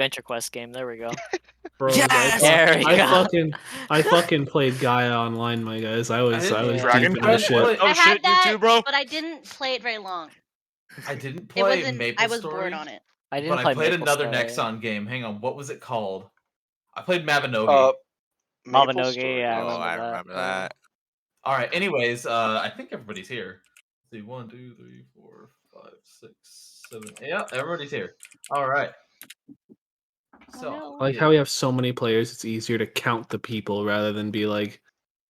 Adventure Quest game. There we go. Bro, Yes! There we go. I fucking played Gaia online, my guys. I was Dragon deep in this Quest? shit. Oh shit, you too, bro? But I didn't play it very long. I didn't play Maple I was Story, bored on it. but I played another Nexon game. Hang on, what was it called? I played Mabinogi. Mabinogi, yeah, I remember that. All right. Anyways, I think everybody's here. Let's see, 1, 2, 3, 4, 5, 6, 7. Yeah, everybody's here. All right. So, like how we have so many players, it's easier to count the people rather than be like,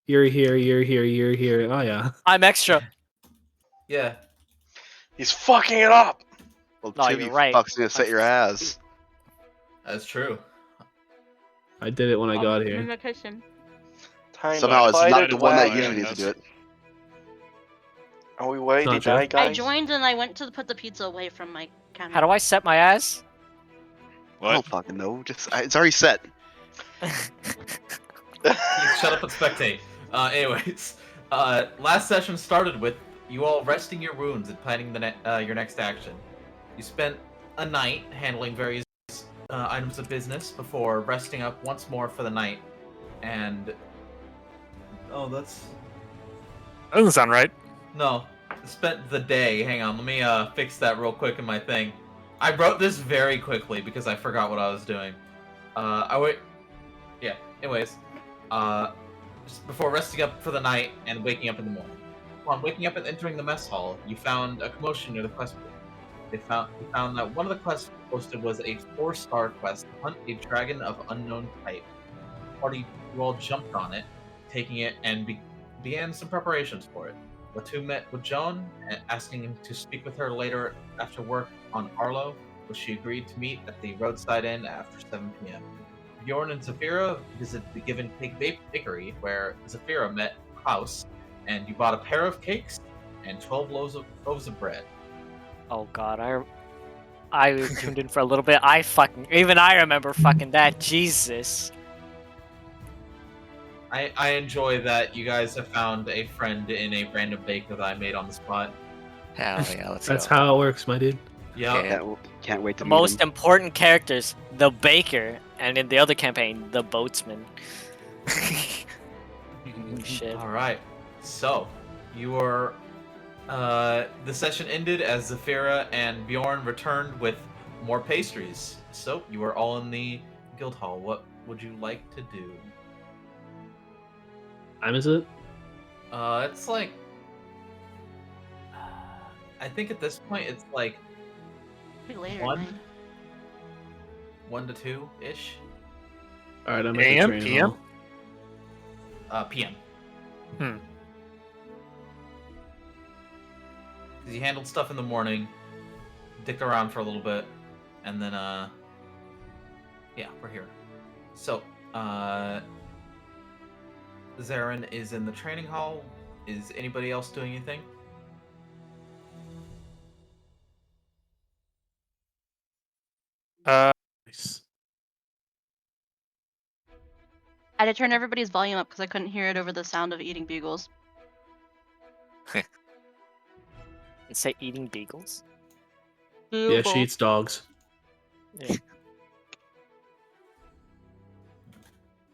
you're here, you're here, you're here. Oh yeah. I'm extra. Yeah. He's fucking it up. Well, No, Tim, you're you right. fuck's gonna set your ass. That's true. I did it when I got here. Somehow it's not the one that usually needs to do it. Are we waiting to Not die, Geoff. guys? I joined and I went to put the pizza away from my counter. How do I set my ass? I don't fucking know. It's already set. Shut up and spectate. Anyways, last session started with you all resting your wounds and planning your next action. You spent a night handling various items of business before resting up once more for the night. And That doesn't sound right. no, spent the day. Hang on, let me fix that real quick in my thing. I wrote this very quickly because I forgot what I was doing. Yeah. Anyways, just before resting up for the night and waking up in the morning. Upon waking up and entering the mess hall, you found a commotion near the quest board. You found that one of the quests posted was a 4-star quest to hunt a dragon of unknown type. You all jumped on it, taking it, and began some preparations for it. Lateu met with Joan, asking him to speak with her later after work on Arlo, which she agreed to meet at the roadside inn after 7 p.m. Bjorn and Zaphira visited the Give and Take Bakery, where Zaphira met Klaus, and you bought a pair of cakes and 12 loaves of bread. Oh god, I tuned in for a little bit. Even I remember fucking that. Jesus. I enjoy that you guys have found a friend in a random baker that I made on the spot. Hell yeah, let's That's go. how it works, my dude. Yeah. Can't wait to The meet most him. important characters, the baker, and in the other campaign, the boatsman. Shit. All right. So, you are. The session ended as Zaphira and Bjorn returned with more pastries. So, you are all in the guild hall. What would you like to do? Time is it? It's like. I think at this point it's like Later, 1 to 2 ish. All right, I'm at the AM? train PM? hall. PM. Hmm. Because you handled stuff in the morning, dicked around for a little bit, and then yeah, we're here. So Zarren is in the training hall. Is anybody else doing anything? Nice. I had to turn everybody's volume up because I couldn't hear it over the sound of eating bugles. Say eating beagles. Yeah, she eats dogs. Yeah.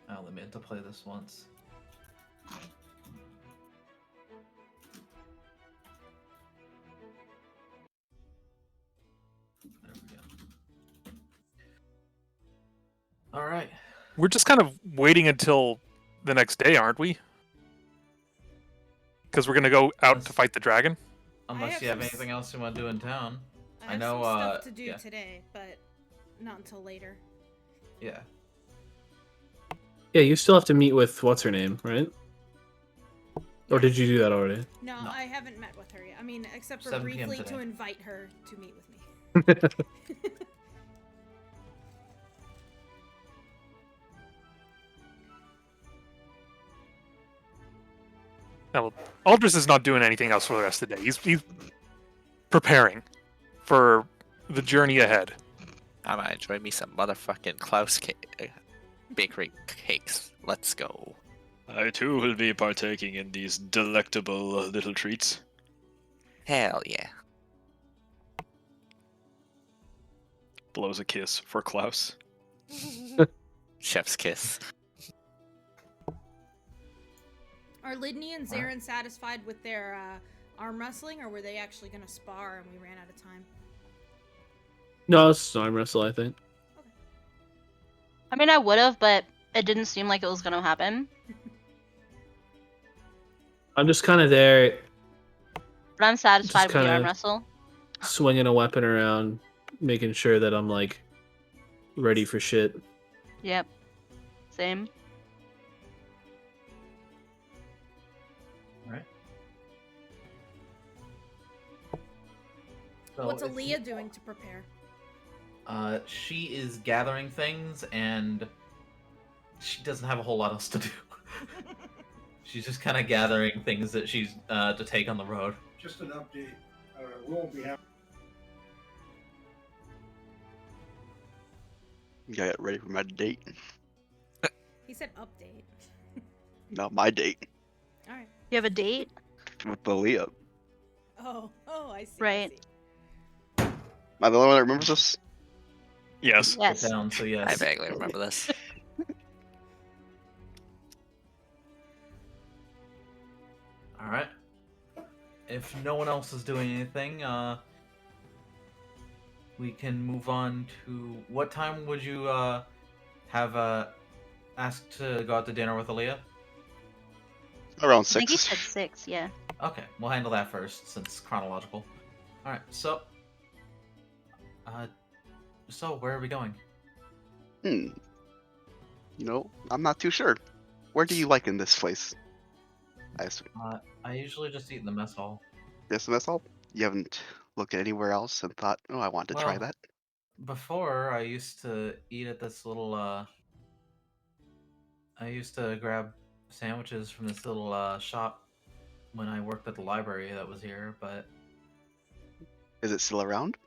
I only meant to play this once. There we go. All right. We're just kind of waiting until the next day, aren't we? Because we're gonna go out to fight the dragon. Unless you have anything else you want to do in town. I have know. some stuff to do yeah. today, but not until later. Yeah. Yeah, you still have to meet with what's her name, right? Or did you do that already? No, I haven't met with her yet. I mean, except for 7 p.m. briefly to today. invite her to meet with me. Now, Aldris is not doing anything else for the rest of the day. He's preparing for the journey ahead. I'm gonna enjoy me some motherfucking Klaus bakery cakes. Let's go. I too will be partaking in these delectable little treats. Hell yeah. Blows a kiss for Klaus. Chef's kiss. Are Lidni and Zarren satisfied with their arm wrestling, or were they actually going to spar and we ran out of time? No, it's arm wrestle, I think. I mean, I would have, but it didn't seem like it was gonna happen. I'm just kind of there, But I'm satisfied with the kinda- arm wrestle. swinging a weapon around, making sure that I'm like ready for shit. Yep. Same. Alright. So What's if Aaliyah doing to prepare? She is gathering things, and she doesn't have a whole lot else to do. She's just kind of gathering things that she's to take on the road. Just an update. We won't be having. Get ready for my date. He said update. Not my date. All right. You have a date? With Aaliyah. Oh, I see. Right. Am I the only one that remembers this? Yes. Yes. Down, so yes. I vaguely remember this. All right. If no one else is doing anything, we can move on to what time would you have asked to go out to dinner with Aaliyah? Around I think he 6. said 6, yeah. Okay, we'll handle that first since chronological. All right, so where are we going? You know, I'm not too sure. Where do you like in this place? I usually just eat in the mess hall. Yes, mess hall? You haven't looked at anywhere else and thought, oh, I want to try Well, that? Before, I used to eat at this little, I used to grab sandwiches from this little, shop when I worked at the library that was here, but Is it still around?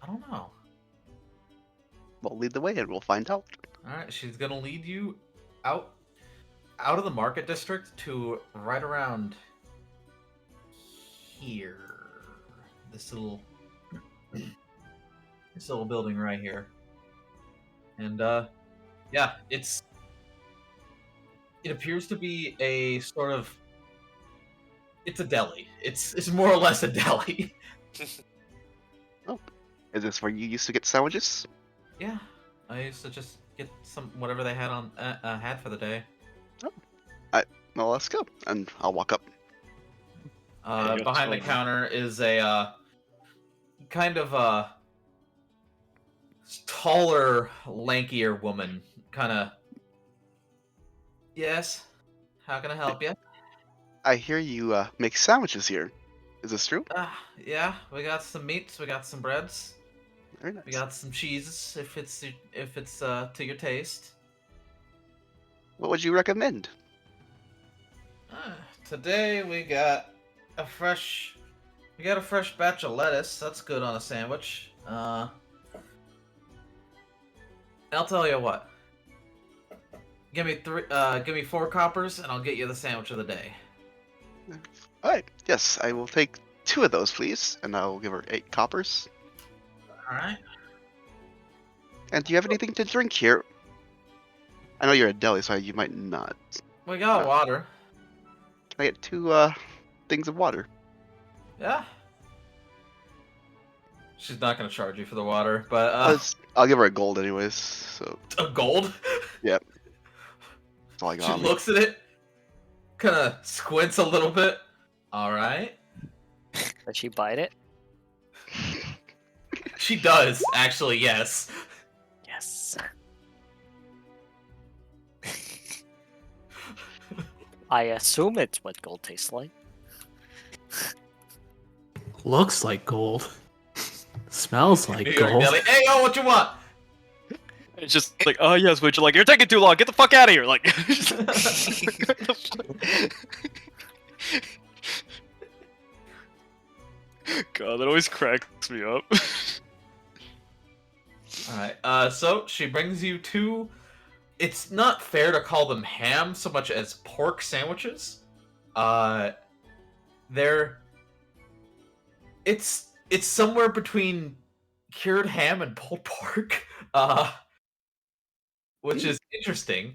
I don't know. Well, lead the way and we'll find out. Alright, she's gonna lead you out of the market district to right around here. This little building right here. And yeah, it appears to be a sort of, it's a deli. It's more or less a deli. Is this where you used to get sandwiches? Yeah, I used to just get some whatever they had on had for the day. Well, let's go. And I'll walk up. Behind the counter is a kind of taller, lankier woman. Kind of. Yes. How can I help you? I hear you make sandwiches here. Is this true? Yeah, we got some meats, we got some breads, Very nice. we got some cheeses if it's to your taste. What would you recommend? Today we got a fresh batch of lettuce. That's good on a sandwich. I'll tell you what. Give me 4 coppers, and I'll get you the sandwich of the day. Alright, yes, I will take 2 of those, please. And I'll give her 8 coppers. Alright. And do you have anything to drink here? I know you're a deli, so you might not. We got water. Can I get 2 things of water? Yeah. She's not gonna charge you for the water, but I'll give her a gold anyways, so... a gold? Yep. That's all I got. She on me. looks at it, kind of squints a little bit. All right. Does she bite it? She does, actually, yes. Yes. I assume it's what gold tastes like. Looks like gold. Smells like New York gold. Deli. Hey, yo, what you want? It's just like, oh yes, would you like? You're taking too long. Get the fuck out of here! Like, God, that always cracks me up. All right. So she brings you 2. It's not fair to call them ham so much as pork sandwiches. They're. It's somewhere between cured ham and pulled pork, which is interesting.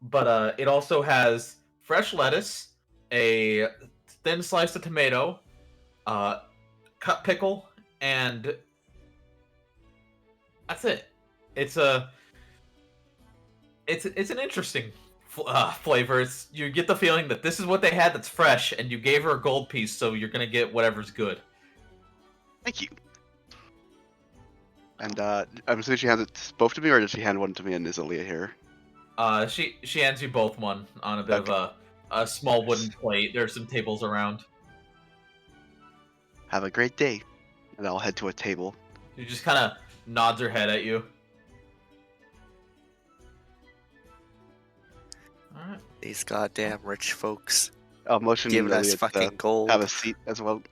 But it also has fresh lettuce, a thin slice of tomato, cut pickle, and that's it. It's an interesting flavor. You get the feeling that this is what they had that's fresh, and you gave her a gold piece, so you're gonna get whatever's good. Thank you. And I'm assuming she hands it both to me, or does she hand one to me and is Aaliyah here? She hands you both one on a bit of a small wooden plate. There's some tables around. Have a great day. And I'll head to a table. She just kind of nods her head at you. Alright. These goddamn rich folks I'll motion giving us Aaliyah fucking to gold. have a seat as well.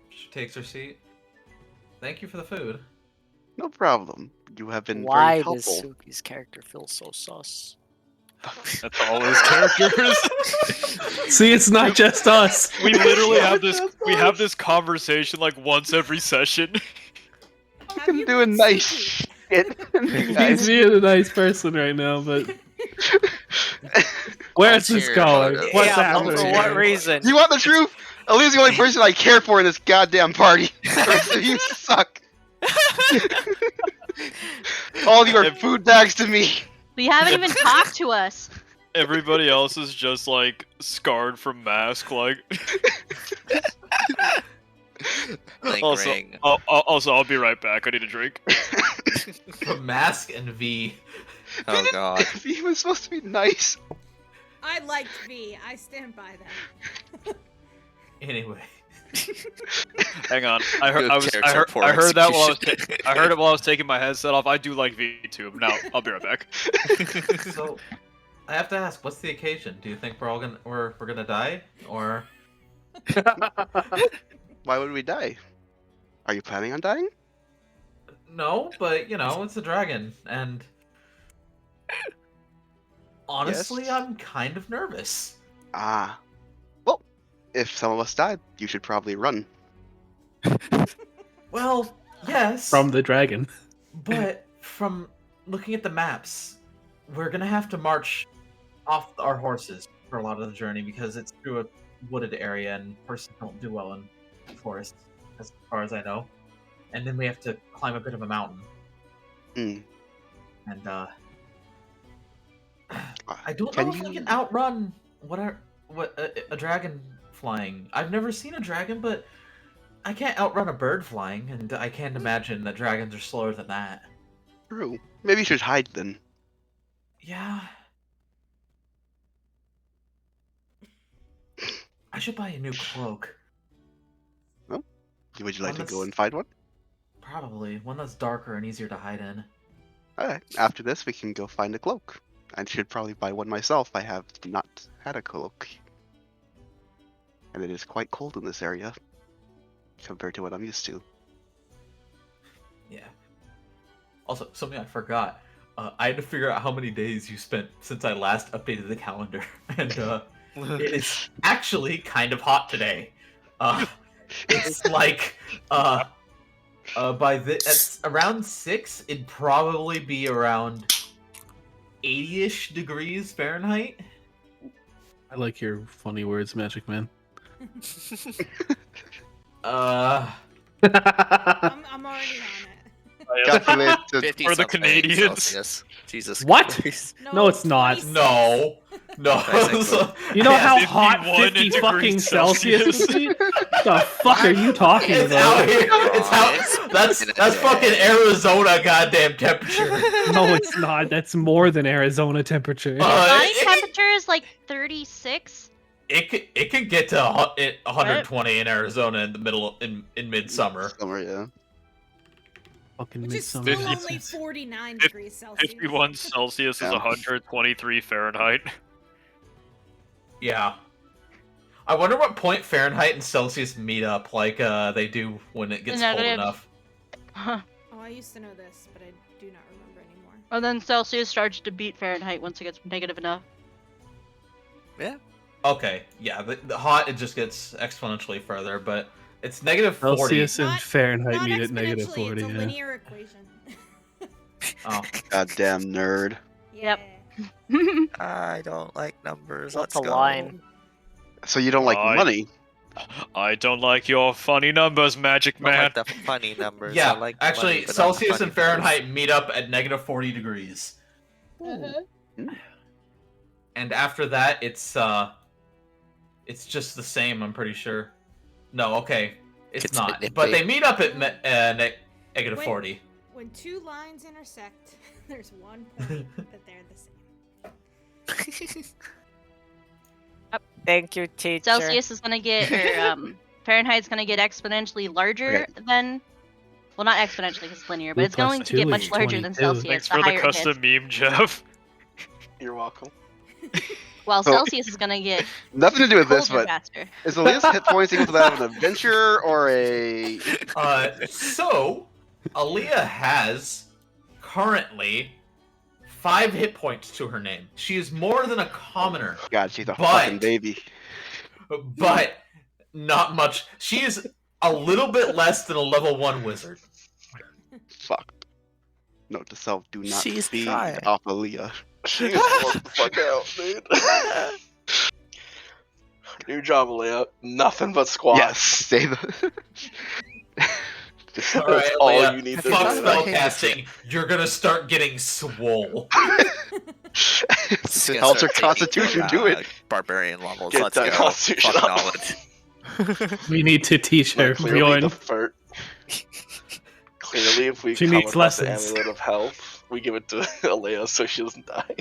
She takes her seat. Thank you for the food. No problem. You have been Why very does helpful. Tsuki's character feel so sus? That's all his characters. See, it's not just us. We literally have this. We have this conversation like once every session. I'm doing nice shit. He's being a nice person right now, but where's this Cheer. going? What's Yeah, happening? for what reason? You want the truth? Aaliyah's the only person I care for in this goddamn party. The rest of you suck. All of you are food bags to me. We haven't even talked to us. Everybody else is just like scarred from mask. Like. Lingering. Also, I'll be right back. I need a drink. From Mask and V. Oh god. He was supposed to be nice. I liked V. I stand by that. Anyway. Hang on. I heard Character that while execution. I heard it while I was taking my headset off. I do like VTube. Now I'll be right back. So, I have to ask, what's the occasion? Do you think we're gonna die, or? Why would we die? Are you planning on dying? No, but you know, it's a dragon, and honestly, Yes. I'm kind of nervous. Ah. Well, if some of us died, you should probably run. Well, yes. From the dragon. But from looking at the maps, we're gonna have to march off our horses for a lot of the journey because it's through a wooded area and horses don't do well in forests, as far as I know. And then we have to climb a bit of a mountain. Hmm. And I don't Can know if I you- can outrun a dragon flying. I've never seen a dragon, but I can't outrun a bird flying, and I can't imagine that dragons are slower than that. True. Maybe you should hide then. Yeah. I should buy a new cloak. Would you like to Well, go that's- and find one? Probably. One that's darker and easier to hide in. Alright, after this we can go find a cloak. I should probably buy one myself. I have not had a cloak. And it is quite cold in this area. Compared to what I'm used to. Yeah. Also, something I forgot. I had to figure out how many days you spent since I last updated the calendar. And it is actually kind of hot today. It's like at around 6, it'd probably be around 80-ish degrees Fahrenheit. I like your funny words, Magic Man. I'm already on it. Calculate the 50 For the something Canadians. Celsius. Jesus What? Christ. No, it's not. 26. No. Basically. You know how 51 hot 50 degrees fucking Celsius Celsius. would be? What the fuck are you talking It's about? out here. It's out. That's fucking Arizona goddamn temperature. No, it's not. That's more than Arizona temperature. Body It, temperature is like 36. it could get to 120 in Arizona in the middle in midsummer. summer, yeah. Fucking Which is midsummer. still only 49 degrees Celsius. 51 Celsius is Yeah. 123 Fahrenheit. Yeah. I wonder what point Fahrenheit and Celsius meet up like they do when it gets cold Negative. enough. Oh, I used to know this, but I do not remember anymore. And then Celsius starts to beat Fahrenheit once it gets negative enough. Okay, yeah, the hot it just gets exponentially further, but It's negative 40. Celsius and Not- Fahrenheit Not meet at negative exponentially, 40. It's a Yeah. linear equation. Oh. Goddamn nerd. Yeah. I don't like numbers. What's Let's a go. line? So you don't like money? I don't like your funny numbers, Magic I don't Man. like the funny numbers. Yeah, I like actually, money, but not the Celsius funny and Fahrenheit meet up at negative 40 degrees. And after that, it's just the same. I'm pretty sure. No, okay, it's not. But they meet up at negative Wait. 40. When two lines intersect, there's one point that they're the same. Thank you, teacher. Celsius is gonna get, or Fahrenheit's gonna get exponentially larger than. Well, not exponentially because it's linear, but Two it's going plus to get two much is larger than 22. Celsius. Thanks for the higher it custom gets. meme, Geoff. You're welcome. While So- Celsius is gonna get Nothing to do with this, colder but faster. is Elias hit points equal to that of an adventure or a? So, Aaliyah has currently 5 hit points to her name. She is more than a commoner, God, she's a But- fucking baby. but not much. She is a little bit less than a level 1 wizard. Fuck. Note to self: do not She's feed trying. off Aaliyah. She needs to work the fuck out, dude. New job, Leia. Nothing but squats. Yes, say the. Just, All right, all Aaliyah, you need to fuck do. spellcasting. You're gonna start getting swole. It's gonna Helps her start constitution taking, do it. Barbarian levels. Get Let's that go. constitution Fuck up. knowledge. We need to teach her, Like, clearly, Bjorn. the flirt. Clearly, if we She come needs across the lessons. amulet of health, we give it to Alea so she doesn't die.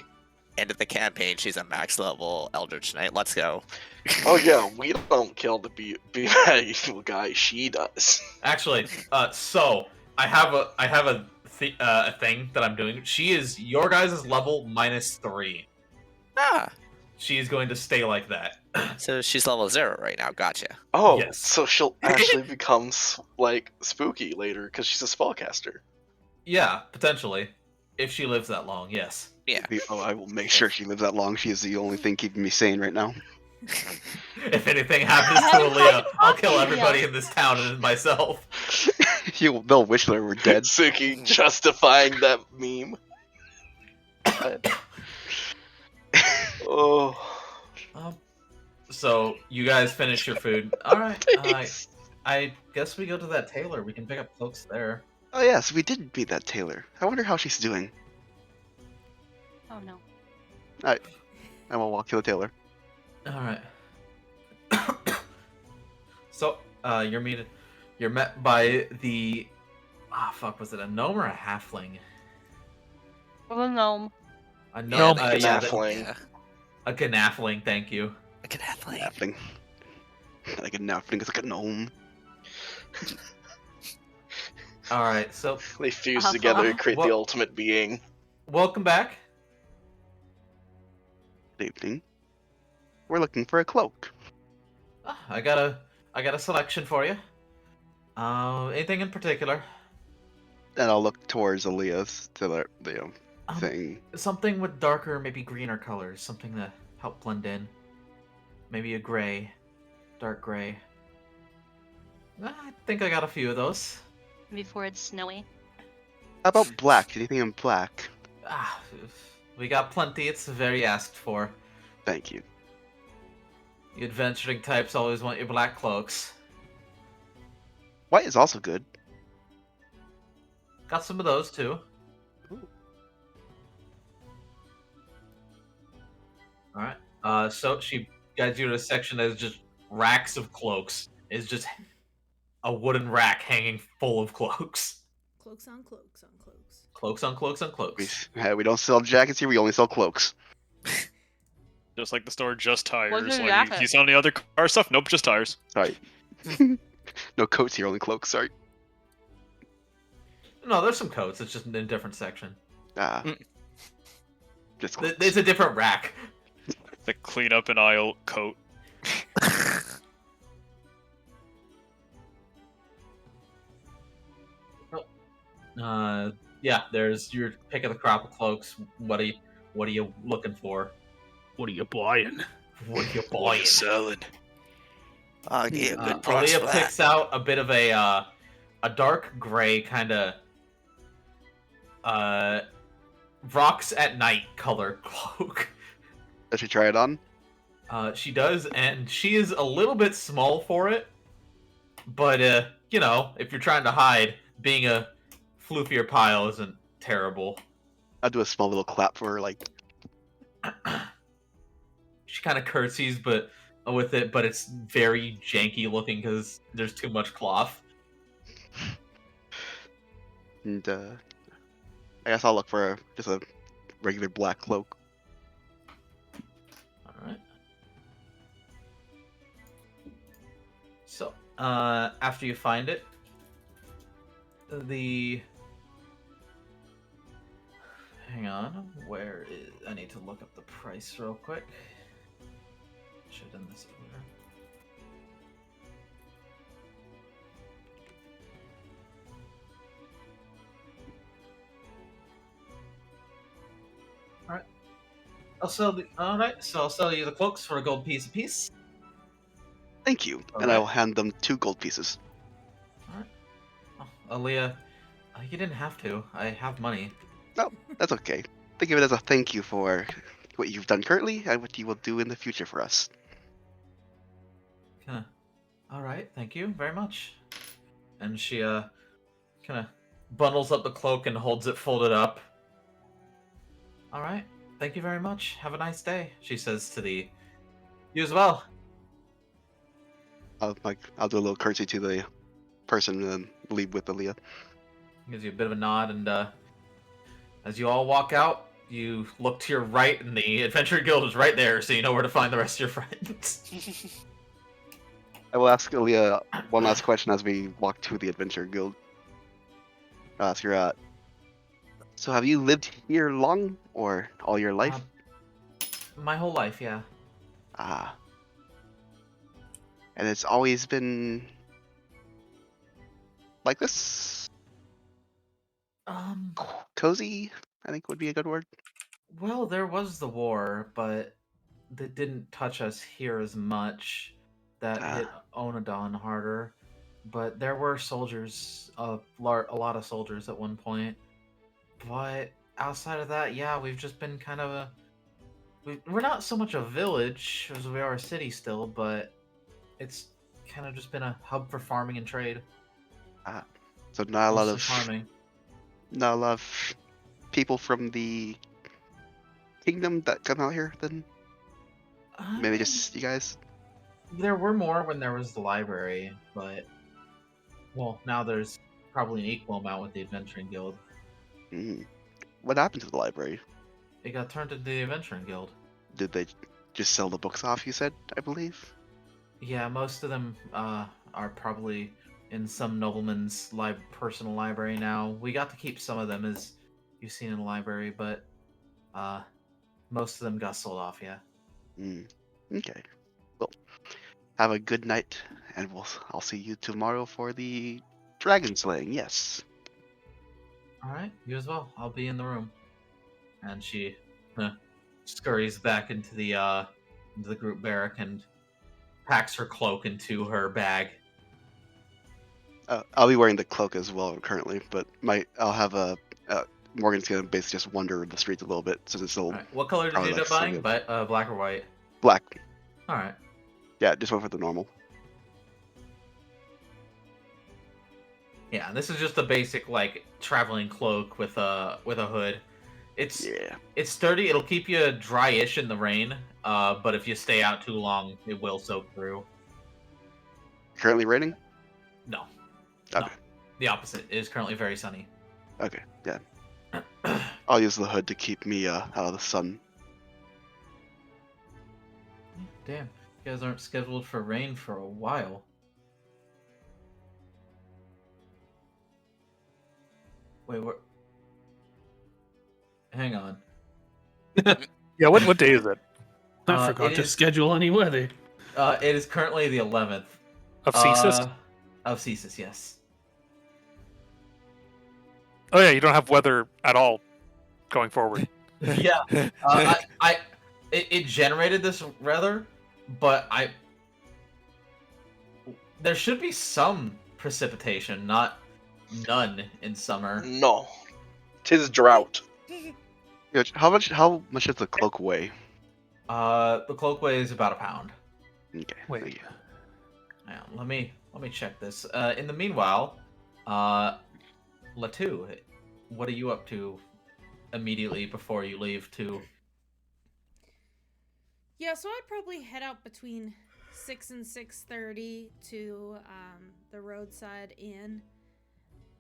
End of the campaign, she's a max level Eldritch Knight. Let's go. Oh yeah, we don't kill the be bad evil guy. She does. Actually, so I have a thing that I'm doing. She is your guys' level -3. Ah, She is going to stay like that. so she's level 0 right now. Gotcha. Oh, Yes. so she'll actually become like spooky later because she's a spellcaster. Yeah, potentially, if she lives that long. Yes. Yeah. Oh, I will make sure she lives that long. She is the only thing keeping me sane right now. If anything happens to Aaliyah, I'll kill everybody in this town and myself. They'll wish they were dead. Tsuki justifying that meme. Oh. So you guys finish your food. All right. Thanks. I guess we go to that tailor. We can pick up cloaks there. Oh yes, we did meet that tailor. I wonder how she's doing. Oh no. I will walk to the tailor. All right. So you're met by the was it a gnome or a halfling? Oh no. A gnome. Gnafling. A gnafling. Thank you. Like an athlete. Nothing. Like a nothing. It's like a gnome. All right. So They fuse Uh-huh. together to create the Well- ultimate being. welcome back. Good evening. We're looking for a cloak. I got a selection for you. Anything in particular? And I'll look towards Elias to the Um, thing. Something with darker, maybe greener colors. Something to help blend in. Maybe a gray, dark gray. I think I got a few of those. Before it's snowy. How about black? Anything in black? We got plenty. It's very asked for. Thank you. You adventuring types always want your black cloaks. White is also good. Got some of those too. All right. So she guides you to a section that is just racks of cloaks. It's just a wooden rack hanging full of cloaks. Cloaks on cloaks on cloaks. Cloaks on cloaks on cloaks. We don't sell jackets here. We only sell cloaks. Just like the store, just tires. What's your Like, jacket? you sell any other car stuff? Nope, just tires. Sorry. No coats here. Only cloaks. Sorry. No, there's some coats. It's just in a different section. Just cloaks. It's a different rack. The clean up an aisle coat. Yeah. There's your pick of the crop of cloaks. What are you looking for? What are you buying? What are you What are buying? you selling? I'll give you a good price Aaliyah for that. picks out a bit of a dark gray kind of rocks at night color cloak. Does she try it on? She does, and she is a little bit small for it. But you know, if you're trying to hide, being a floofier pile isn't terrible. I'll do a small little clap for her, like, She kind of curtsies, but with it, but it's very janky looking because there's too much cloth. and I guess I'll look for just a regular black cloak. Alright. So, after you find it, hang on, where is... I need to look up the price real quick. Should have done this earlier. Alright. Alright, so I'll sell you the cloaks for a gold piece apiece. Thank you, and Alright. I will hand them 2 gold pieces. Alright. Oh, Aaliyah, you didn't have to. I have money. No, that's okay. Think of it as a thank you for what you've done currently and what you will do in the future for us. Alright, thank you very much. And she, kind of bundles up the cloak and holds it folded up. Alright, thank you very much. Have a nice day, she says to you as well. I'll do a little curtsy to the person and then leave with Aaliyah. Gives you a bit of a nod, and as you all walk out, you look to your right, and the Adventure Guild is right there, so you know where to find the rest of your friends. I will ask Aaliyah one last question as we walk to the Adventure Guild. I'll ask her, so have you lived here long, or all your life? My whole life, yeah. Ah. And it's always been like this? Cozy, I think would be a good word. Well, there was the war, but that didn't touch us here as much. That hit Onodon harder. But there were soldiers, a lot of soldiers at one point. But outside of that, yeah, we've just been kind of we're not so much a village as we are a city still, but it's kind of just been a hub for farming and trade. So not a lot Mostly of farming. not a lot of people from the kingdom that come out here then? Maybe just you guys? There were more when there was the library, but well, now there's probably an equal amount with the Adventuring Guild. What happened to the library? It got turned into the Adventuring Guild. Did they just sell the books off, you said, I believe? Yeah, most of them are probably in some nobleman's personal library now. We got to keep some of them, as you've seen in the library, but most of them got sold off, yeah. Okay. Well, have a good night, and I'll see you tomorrow for the dragon slaying, yes. Alright, you as well. I'll be in the room. And she scurries back into the group barrack and packs her cloak into her bag. I'll be wearing the cloak as well currently, but I'll have a Morgan's gonna basically just wander the streets a little bit since it's still. Right. What color did you end up buying? Black or white? Black. All right. Yeah, just went for the normal. Yeah, this is just a basic like traveling cloak with a hood. It's sturdy. It'll keep you dry-ish in the rain. But if you stay out too long, it will soak through. Currently raining? No. Okay. No. The opposite. It is currently very sunny. Okay. Yeah. I'll use the hood to keep me out of the sun. Damn, you guys aren't scheduled for rain for a while. Wait, what? Hang on. Yeah, what day is it? I forgot to schedule any weather. It is currently the 11th. Of Cesis? Of Cesis, yes. Oh yeah, you don't have weather at all going forward. Yeah. It generated this weather, but there should be some precipitation, not none in summer. No. 'Tis drought. Yeah, how much does the cloak weigh? The cloak weighs about a pound. Okay. Wait. thank you. Now, let me check this. In the meanwhile, Lateu, what are you up to immediately before you leave to? Yeah, so I'd probably head out between 6 and 6:30 to the roadside inn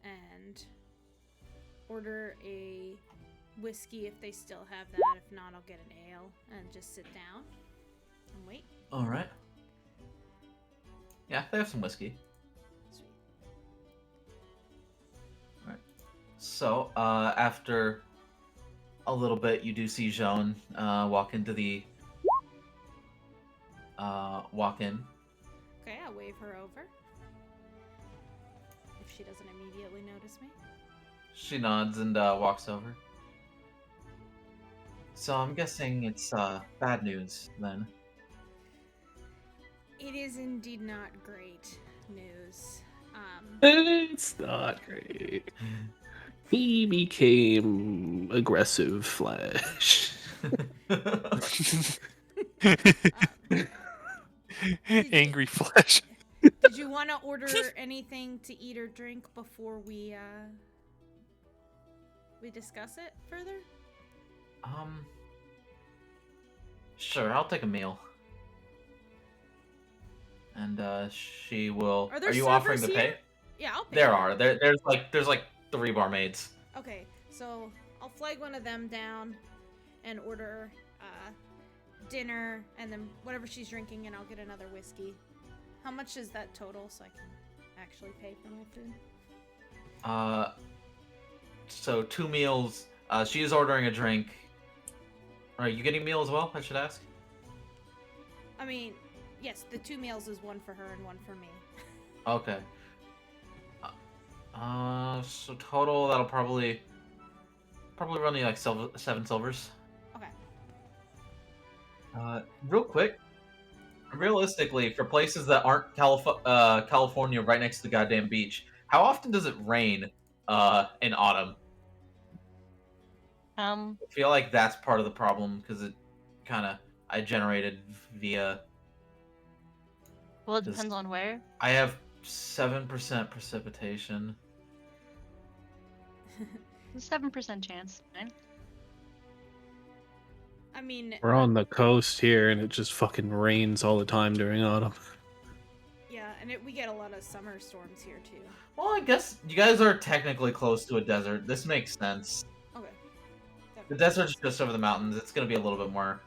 and order a whiskey if they still have that. If not, I'll get an ale and just sit down and wait. All right. Yeah, they have some whiskey. Sweet. All right. So, after a little bit, you do see Joan walk into the walk in. Okay, I'll wave her over. If she doesn't immediately notice me. She nods and walks over. So I'm guessing it's bad news then. It is indeed not great news. It's not great. He became aggressive Flash. Angry Flash. Did you want to order anything to eat or drink before we discuss it further? Sure, I'll take a meal. And she will. Are there you offering to servers pay? here? Yeah, I'll pay. There are. There's like 3 barmaids. Okay, so I'll flag one of them down and order dinner and then whatever she's drinking, and I'll get another whiskey. How much is that total so I can actually pay for my food? So 2 meals. She is ordering a drink. Are you getting a meal as well? I should ask. I mean, yes, the 2 meals is one for her and one for me. Okay. So total that'll probably run you like 7 silvers. Okay. Real quick. Realistically, for places that aren't California, right next to the goddamn beach, how often does it rain in autumn? I feel like that's part of the problem because it I generated via. Well, it depends on where. I have 7% precipitation. 7% chance. Fine. I mean, We're on the coast here, and it just fucking rains all the time during autumn. yeah, and we get a lot of summer storms here too. Well, I guess you guys are technically close to a desert. This makes sense. Okay. The desert's just over the mountains. It's going to be a little bit more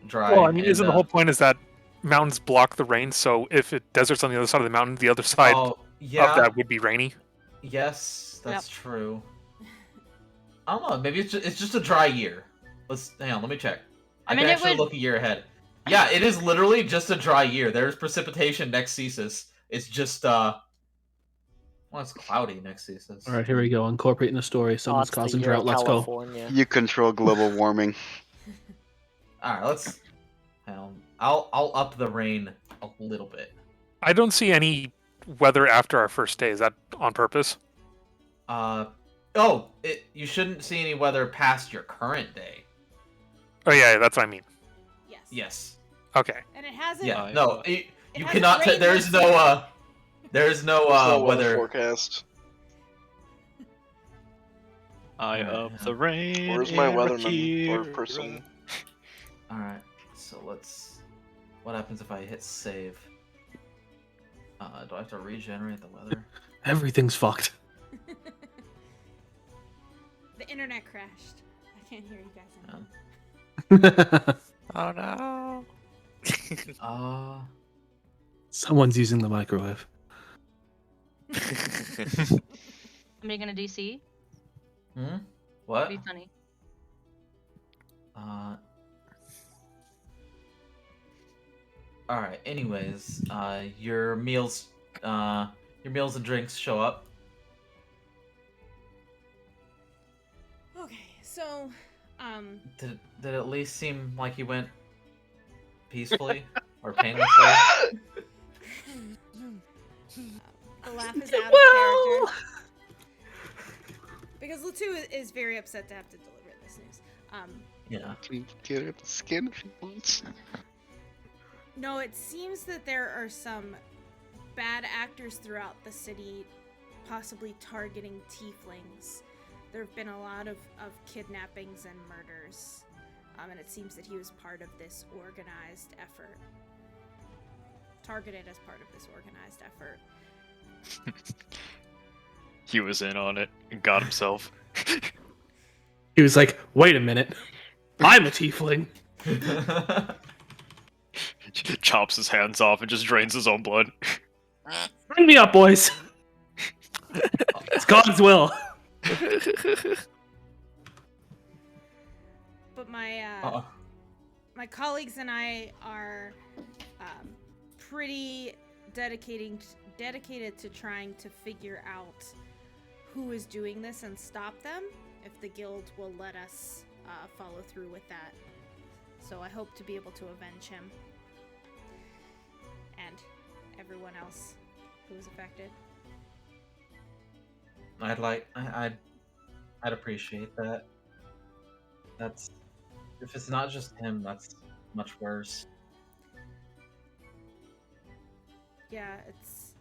dry. Well, I mean, and, isn't the whole point is that mountains block the rain, so if it desert's on the other side of the mountain, the other side of that would be rainy? Yes, that's true. I don't know. Maybe it's just a dry year. Hang on. Let me check. I mean, can actually look a year ahead. Yeah, it is literally just a dry year. There's precipitation next Cesis. It's just well, it's cloudy next Cesis. All right, here we go. Incorporating the story. Someone's it's the causing year drought. of Let's go. California. You control global warming. All right, let's. Hang on. I'll up the rain a little bit. I don't see any weather after our first day. Is that on purpose? You shouldn't see any weather past your current day. Oh yeah, that's what I mean. Yes. Yes. Okay. And it hasn't. Yeah. No. You hasn't cannot. rained There's this no. year. There's no weather. forecast. Eye of the rain. Where's my in weatherman or Raquira? person? All right. So let's. What happens if I hit save? Do I have to regenerate the weather? Everything's fucked. The internet crashed. I can't hear you guys anymore. Oh no. Someone's using the microwave. Somebody gonna DC? What? Be funny. All right. Anyways, your meals and drinks show up. Okay, so, Did it at least seem like he went peacefully or painlessly? The laugh is out of character. Because Lateu is very upset to have to deliver this news. Yeah. Can get her the skin if she wants. No, it seems that there are some bad actors throughout the city possibly targeting tieflings. There have been a lot of kidnappings and murders. And it seems that he was part of this organized effort. Targeted as part of this organized effort. He was in on it and got himself. He was like, wait a minute. I'm a tiefling. Chops his hands off and just drains his own blood. Bring me up, boys. It's God's will. But my colleagues and I are pretty dedicated to trying to figure out who is doing this and stop them, if the guild will let us follow through with that. So I hope to be able to avenge him and everyone else who was affected. I'd appreciate that. That's, if it's not just him, that's much worse. Yeah, it's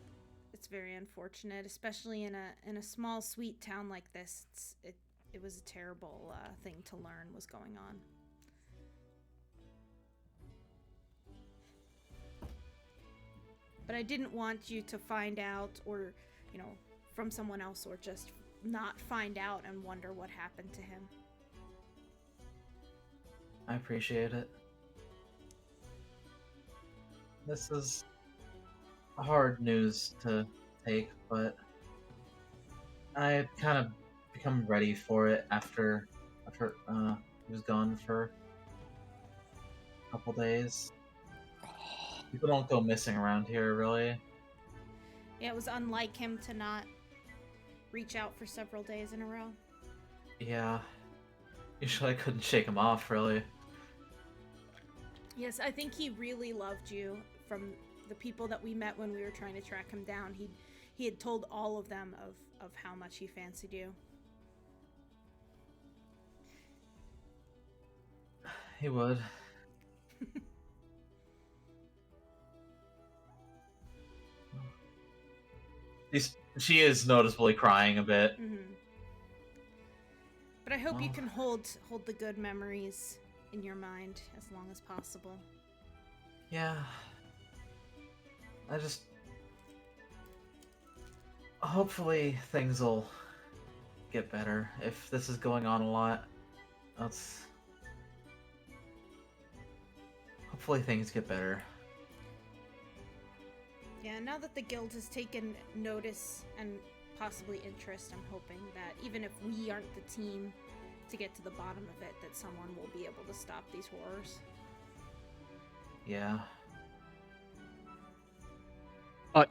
very unfortunate, especially in a small sweet town like this. It was a terrible thing to learn was going on. But I didn't want you to find out, or from someone else, or just not find out and wonder what happened to him. I appreciate it. This is hard news to take, but I had kind of become ready for it after he was gone for a couple days. People don't go missing around here, really. Yeah, it was unlike him to not reach out for several days in a row. Yeah. Usually I couldn't shake him off, really. Yes, I think he really loved you. From the people that we met when we were trying to track him down, he had told all of them of how much he fancied you. He would. She is noticeably crying a bit. Mm-hmm. But I hope you can hold the good memories in your mind as long as possible. Yeah. Hopefully things will get better. If this is going on a lot, hopefully things get better. Yeah, now that the guild has taken notice and possibly interest, I'm hoping that even if we aren't the team to get to the bottom of it, that someone will be able to stop these horrors. Yeah.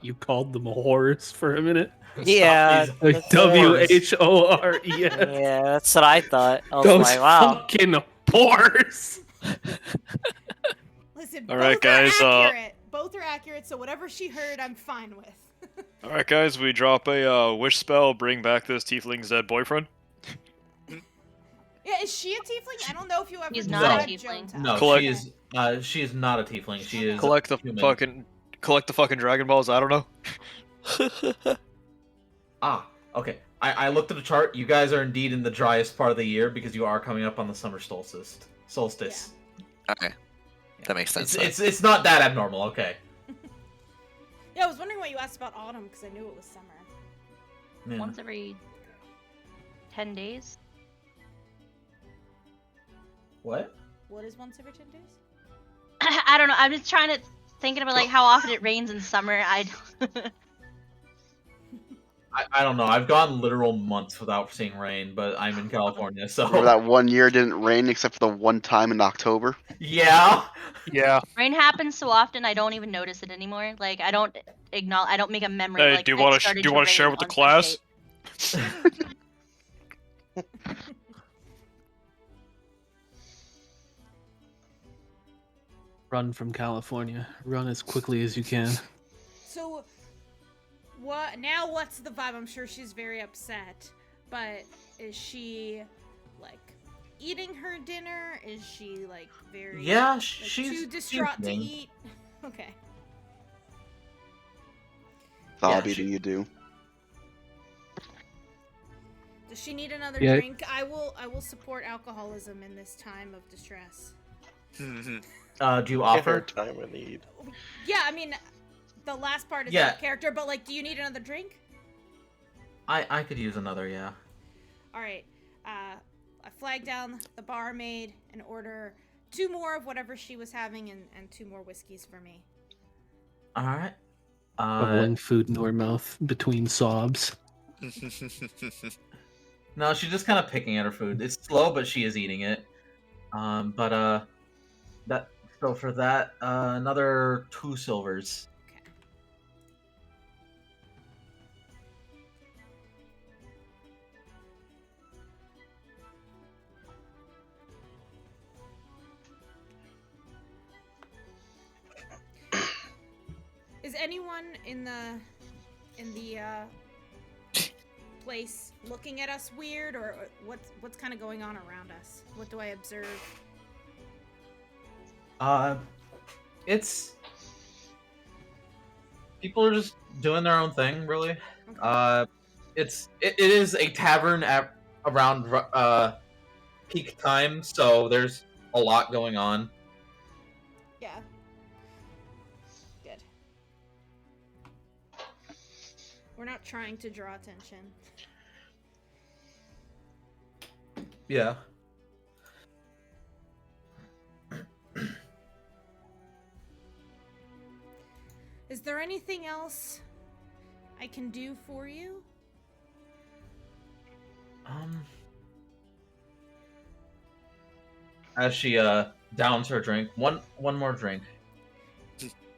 You called them horrors for a minute. Yeah. Like WHORES. Yeah, that's what I thought. I was Those like, wow. fucking horrors. Listen, All right, both guys, are accurate. Both are accurate, so whatever she heard, I'm fine with. Alright, guys, we drop a wish spell, bring back this tiefling's dead boyfriend. Yeah, is she a tiefling? I don't know if you ever. She's not a described tiefling. Joan No, to. she is not a tiefling. She is Collect the human. fucking Dragon Balls, I don't know. Okay. I looked at the chart. You guys are indeed in the driest part of the year because you are coming up on the summer solstice. Okay. That makes sense. It's not that abnormal, okay. Yeah, I was wondering why you asked about autumn because I knew it was summer. Yeah. Once every 10 days. What? What is once every 10 days? I don't know. I'm just thinking about like how often it rains in summer. I don't know. I've gone literal months without seeing rain, but I'm in California, so... Remember that one year it didn't rain except for the one time in October? Yeah! Yeah. Rain happens so often I don't even notice it anymore. Like I don't make a memory. Hey, like, do you want want to to share with the class? Run from California. Run as quickly as you can. So, What now? What's the vibe? I'm sure she's very upset, but is she like eating her dinner? Is she like very she's too distraught to eating. eat? Okay. Zombie, she- do you do? Does she need another Yeah. drink? I will support alcoholism in this time of distress. Do you In her offer? time of need. Yeah, I mean, the last part is Yeah. out of character, but like, do you need another drink? I could use another, yeah. All right. I flag down the barmaid and order 2 more of whatever she was having and 2 more whiskeys for me. All right. Bubbling food into her mouth between sobs. No, she's just kind of picking at her food. It's slow, but she is eating it. So for that, another 2 silvers. Okay. Is anyone in the place looking at us weird, or what's kind of going on around us? What do I observe? It's people are just doing their own thing, really. Okay. It is a tavern at around peak time, so there's a lot going on. Yeah. Good. We're not trying to draw attention. Yeah. Is there anything else I can do for you? As she downs her drink, one more drink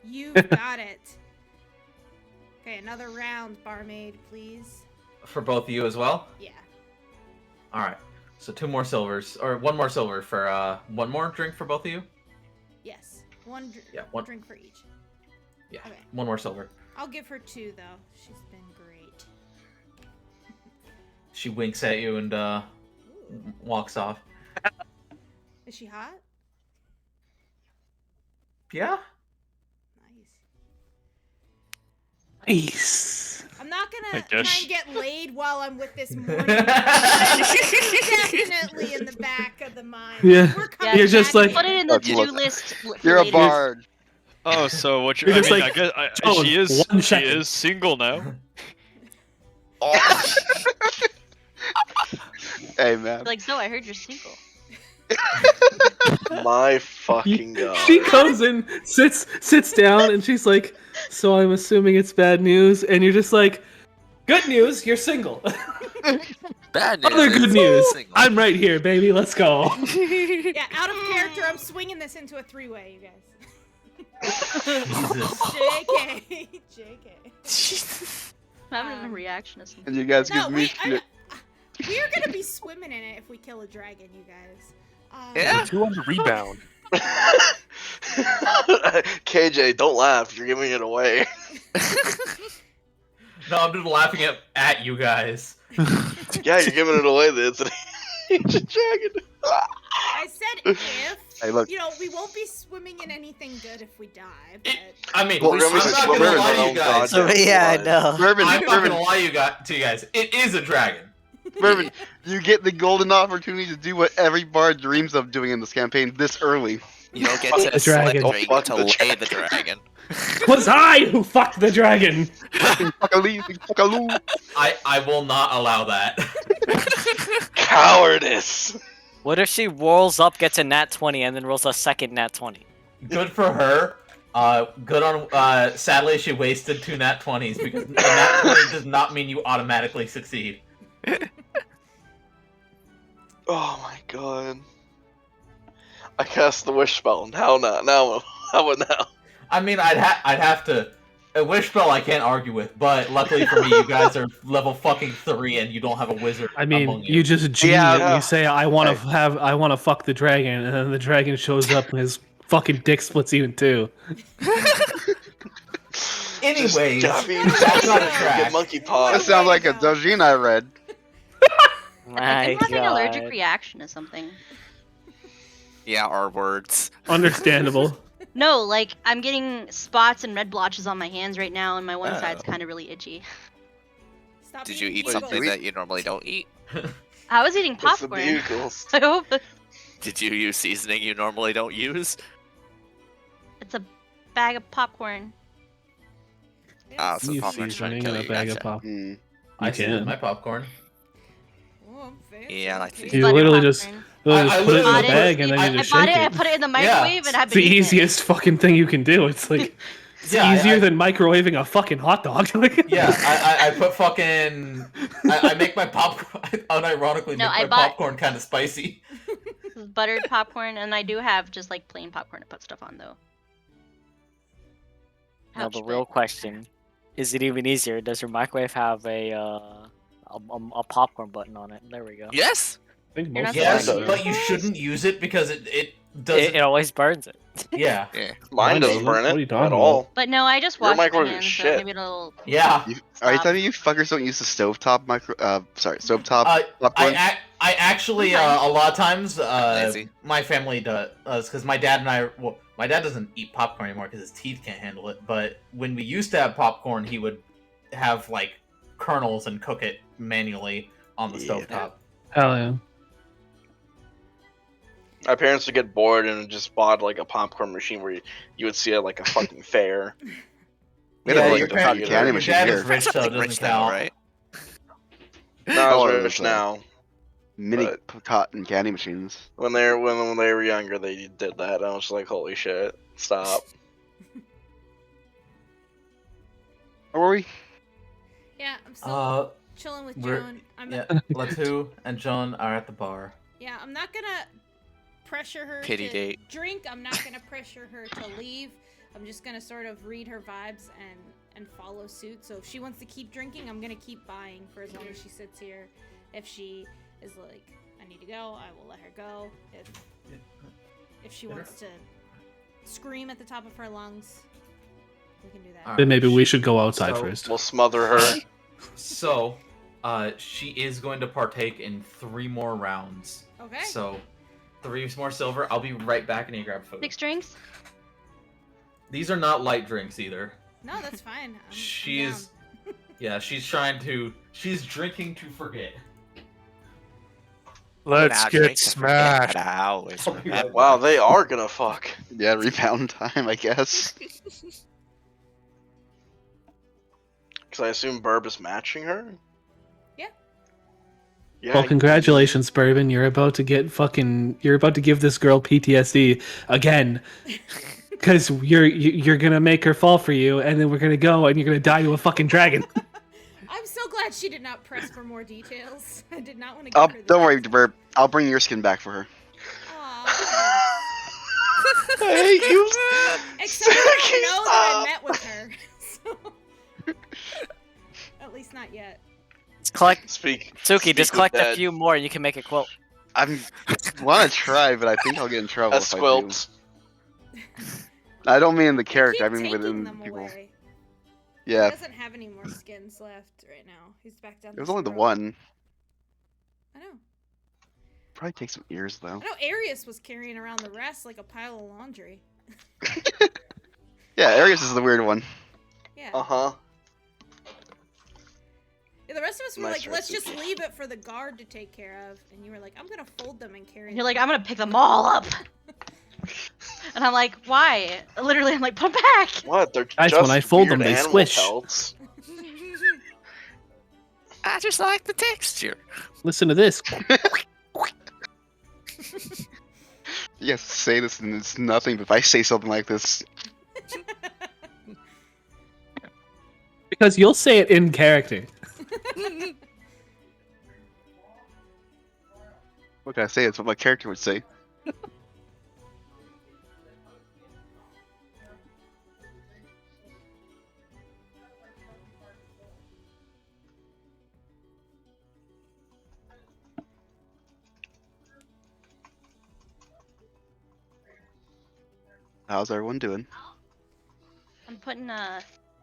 You've got it. Okay, another round, barmaid, please. for both of you as well. Yeah. All right. So 2 more silvers, or 1 more silver for 1 more drink for both of you. Yes. Yeah, one- drink for each. Yeah. Okay. 1 more silver. I'll give her 2 though. She's been great. She winks at you and Ooh. walks off. Is she hot? Yeah. Nice. Nice. I'm not I gonna try guess. and get laid while I'm with this morning. Definitely in the back of the mind. Yeah. We're Yeah, coming You're just back. like- Put it in the Look, to-do look. list. You're a later. bard. Oh, so what You're you're? I just mean, like, I guess Jones, she is. 1 She second. is single now. Oh. Hey, man. Like, so I heard you're single. My fucking god. She comes in, sits down, and she's like, "So I'm assuming it's bad news," and you're just like, "Good news, you're single." Bad news. Other is good news, single. I'm right here, baby. Let's go. Yeah, out of character, I'm swinging this into a 3-way, you guys. Jesus. JK. JK. I'm having a reaction to something. And you guys No, give me wait, shit. we are gonna be swimming in it if we kill a dragon, you guys. Yeah. 2 on the rebound. KJ, don't laugh. You're giving it away. No, I'm just laughing at you guys. Yeah, you're giving it away. It's an ancient dragon. I said if. Hey, look. You know, we won't be swimming in anything good if we die, but... I mean, Well, I'm remember, not we're gonna in lie our to you own guys. goddamn Yeah, I blood. know. Bourbon, I'm not Bourbon, gonna lie to you guys. It is a dragon. Bourbon, you get the golden opportunity to do what every bard dreams of doing in this campaign this early. You don't get The to select dragon. drink Fuck to the lay the dragon. Was I who fucked the dragon? Fuckaloo. I will not allow that. Cowardice. What if she rolls up, gets a nat 20, and then rolls a second nat 20? Good for her. Good on. Sadly, she wasted 2 nat 20s because a nat 20 does not mean you automatically succeed. Oh my god. I cast the wish spell. How not? Now, how about now? I mean, I'd have to. A wish spell I can't argue with, but luckily for me, you guys are level fucking 3 and you don't have a wizard I mean, among you just G Yeah, it and yeah. you say, I want to fuck the dragon, and then the dragon shows up and his fucking dick splits even too. Anyways, Jaffy, that's not a track. get monkey paw. That sounds like a dojin I read. My I'm having an allergic God. reaction to something. Yeah, our words. Understandable. No, like I'm getting spots and red blotches on my hands right now, and my one side's Oh. kind of really itchy. Stop Did you eating eat bugles. something that you normally don't eat? I was eating It's the popcorn. bugles. I hope Did you use seasoning you normally don't use? it's a bag of popcorn. Ah, so You popcorn's trying to seasoning kill in a you. bag Gotcha. of pop. Hmm. I I've seen can. my popcorn. Oh, I'm fancy. Yeah, I think- You Butter literally just, popcorn. literally I just put it in literally the put- bag and then I- you I just bought shake it, I it. put it in the microwave, and I've It's been the eating it. easiest fucking thing you can do. It's like it's Yeah, easier I- than microwaving a fucking hot dog. Like, Yeah, I put fucking. I make my popcorn. Unironically, No, make I my bought- popcorn kind of spicy. This is buttered popcorn, and I do have just like plain popcorn to put stuff on though. Now Ouch, the but- real question: is it even easier? Does your microwave have a popcorn button on it? There we go. Yes. I think You're most not Yes, supposed to but use you it? shouldn't use it because it doesn't. It always burns it. Yeah, Yeah. Mine Mine doesn't doesn't. burn What are you it talking at about? all. But no, I just Your washed my microwave is hands, so shit. maybe it'll. yeah. Are you Stop. telling me you fuckers don't use the stovetop stovetop popcorn? I actually Sometimes. a lot of times Lazy. my family does because my dad and I my dad doesn't eat popcorn anymore because his teeth can't handle it. But when we used to have popcorn, he would have like kernels and cook it manually on the Yeah. stovetop. Hell yeah. My parents would get bored and just bought like a popcorn machine where you would see it like a fucking fair. We had Yeah, a your like parent- cotton candy your machine dad here. is rich, so it Something doesn't rich now, count. right? Not Oh, as it rich was, now. Mini But- cotton candy machines. When they were younger, they did that. I was like, holy shit, stop. Where were we? Yeah, I'm still chilling with we're- Joan. I'm Yeah, Lateu and John are at the bar. Yeah, I'm not gonna pressure her Pity to date. drink. I'm not gonna pressure her to leave. I'm just gonna sort of read her vibes and follow suit. So if she wants to keep drinking, I'm gonna keep buying for as long as she sits here. If she is like, I need to go, I will let her go. If she wants to scream at the top of her lungs, we can do that. Alright. Then maybe we should go outside So- first. We'll smother her. So, she is going to partake in 3 more rounds. Okay. So, 3 more silver. I'll be right back and you grab food. 6 drinks. These are not light drinks either. No, that's fine. I'm She's, down. yeah, she's drinking to forget. Let's Nah, get drink to forget, smashed. but I always I'll be right remember. Wow, they are gonna fuck. Yeah, rebound time, I guess. Because I assume Burb is matching her? Yeah. Yeah. Well, congratulations, Bourbon. You're about to give this girl PTSD again. Because you're gonna make her fall for you, and then we're gonna go, and you're gonna die to a fucking dragon. I'm so glad she did not press for more details. I did not want to give her the Don't worry, details. Burb. I'll bring your skin back for her. Aw. I hate you. Except I Tsuki, don't know that I stop. met with her. So. At least not yet. Just collect, Speak. Tsuki, speak just with collect a Dad. few more, and you can make a quilt. I want to try, but I think I'll get in trouble A if I do. squilt. I don't mean the Keep character. I mean taking within them people. away. Yeah, He doesn't have any more skins left right now. He's back down. it was this only the road. one. I know. Probably take some ears though. I know Arius was carrying around the rest like a pile of laundry. Yeah, Arius is the weird one. Yeah. Uh-huh. Yeah, the rest of us were Nice like, let's recipe. just leave it for the guard to take care of. And you were like, I'm gonna fold them and carry And you're them. like, I'm gonna pick them all up. And I'm like, why? Literally, I'm like, put them back. What? They're Guys, just when I fold them, weird they animal squish. pelts. I just like the texture. Listen to this. You guys say this and it's nothing, but if I say something like this, Because you'll say it in character. what can I say? It's what my character would say. How's everyone doing? I'm putting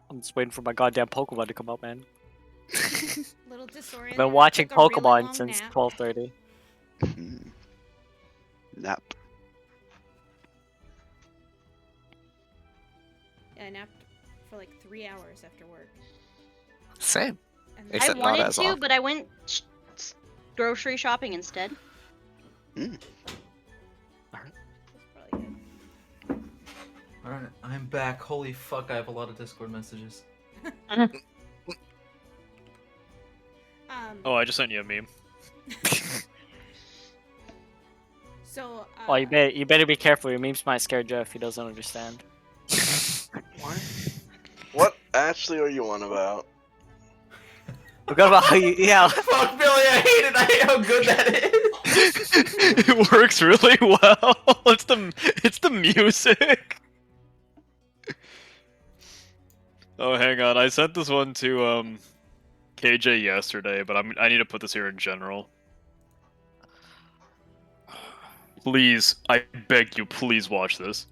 I'm just waiting for my goddamn Pokemon to come out, man. Little disoriented. I've been watching took a really Pokemon long since nap. 12:30. Nap. Yeah, I napped for like 3 hours after work. Same. And I Except not wanted as to, often. but I went grocery shopping instead. Mm. That's probably good. Alright, I'm back. Holy fuck, I have a lot of Discord messages. Oh, I just sent you a meme. So. Oh, you better be careful. Your memes might scare Geoff if he doesn't understand. What actually are you on about? Forgot about how you, yeah. Fuck Billy, I hate it. I hate how good that is. It works really well. It's the music. Oh, hang on. I sent this one to KJ yesterday, but I need to put this here in general. Please, I beg you, please watch this.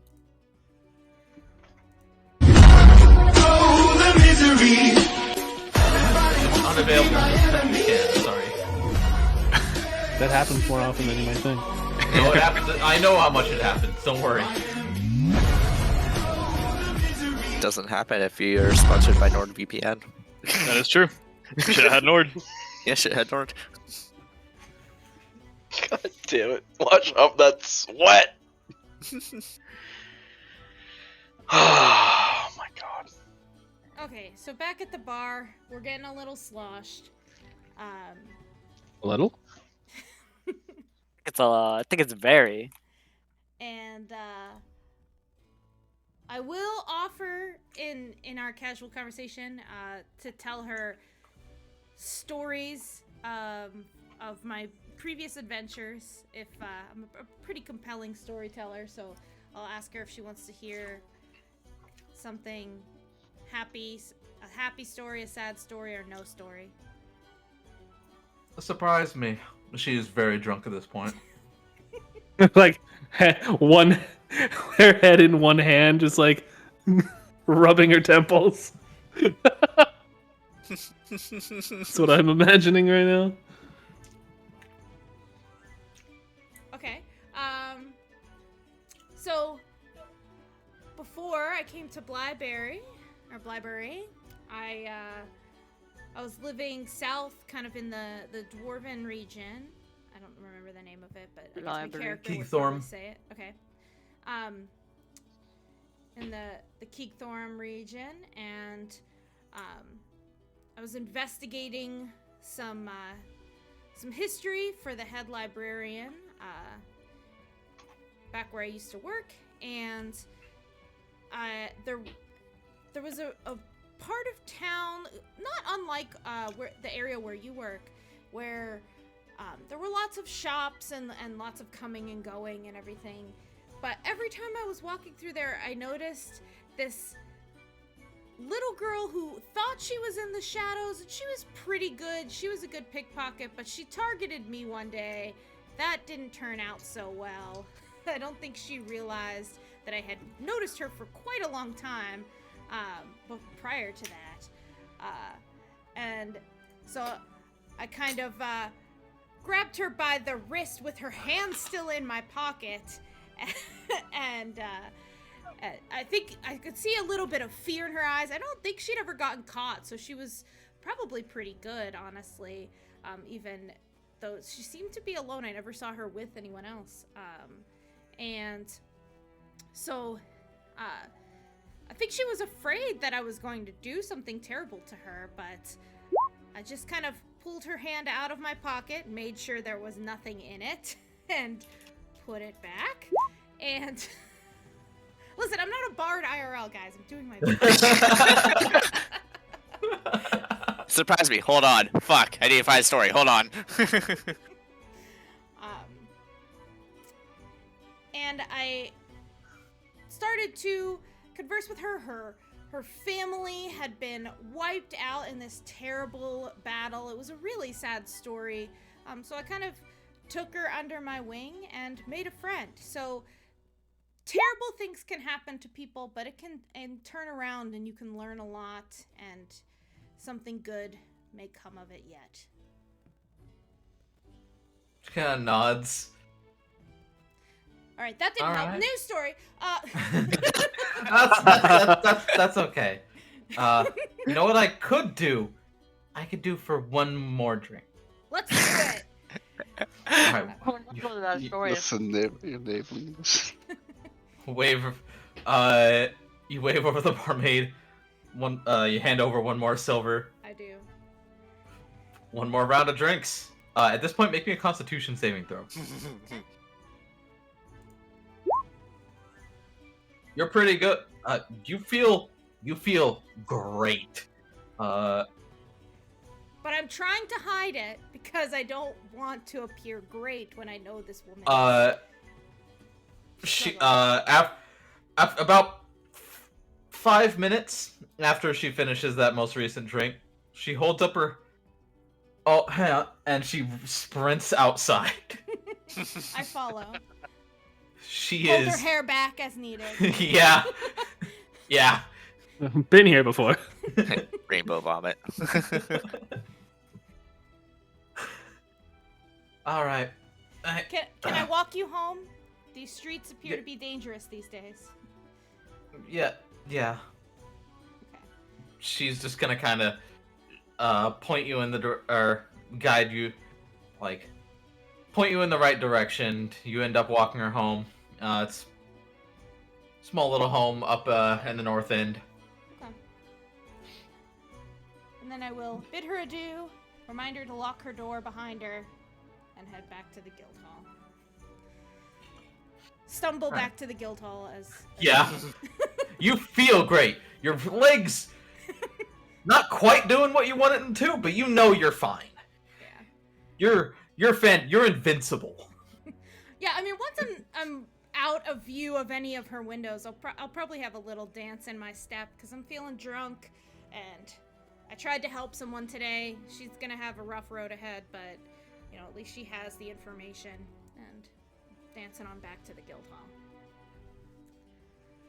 Unavailable. Yeah, sorry. That happens more often than you might think. No, it happens. I know how much it happens. Don't worry. Doesn't happen if you're sponsored by NordVPN. That is true. Should've had Nord. Yeah, shit, had Nord. God damn it. Watch out that sweat! Oh my god. Okay, so back at the bar, we're getting a little sloshed. A little? It's I think it's very. And I will offer in our casual conversation to tell her stories of my previous adventures. If I'm a pretty compelling storyteller, so I'll ask her if she wants to hear something happy, a happy story, a sad story, or no story. Surprise me. She is very drunk at this point. Like one, her head in one hand, just like rubbing her temples. That's what I'm imagining right now. Okay. So before I came to Blyberry, I was living south, kind of in the Dwarven region. I don't remember the name of it, but I guess my character would probably say it. Okay. In the Keekthorm region, and I was investigating some history for the head librarian back where I used to work, and there was a part of town, not unlike where the area where you work, where there were lots of shops and lots of coming and going and everything. But every time I was walking through there, I noticed this little girl who thought she was in the shadows, and she was pretty good. She was a good pickpocket, but she targeted me one day. That didn't turn out so well. I don't think she realized that I had noticed her for quite a long time but prior to that. And so I kind of grabbed her by the wrist with her hand still in my pocket, and I think I could see a little bit of fear in her eyes. I don't think she'd ever gotten caught, so she was probably pretty good, honestly, even though she seemed to be alone. I never saw her with anyone else. And so I think she was afraid that I was going to do something terrible to her, but I just kind of pulled her hand out of my pocket, made sure there was nothing in it, and put it back. And listen, I'm not a bard IRL, guys. I'm doing my best. Surprise me. Hold on. Fuck. I need to find a story. Hold on. And I started to converse with her. Her family had been wiped out in this terrible battle. It was a really sad story. So I kind of took her under my wing and made a friend. So terrible things can happen to people, but it can turn around and you can learn a lot and something good may come of it yet. She kind of nods. All right, that didn't help. Alright. News story. That's okay. You know what I could do? I could do for one more drink. Let's do it. Alright. Listen, your nameless. Wave. You wave over the barmaid. You hand over one more silver. I do. One more round of drinks. At this point, make me a Constitution saving throw. You're pretty good. You feel great. But I'm trying to hide it because I don't want to appear great when I know this woman. About 5 minutes after she finishes that most recent drink, she holds up her hand and she sprints outside. I follow. She Hold is. her hair back as needed. Yeah. Yeah. Been here before. Rainbow vomit. All right. Can I walk you home? These streets appear to be dangerous these days. Yeah. Okay. She's just gonna kind of point you in or guide you, like point you in the right direction. You end up walking her home. It's a small little home up in the north end. Okay. And then I will bid her adieu, remind her to lock her door behind her, and head back to the guild hall. Stumble back to the guild hall as Yeah. You feel great. Your legs not quite doing what you wanted them to, but you know you're fine. Yeah. You're invincible. Yeah, I mean, once I'm out of view of any of her windows, I'll probably have a little dance in my step because I'm feeling drunk, and I tried to help someone today. She's gonna have a rough road ahead, but you know, at least she has the information, and dancing on back to the guild hall.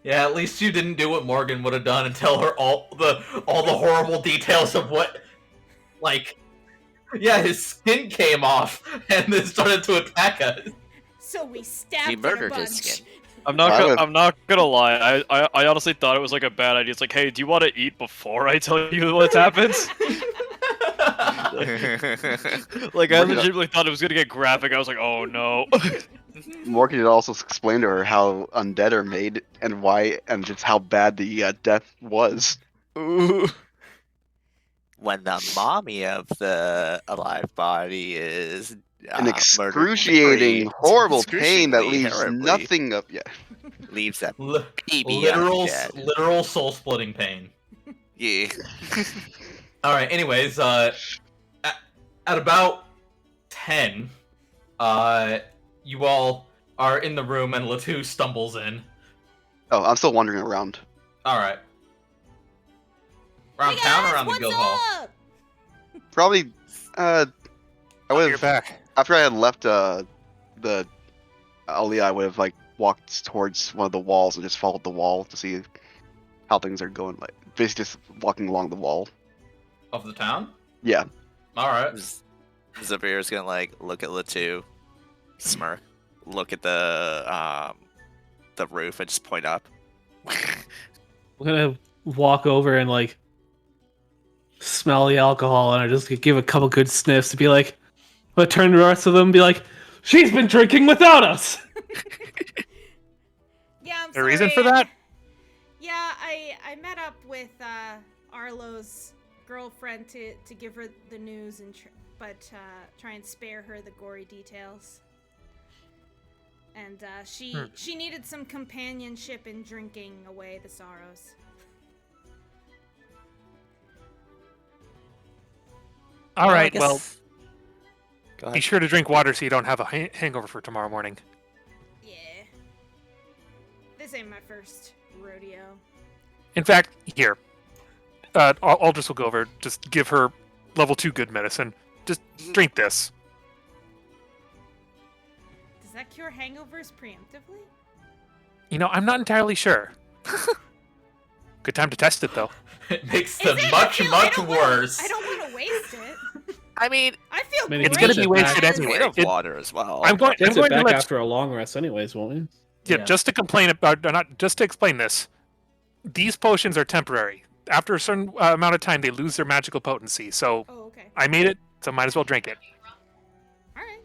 Yeah, at least you didn't do what Morrigan would have done and tell her all the horrible details of what, like, yeah, his skin came off and then started to attack us. So we stabbed He murdered it a his bunch. skin. I'm not gonna lie. I honestly thought it was like a bad idea. It's like, hey, do you want to eat before I tell you what happens? Like, I legitimately thought it was gonna get graphic. I was like, oh no. Morgan had also explained to her how undead are made and why, and just how bad the death was. Ooh. When the mommy of the alive body is An murdered excruciating, horrible pain that excruciatingly leaves horribly nothing up yet. leaves that Li- baby dead. literal soul splitting pain. Yeah. All right. Anyways, at about 10, you all are in the room and Lateu stumbles in. Oh, I'm still wandering around. All right. Around Hey town guys, or around the what's guild hall? up? Probably, I would You're have, back. after I had left the Aliyah, I would have like walked towards one of the walls and just followed the wall to see how things are going. Like basically just walking along the wall. Of the town? Yeah. All right. Zaphira's gonna like look at Lateu, smirk, look at the roof, and just point up. I'm gonna walk over and like smell the alcohol, and I just give a couple good sniffs to be like, I'm gonna turn to the rest of them and be like, she's been drinking without us. Yeah, I'm A sorry. reason for that? Yeah, I met up with Arlo's girlfriend to give her the news and try and spare her the gory details. And she needed some companionship in drinking away the sorrows. All right, I well, guess- Go be ahead. sure to drink water so you don't have a hangover for tomorrow morning. Yeah. This ain't my first rodeo. In fact, here, Aldris will go over. Just give her level 2 good medicine. Just drink this. Does that cure hangovers preemptively? I'm not entirely sure. Good time to test it, though. It makes Is them it? much, I much don't worse. I don't want to waste it. I mean, I feel I mean, great. It's going to be wasted as- anyway. made of It- water as well. I'm going Gets it to back let after a long rest, anyways, won't we? Yeah, Yeah. just to complain about, not just to explain this. These potions are temporary. After a certain amount of time, they lose their magical potency. So Oh, okay. I made it, so might as well drink it. All right.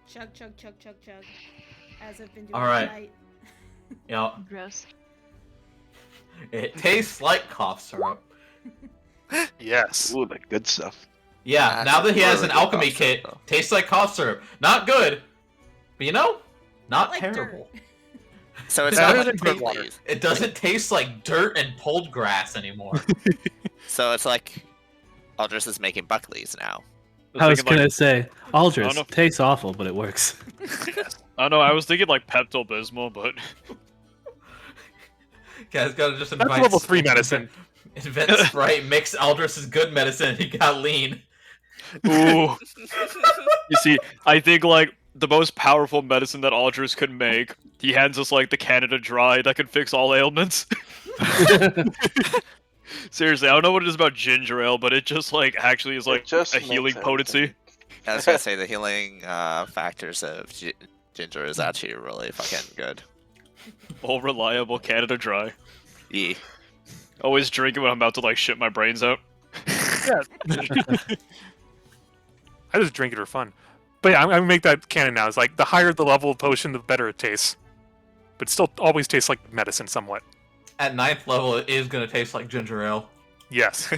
Chug, chug, chug, chug, chug. As I've been doing All right. tonight. Yeah, Gross. it tastes like cough syrup. Yes. Ooh, the good stuff. Yeah, That's now that he has really an good alchemy cough syrup, kit, though. tastes like cough syrup. Not good, but not Like terrible. dirt. So it's Better not than like good water. pricklies. It doesn't taste like dirt and pulled grass anymore. So it's like Aldris is making Buckleys now. I was thinking, gonna say, Aldris I don't know. tastes awful, but it works. I don't know. I was thinking like Pepto Bismol, but Guys, gotta just That's invite level 3 medicine. Invent Sprite, mix Aldris's good medicine, and he got lean. ooh. You see, I think like the most powerful medicine that Aldris could make, he hands us like the Canada Dry that could fix all ailments. Seriously, I don't know what it is about ginger ale, but it just like actually is like just a makes healing everything. potency. I was gonna say the healing factors of ginger is actually really fucking good. All reliable Canada Dry. Yeah. Always drink it when I'm about to like shit my brains out. I just drink it for fun. But yeah, I'm going to make that canon now. It's like the higher the level of potion, the better it tastes. But still always tastes like medicine somewhat. At 9th level, it is gonna taste like ginger ale. Yes.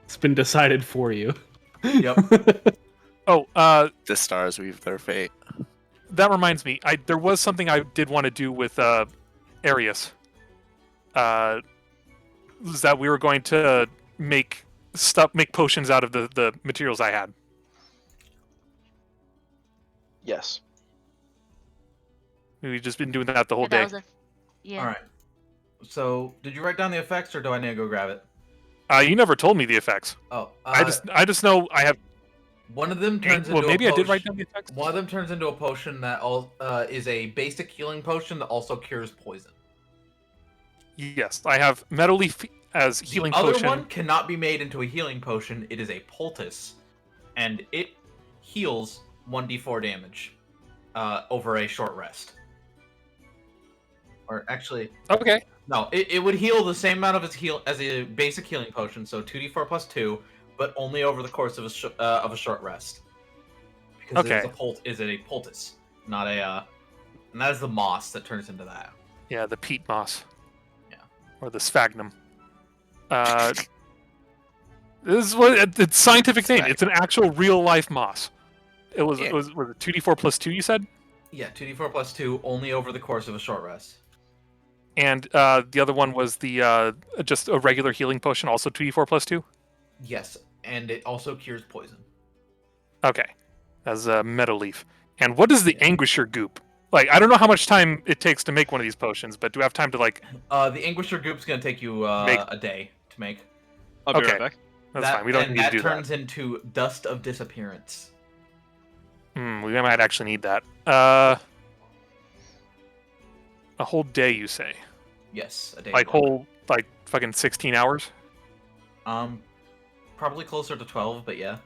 It's been decided for you. Yep. Oh, The stars weave their fate. that reminds me. There was something I did want to do with Arius. Was that we were going to make potions out of the materials I had. Yes. We've just been doing that the whole Yeah, that day. was yeah. All right. So, did you write down the effects, or do I need to go grab it? You never told me the effects. Oh, I just know I have. one of them turns Well, into maybe a I potion. did write down the effects. One of them turns into a potion that is a basic healing potion that also cures poison. Yes, I have Metal Leaf as healing the other potion. one cannot be made into a healing potion. It is a poultice, and it heals 1d4 damage over a short rest. Or actually, Okay. no, it would heal the same amount of its heal as a basic healing potion, so 2d4 plus 2, but only over the course of a short rest. Because Okay. it is a poultice, not a and that is the moss that turns into that. Yeah, the peat moss. Yeah. Or the sphagnum. This is what it's scientific name. It's an actual real life moss. It was Yeah. it was 2d4 plus 2 you said? Yeah, 2d4 plus 2 only over the course of a short rest. And the other one was the just a regular healing potion, also 2d4 plus 2? Yes, and it also cures poison. Okay. As a Metal Leaf. And what is the Anguisher goop? Like, I don't know how much time it takes to make one of these potions, but do I have time to, like... The Anguisher goop's gonna take you a day to make. I'll be Okay. right back. That's fine. We don't and need to that do turns into Dust of Disappearance. that. We might actually need that. A whole day, you say? Yes, a day. Like fucking 16 hours? Probably closer to 12, but yeah.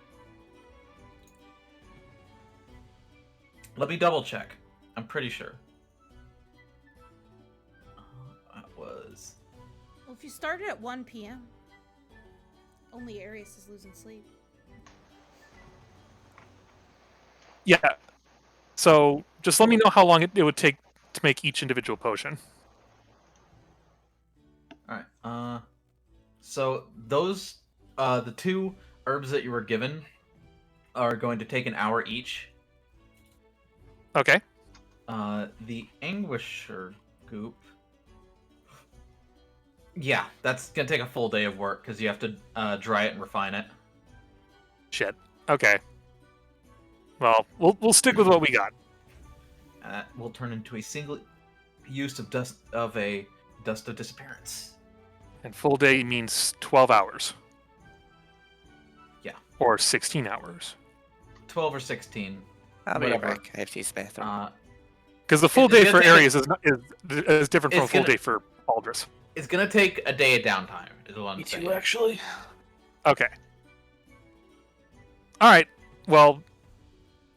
Let me double check. I'm pretty sure. That was... Well, if you started at 1 p.m., only Arius is losing sleep. Yeah. So, just let me know how long it would take to make each individual potion. Alright, so those, the two herbs that you were given are going to take an hour each. Okay. The Anguisher goop... Yeah, that's gonna take a full day of work, because you have to dry it and refine it. Shit. Okay. Well, we'll stick with what we got. And that will turn into a single use of Dust of Disappearance. And full day means 12 hours. Yeah. Or 16 hours. 12 or 16. I'll be Whatever. back. I have to use the bathroom. Because the full It's day gonna for take Arius is different from a it's full gonna- day for Aldris. It's gonna take a day of downtime. Is what I'm saying. actually. Okay. All right. Well,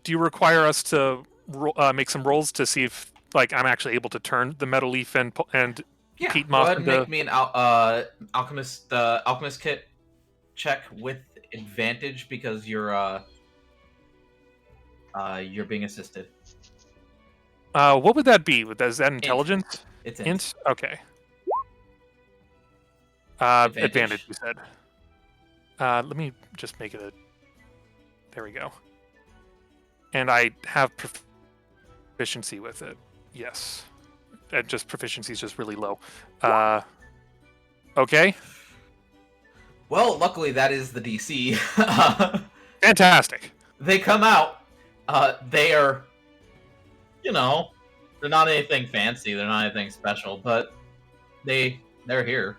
do you require us to make some rolls to see if, like, I'm actually able to turn the metal leaf and Yeah. peat Go moss ahead and into? make me an alchemist kit check with advantage because you're being assisted. What would that be? Is that intelligence? It's Int? Okay. Advantage. Advantage, you said. Let me just make it a... There we go. And I have proficiency with it. Yes. Just proficiency is just really low. Okay. Well, luckily that is the DC. Fantastic. They come out. They are, they're not anything fancy. They're not anything special, but they're here.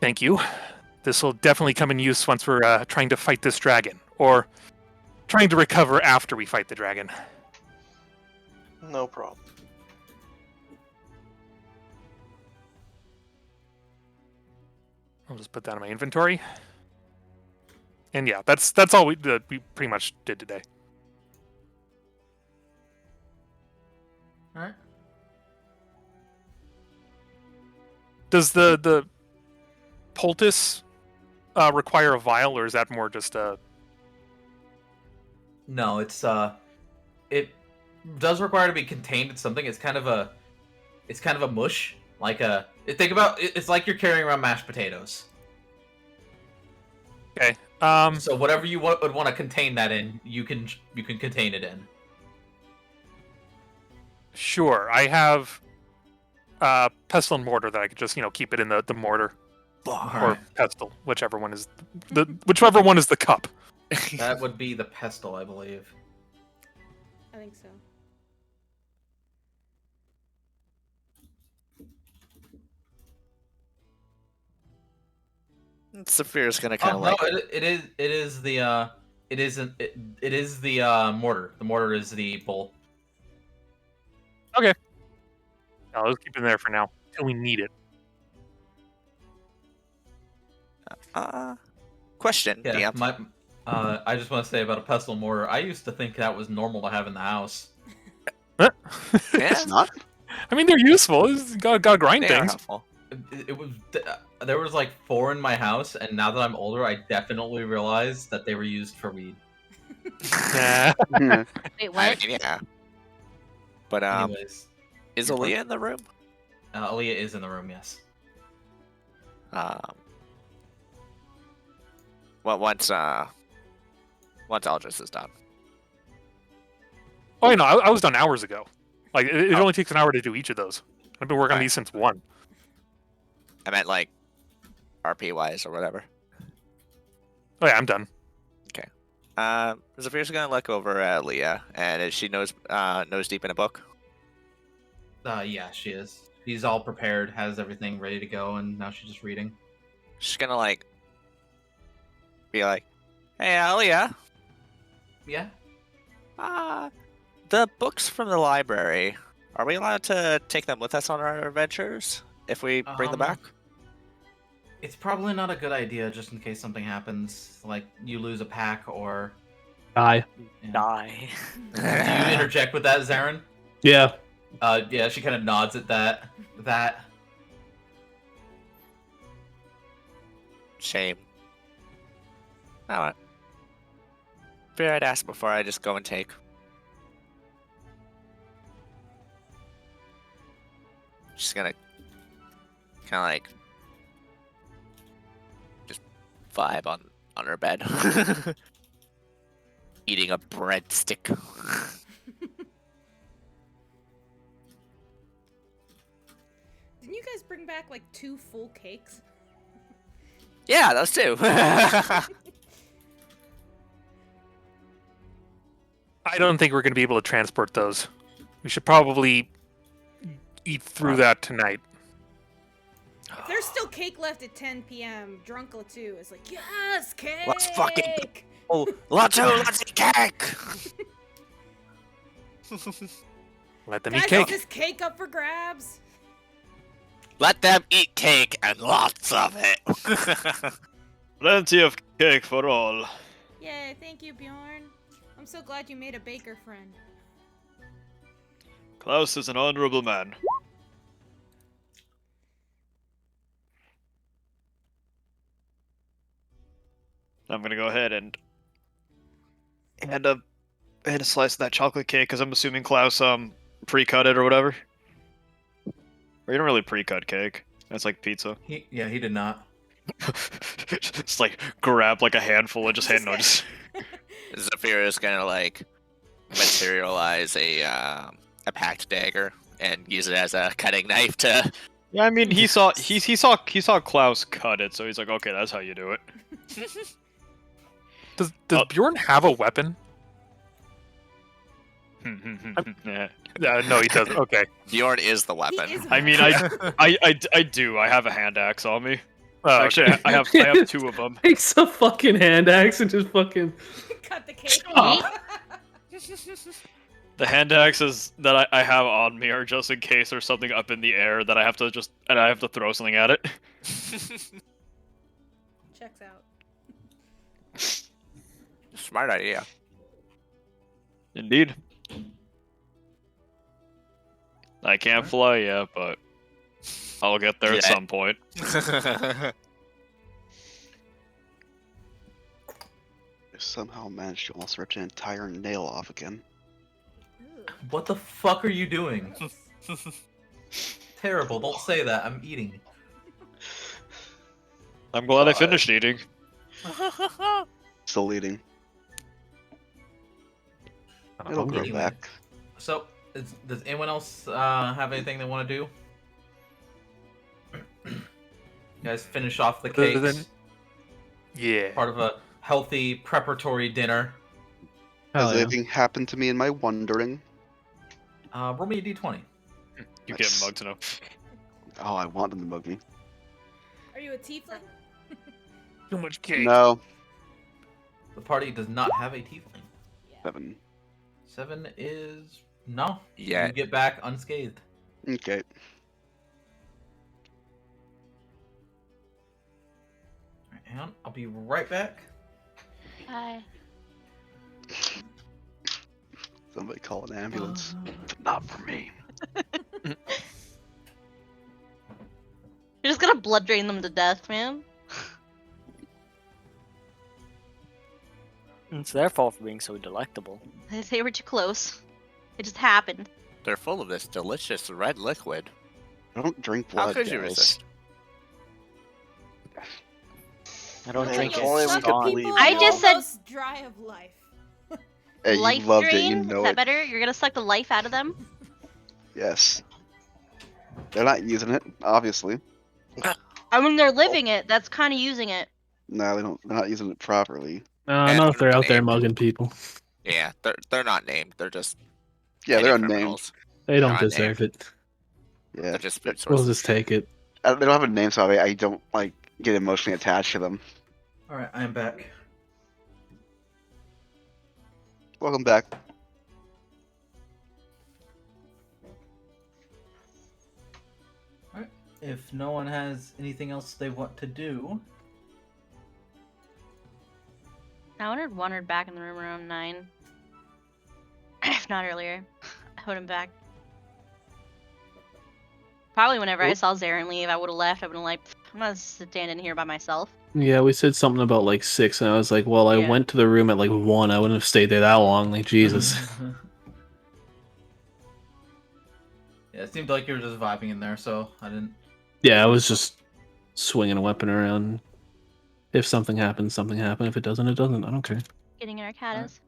Thank you. This will definitely come in use once we're trying to fight this dragon. Or trying to recover after we fight the dragon. No problem. I'll just put that in my inventory. And yeah, that's all we pretty much did today. All right. Does the poultice require a vial, or is that more just a... No, it does require to be contained in something. It's kind of a mush. Think about it's like you're carrying around mashed potatoes. Okay. So whatever you would want to contain that in, you can contain it in. Sure. I have pestle and mortar that I could just keep it in the mortar or pestle, whichever one is the cup. That would be the pestle, I believe. I think so. Zaphira's gonna kind of No, it is the mortar. The mortar is the bowl. Okay. No, let's keep it there for now until we need it. Question. Yeah, DM. I just want to say about a pestle and mortar. I used to think that was normal to have in the house. It's not. I mean, they're useful. It's gotta grind They are things. helpful. It was there was like 4 in my house, and now that I'm older, I definitely realized that they were used for weed. Nah. Wait, what? Yeah. But Anyways, is Aaliyah in the room? Aaliyah is in the room. Yes. Well, once Aldris is done. Oh, I was done hours ago. Like, it only takes an hour to do each of those. I've been working on these since 1. I meant like RP wise or whatever. Oh yeah, I'm done. Okay. Zaphira's gonna look over at Leah, and is she nose deep in a book? Yeah, she is. She's all prepared, has everything ready to go, and now she's just reading. She's gonna be like, "Hey, Leah. Yeah. The books from the library. Are we allowed to take them with us on our adventures if we bring them back?" It's probably not a good idea, just in case something happens, like you lose a pack or Die. Die. Do you interject with that, Zarren? Yeah. Yeah, she kind of nods at that. Shame. Alright. Figured I'd ask before I just go and take. She's gonna kind of just vibe on her bed. Eating a breadstick. Didn't you guys bring back like 2 full cakes? Yeah, those two. I don't think we're going to be able to transport those. We should probably eat through that tonight. If there's still cake left at 10 p.m., Drunk Lateu is like, yes, cake! Let's fucking Oh, Lateu, let's eat cake! Let them Guys, eat is cake. this cake up for grabs? Let them eat cake and lots of it. Plenty of cake for all. Yay, thank you, Bjorn. I'm so glad you made a baker friend. Klaus is an honorable man. I'm gonna go ahead and hand a slice of that chocolate cake because I'm assuming Klaus pre-cut it or whatever. Or you don't really pre-cut cake. That's like pizza. He did not. Just like grab like a handful and just hand just Zaphira is gonna like materialize a packed dagger and use it as a cutting knife to. Yeah, I mean he saw Klaus cut it, so he's like, okay, that's how you do it. Does Bjorn have a weapon? Yeah. No, he doesn't. Okay. Bjorn is the weapon. He is I mean, I do. I have a hand axe on me. Oh, Actually, okay. I have two of them. Takes a fucking hand axe and just fucking. Cut the cake. The hand axes that I have on me are just in case there's something up in the air that I have to throw something at it. Checks out. Smart idea. Indeed. I can't fly yet, but I'll get there at some point. Somehow managed to almost rip an entire nail off again. What the fuck are you doing? Terrible. Don't say that. I'm eating. I'm glad I finished eating. Still eating. It'll grow Anyway. back. So, does anyone else have anything they want to do? You guys finish off the Other cakes. than- Yeah. Part of a healthy preparatory dinner. Has anything happened to me in my wandering? Roll me a d20. You get mugged to know. Oh, I want them to mug me. Are you a tiefling? Too much cake. No. The party does not have a tiefling. 7. 7 is no. Yeah. You get back unscathed. Okay. Alright, hang on. I'll be right back. Bye. Somebody call an ambulance. Not for me. You're just gonna blood drain them to death, man. It's their fault for being so delectable. They were too close. It just happened. They're full of this delicious red liquid. I don't drink How blood, could you guys. resist? I don't Hey, drink if it. only we It's could gone. believe I you. just said- Almost dry of life. Hey, you Life loved drain? it, you know Is that it. better? You're gonna suck the life out of them? Yes. They're not using it, obviously. I mean, they're living it. That's kind of using it. No, they don't. They're not using it properly. Not if they're out there mugging people. Yeah, they're not named. They're just Yeah, petty they're unnamed. criminals. They don't Not deserve it. Yeah, They're just food We'll sources. just take it. they don't have a name, so I don't like get emotionally attached to them. Alright, I am back. Welcome back. Alright. If no one has anything else they want to do, I wandered back in the room around 9. If not earlier. I would have back. Probably whenever I saw Zarren leave, I would have left. I would have like, I'm not standing here by myself. Yeah, we said something about like 6, and I was like, well, I Yeah. went to the room at like 1. I wouldn't have stayed there that long. Like, Jesus. yeah, it seemed like you were just vibing in there, so I didn't. Yeah, I was just swinging a weapon around. If something happens, something happened. If it doesn't, it doesn't. I don't care. Getting in Arcadas.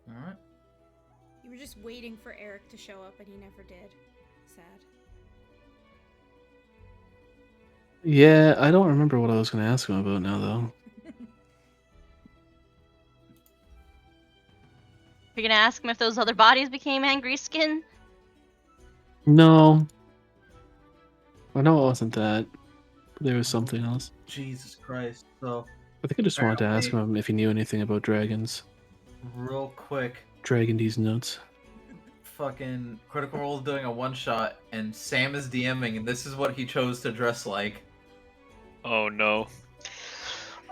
Alright. You were just waiting for Eric to show up and he never did. Sad. Yeah, I don't remember what I was going to ask him about now, though. You're gonna ask him if those other bodies became angry skin? No. I know it wasn't that. There was something else. Jesus Christ. So, I think I just wanted to ask Apparently- him if he knew anything about dragons. real quick, Dragon these nuts. fucking Critical Role is doing a one-shot, and Sam is DMing, and this is what he chose to dress like. Oh no.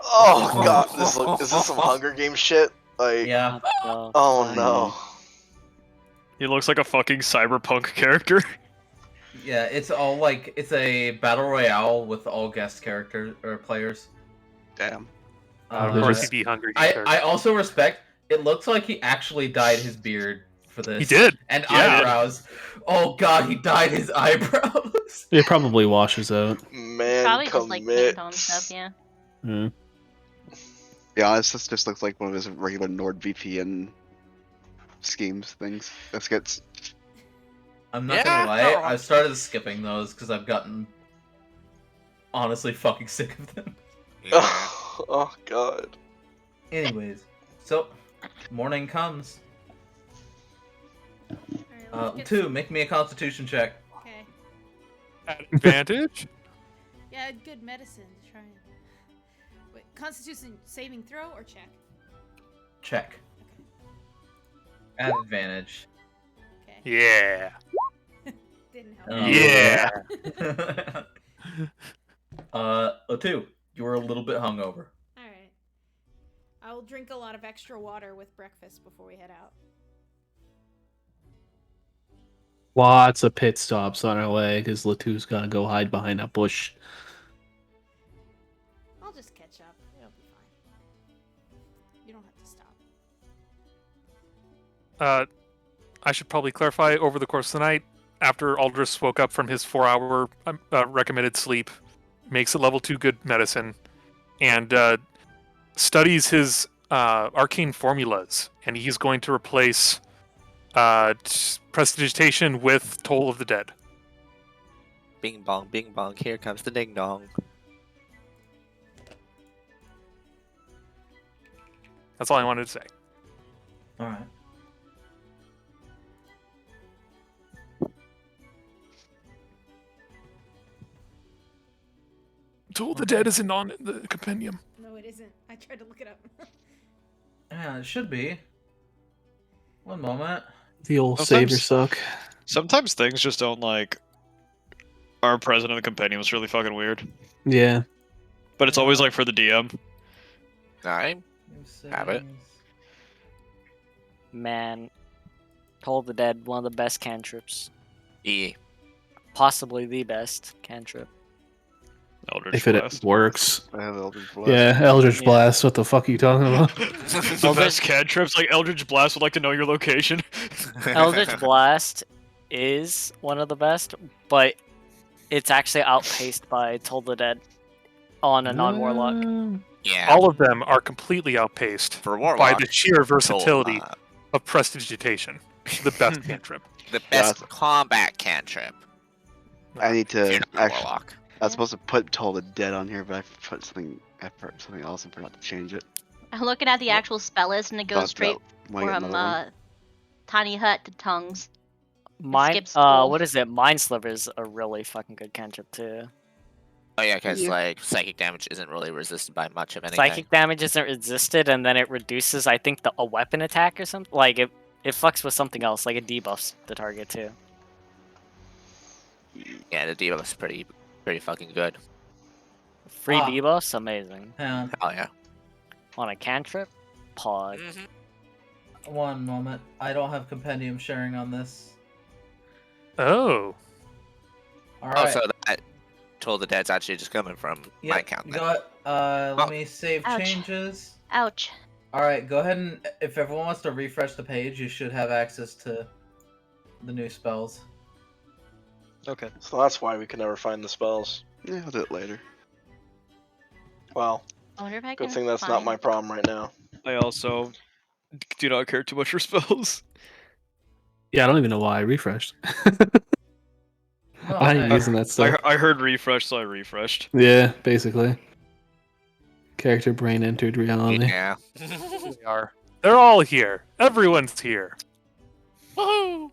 Oh god, is this some Hunger Games shit? Like, Yeah. oh no. He looks like a fucking cyberpunk character. Yeah, it's all like, it's a battle royale with all guest characters, or players. Damn. Of They're course, just- he'd be hungry. character. I also respect, it looks like he actually dyed his beard for this. He did. And Yeah. eyebrows. Oh god, he dyed his eyebrows. It probably washes out. Man, Probably just like commit. paint on stuff, yeah. Yeah. Yeah, this just looks like one of his regular NordVPN schemes things. This gets I'm not Yeah, gonna lie, no. I've started skipping those because I've gotten honestly fucking sick of them. Yeah. Oh god. Anyways, so morning comes. Alright, let's get Two, make me a constitution check. Okay. Advantage? Yeah, good medicine to try and. Wait, Constitution saving throw or check? Check. Okay. At advantage. Okay. Yeah. Didn't help. Oh. Yeah. Lateu, you were a little bit hungover. Alright. I will drink a lot of extra water with breakfast before we head out. Lots of pit stops on our way because Lateu's gotta go hide behind a bush. I'll just catch up. It'll be fine. You don't have to stop. I should probably clarify over the course of the night, after Aldris woke up from his 4-hour recommended sleep, makes a level 2 good medicine, and studies his arcane formulas, and he's going to replace prestidigitation with Toll of the Dead. Bing bong, here comes the ding dong. That's all I wanted to say. Alright. Toll of the Dead isn't on the compendium. No, it isn't. I tried to look it up. Yeah, it should be. One moment. The old Sometimes- saber suck. Sometimes things just don't like. Our president of the compendium is really fucking weird. Yeah. But it's always like for the DM. Alright. Have it. Man, Toll of the Dead, one of the best cantrips. E. Possibly the best cantrip. Eldritch If it Blast. works. I have Eldritch Blast. Yeah, Eldritch Yeah. Blast. What the fuck are you talking about? The best cantrips, like Eldritch Blast would like to know your location. Eldritch Blast is one of the best, but it's actually outpaced by Toll of the Dead on a non-warlock. Yeah. All of them are completely outpaced For Warlock. by the sheer versatility Toll, of prestidigitation. The best cantrip. the best Yeah. combat cantrip. I need If you're to not a actually. Warlock. I was supposed to put Toll the Dead on here, but I put something else and forgot to change it. I'm looking at the actual spell list and it goes Thought straight that might get from another one. Tiny Hut to Tongues. Mine, skips Toll. what is it? Mind Sliver is a really fucking good cantrip too. Oh yeah, because Yeah. like psychic damage isn't really resisted by much of anything. Psychic damage isn't resisted, and then it reduces, I think, a weapon attack or something. Like it fucks with something else, like it debuffs the target too. Yeah, the debuff's pretty fucking good. Free Ah. debuffs, amazing. Hang on. Hell yeah. On a cantrip, pod. One moment. I don't have compendium sharing on this. Oh. Alright. Oh, so that Toll the Dead's actually just coming from my account You then. got, let me save Ouch. changes. Ouch. Alright, go ahead and, if everyone wants to refresh the page, you should have access to the new spells. Okay. So that's why we can never find the spells. Yeah, I'll do it later. Well, I wonder if I good can thing that's not find- my problem right now. I also do not care too much for spells. Yeah, I don't even know why I refreshed. Oh, I ain't okay. using that stuff. I heard refresh, so I refreshed. Yeah, basically. Character brain entered reality. Yeah. They are. They're all here. Everyone's here. Woohoo!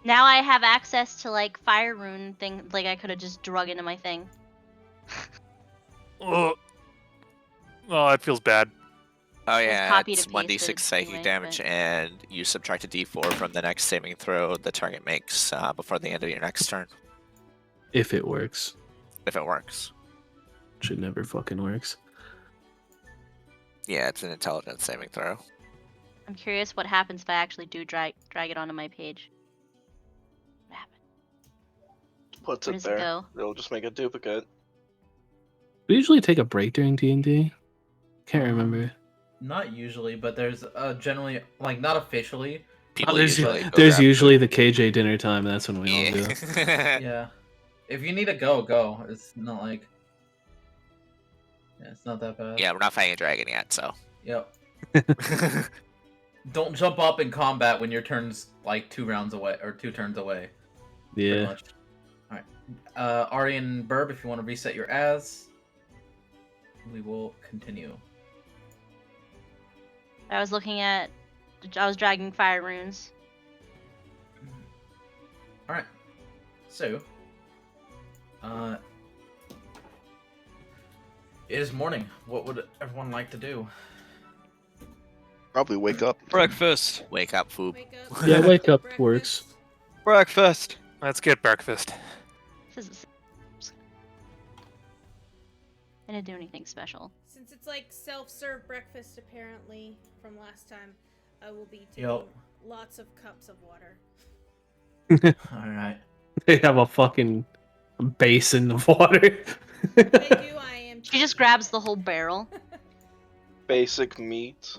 Now I have access to like fire rune thing. Like I could have just drug into my thing. Oh, it feels bad. Oh It was yeah, copied it's and 1d6 pasted psychic anyway, damage, but- and you subtract a d4 from the next saving throw the target makes before the end of your next turn, If it works. if it works. Which it never fucking works. Yeah, it's an intelligence saving throw. I'm curious what happens if I actually do drag it onto my page. What happens? Puts Where it does it there. go? It'll just make a duplicate. We usually take a break during D&D. Can't remember. Not usually, but there's generally, like, not officially. People there's usually go there's grab usually the KJ dinner time. That's when we all food. do. Yeah. Yeah. If you need to go. It's not like. Yeah, it's not that bad. Yeah, we're not fighting a dragon yet, so. Yep. Don't jump up in combat when your turn's like 2 rounds away or 2 turns away. Pretty Yeah. much. Alright. Ari and Burb, if you want to reset your as, we will continue. I was dragging fire runes. Alright. So, it is morning. What would everyone like to do? Probably wake up. Breakfast. Wake up, Foob. Wake up. Yeah, wake up breakfast. works. Breakfast. Let's get breakfast. This is. I didn't do anything special. Since it's like self-serve breakfast, apparently, from last time, I will be taking Yep. lots of cups of water. Alright. They have a fucking basin of water. I do. I am. She just grabs the whole barrel, Basic meat.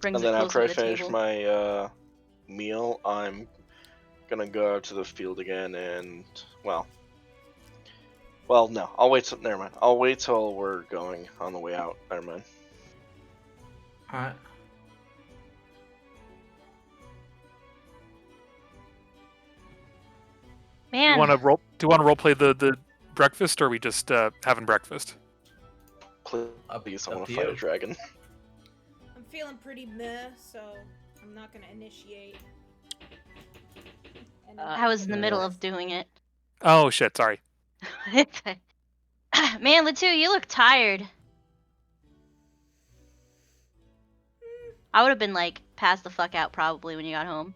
brings And it then closer after I to the finish table. my meal, I'm gonna go out to the field again and well, no, I'll wait. Never mind. I'll wait till we're going on the way out. Never mind. Alright. Man, Do you want to role play the breakfast, or are we just having breakfast? Please, Up I want to to fight a you. dragon. I'm feeling pretty meh, so I'm not gonna initiate. I was in the middle of doing it. Oh shit! Sorry. Man, Lateu, you look tired. I would have been like passed the fuck out probably when you got home.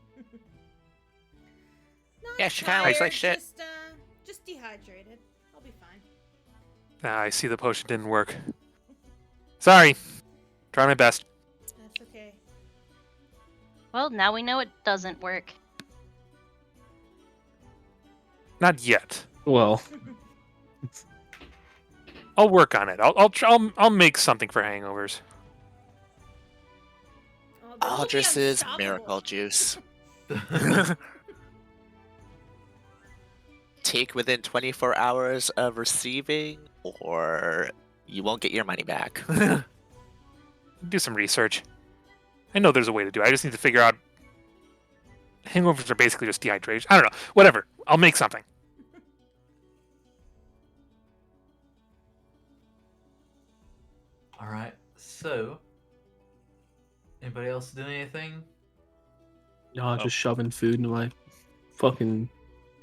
Not Yeah, she kinda looks like tired, shit. Just dehydrated. I'll be fine. I see the potion didn't work. Sorry. Try my best. That's okay. Well, now we know it doesn't work. Not yet. Well, I'll work on it. I'll make something for hangovers. Oh, this will be Aldris's unstoppable. miracle juice. Take within 24 hours of receiving, or you won't get your money back. Do some research. I know there's a way to do it. I just need to figure out. Hangovers are basically just dehydration. I don't know. Whatever. I'll make something. Alright, so. Anybody else doing anything? no, just shoving food into my fucking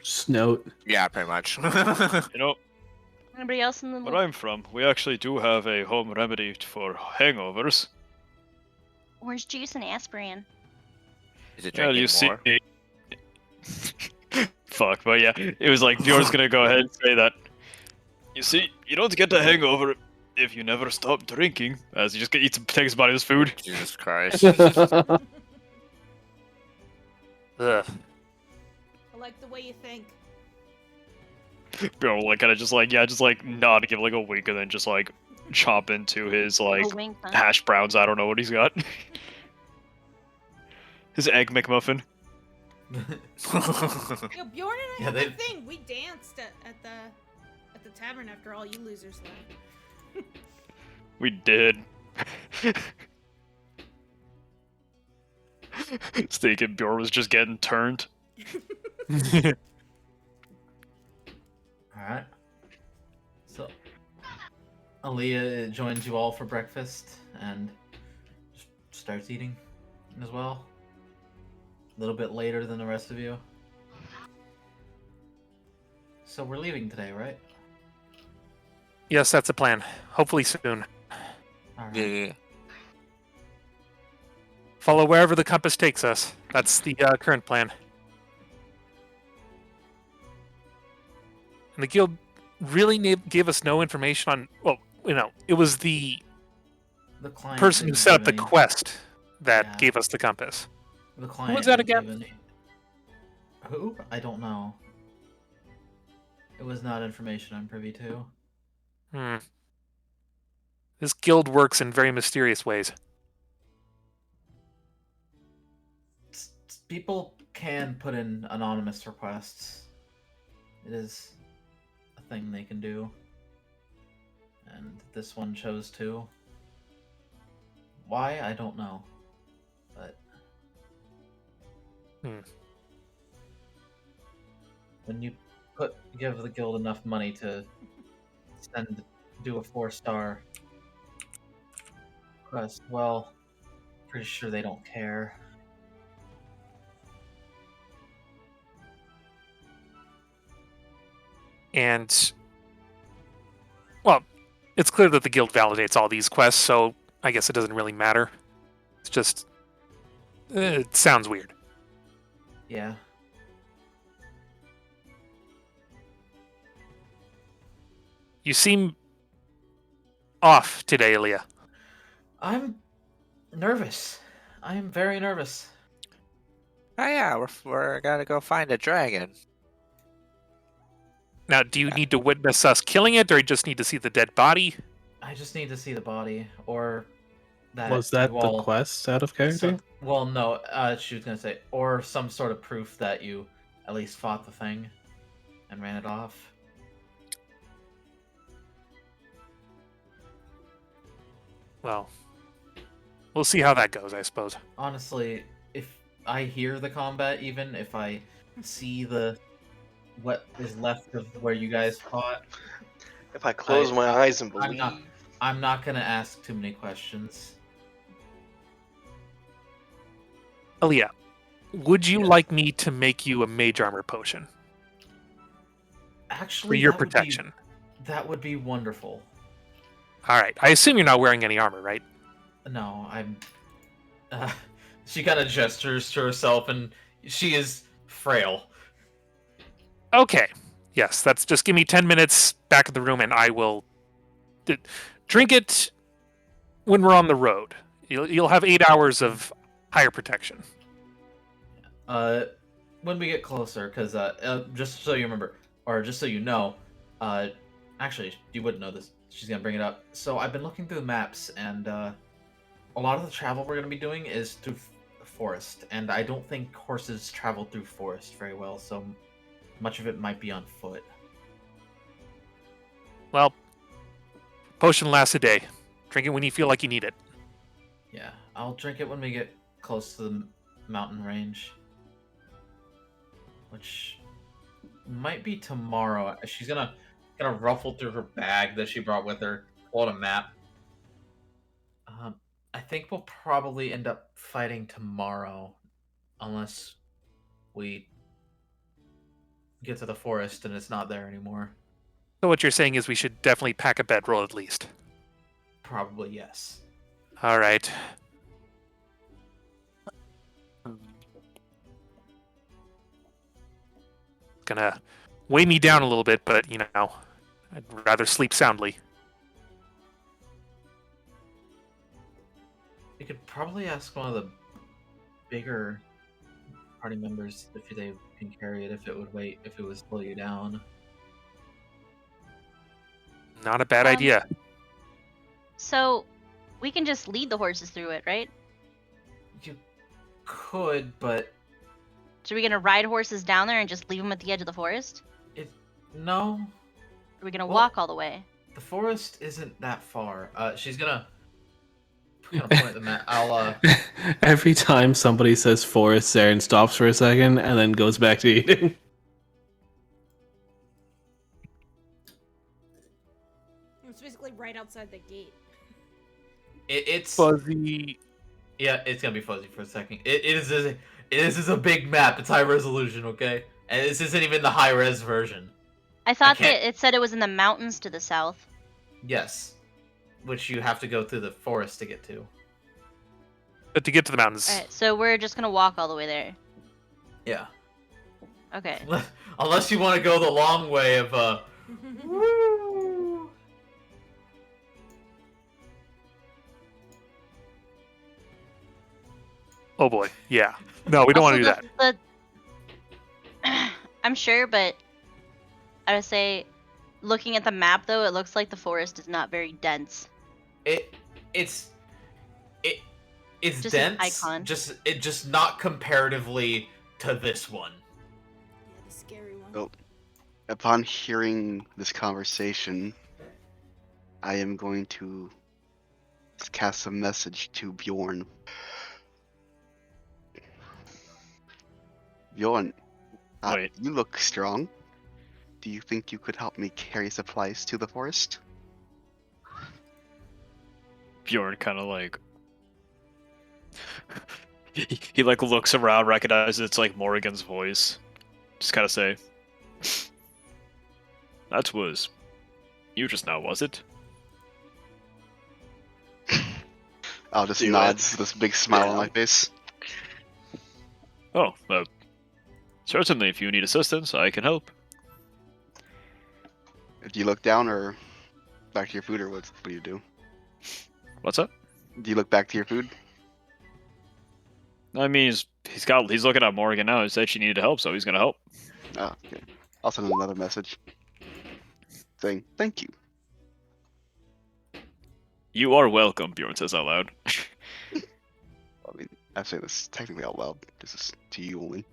snout. Yeah, pretty much. You know, Anybody else in the where I'm from, we actually do have a home remedy for hangovers. orange juice and aspirin? Is it Yeah, drinking you see. more? Fuck, but yeah, it was like Bjorn's gonna go ahead and say that. You see, you don't get a hangover if you never stop drinking, as you just takes his body's food. Jesus Christ. Ugh. I like the way you think. Bjorn will like kind of just like nod to give like a wink and then just like chomp into his like A wink, huh? hash browns. I don't know what he's got. His egg McMuffin. Yo, Bjorn and I Yeah, had they- a thing. We danced at the tavern after all you losers left. We did. Thinking Bjorn was just getting turned. Alright. So, Aaliyah joins you all for breakfast and just starts eating as well. A little bit later than the rest of you. So we're leaving today, right? Yes, that's a plan. Hopefully soon. All right. Yeah. Follow wherever the compass takes us. That's the current plan. And the guild really gave us no information on. Well, it was the client person who didn't set up give the any- quest that Yeah. gave us the compass. The client was that didn't again? give any- Who? I don't know. It was not information I'm privy to. This guild works in very mysterious ways. People can put in anonymous requests. It is a thing they can do. And this one chose to. Why? I don't know. But when you give the guild enough money to do a 4-star quest, well, pretty sure they don't care. And, well, it's clear that the guild validates all these quests, so I guess it doesn't really matter. It's just, it sounds weird. Yeah. You seem off today, Leah. I'm nervous. I am very nervous. Oh yeah, we're gotta go find a dragon. Now, do you need to witness us killing it, or you just need to see the dead body? I just need to see the body, or that. Was that you the all- quest out of character? Well, no. She was gonna say, or some sort of proof that you at least fought the thing and ran it off. Well, we'll see how that goes, I suppose. Honestly, if I hear the combat, even if I see what is left of where you guys fought, If I close my eyes and I'm believe, not gonna ask too many questions. Aaliyah, would you like me to make you a mage armor potion Actually, for your that would be- protection? That would be wonderful. All right. I assume you're not wearing any armor, right? No, I'm. She kind of gestures to herself, and she is frail. Okay. Yes, that's just give me 10 minutes back at the room, and I will drink it when we're on the road. You'll have 8 hours of higher protection. When we get closer, because just so you remember, or just so you know, actually, you wouldn't know this. She's gonna bring it up. So I've been looking through the maps, and a lot of the travel we're gonna be doing is through the forest, and I don't think horses travel through forest very well. So much of it might be on foot. Well, potion lasts a day. Drink it when you feel like you need it. Yeah, I'll drink it when we get close to the mountain range, which might be tomorrow. She's gonna ruffle through her bag that she brought with her, pull out a map. I think we'll probably end up fighting tomorrow, unless we get to the forest and it's not there anymore. So what you're saying is we should definitely pack a bedroll at least. Probably yes. All right. Gonna weigh me down a little bit, but I'd rather sleep soundly. You could probably ask one of the bigger party members if they can carry it, if it would slow you down. Not a bad idea. So, we can just lead the horses through it, right? You could, but So are we gonna ride horses down there and just leave them at the edge of the forest? no. Or are we gonna Well- walk all the way? The forest isn't that far. She's gonna point at the map. I'll Every time somebody says forest, Zarren stops for a second and then goes back to eating. It's basically right outside the gate. it's Fuzzy. Yeah, it's gonna be fuzzy for a second. This is a big map. It's high resolution, okay? And this isn't even the high res version. I thought can't- that it said it was in the mountains to the south. Yes. Which you have to go through the forest to get to. But to get to the mountains, Alright, so we're just gonna walk all the way there. Yeah. Okay. Unless you want to go the long way of, oh boy, yeah. No, we don't want to do that. I'm sure, but I would say, looking at the map though, it looks like the forest is not very dense. It's Just an dense. icon. Just not comparatively to this one. Yeah, the scary one. Oh. Upon hearing this conversation, I am going to cast a message to Bjorn. Bjorn, Wait. you look strong. Do you think you could help me carry supplies to the forest? Bjorn kind of like he like looks around, recognizes it's like Morrigan's voice. Just kind of say, "That was you just now, was it?" I'll just Do nod it. with this big smile on my face. Oh, certainly. If you need assistance, I can help. Do you look down or back to your food, or what do you do? What's up? Do you look back to your food? I mean, he's looking at Morrigan now. He said she needed help, so he's gonna help. Oh, okay. I'll send another message saying thank you. You are welcome, Bjorn says out loud. I mean, I say this technically out loud. This is to you only.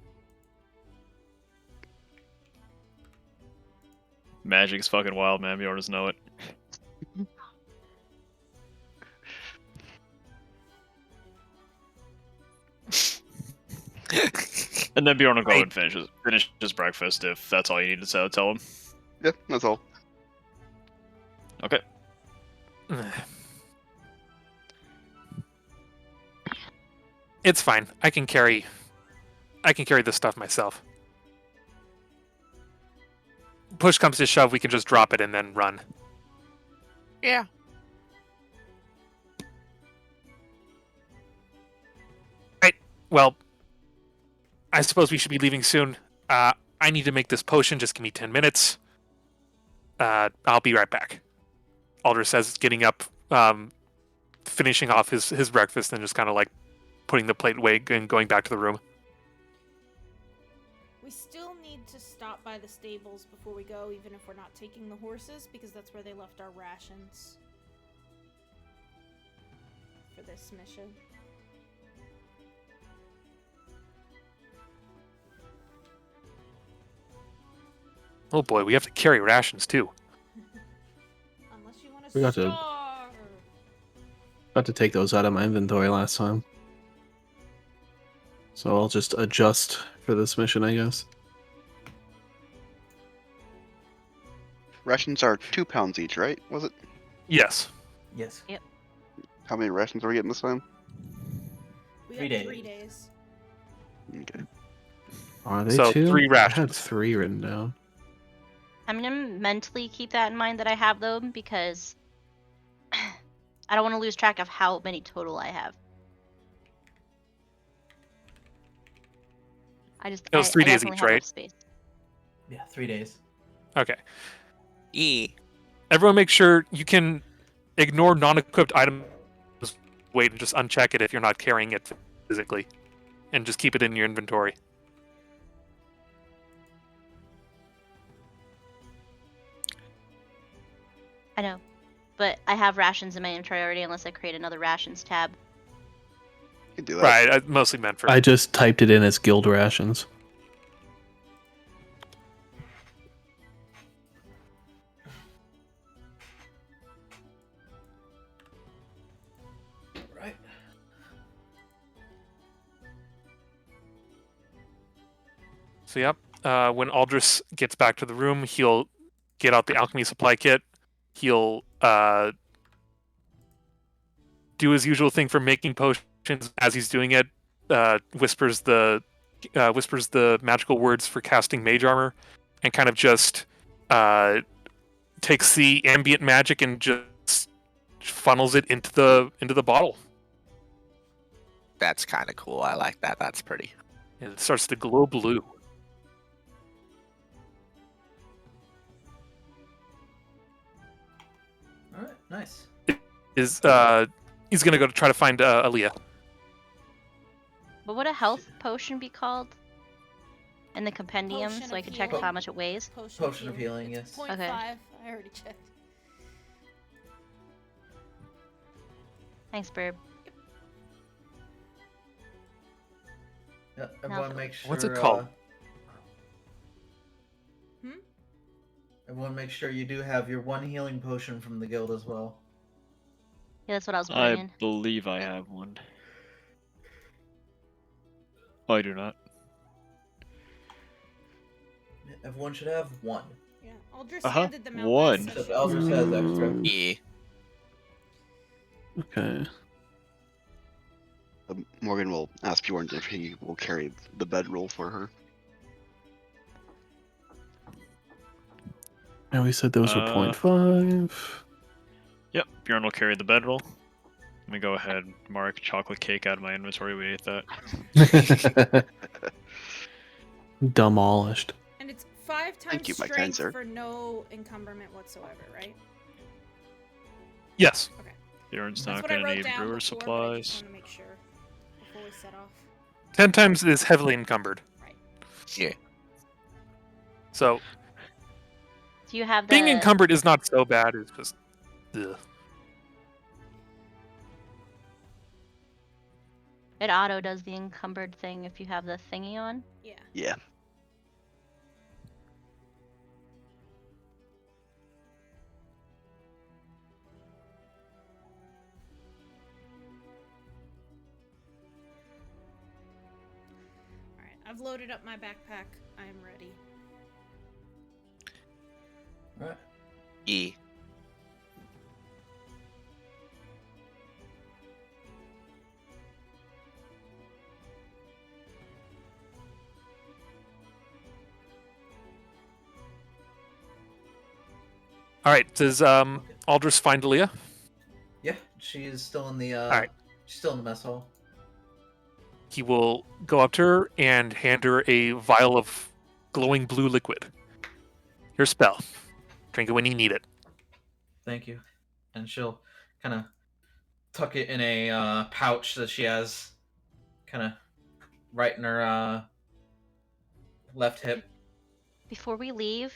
Magic's fucking wild, man. Bjorn doesn't know it. And then Bjorn will go and finish his breakfast if that's all you need to tell him. Yeah, that's all. Okay. It's fine. I can carry this stuff myself. Push comes to shove, we can just drop it and then run. Yeah. Right. Well, I suppose we should be leaving soon. I need to make this potion. Just give me 10 minutes. I'll be right back. Aldris says, getting up, finishing off his breakfast, and just kind of like putting the plate away and going back to the room. We still need to stop by the stables before we go, even if we're not taking the horses, because that's where they left our rations for this mission. Oh boy, we have to carry rations too. Unless you want We got to- starve. Got to take those out of my inventory last time. So I'll just adjust for this mission, I guess. Rations are 2 pounds each, right? Was it? Yes. Yes. How many rations are we getting this time? We 3 got days. 3 days. Okay. Are they So, 2? 3 I had rations. 3 written down. I'm gonna mentally keep that in mind that I have them because I don't want to lose track of how many total I have. It was 3 days definitely each, have enough right? space. Yeah, 3 days. Okay. E. Everyone make sure you can ignore non-equipped items. Wait and just uncheck it if you're not carrying it physically. And just keep it in your inventory. I know, but I have rations in my inventory already unless I create another rations tab. You can do that. Right, I mostly meant for... I just typed it in as guild rations. Right. So yep, when Aldris gets back to the room, he'll get out the alchemy supply kit. He'll do his usual thing for making potions. As he's doing it, whispers the magical words for casting mage armor, and kind of just takes the ambient magic and just funnels it into the bottle. That's kind of cool. I like that. That's pretty. And it starts to glow blue. All right, nice. He's gonna go to try to find Aaliyah. What would a health potion be called? In the compendium, Potion so I of can check healing. how much it weighs. Potion of healing, It's yes. 0.5. Okay. I already checked. Thanks, Burb. Yeah, everyone make sure. What's it called? Everyone make sure you do have your one healing potion from the guild as well. Yeah, that's what I was putting I in. believe I have one. Oh, I do not. Everyone should have one. Yeah, Aldris Uh-huh. handed them out One. last Except session. Aldris has extra. Yeah. Okay. Morgan will ask Bjorn if he will carry the bedroll for her. And we said those were 0.5. Yep, Bjorn will carry the bedroll. Let me go ahead, mark chocolate cake out of my inventory. We ate that. Demolished. And it's 5 times Thank you, my kind strength sir. for no encumberment whatsoever, right? Yes. Bjorn's That's not what I going to wrote need down brewer before, but I just supplies. want to make sure before we set off. 10 times is heavily encumbered. Right. Yeah. So Do you have the... being encumbered is not so bad. It's just, ugh. It auto does the encumbered thing if you have the thingy on. Yeah. Yeah. Alright, I've loaded up my backpack. I am ready. All right. Yeah. All right. Does Aldris find Aaliyah? Yeah, she is still in the. right. She's still in the mess hall. He will go up to her and hand her a vial of glowing blue liquid. Your spell. Drink it when you need it. Thank you. And she'll kind of tuck it in a pouch that she has, kind of right in her left hip. Before we leave,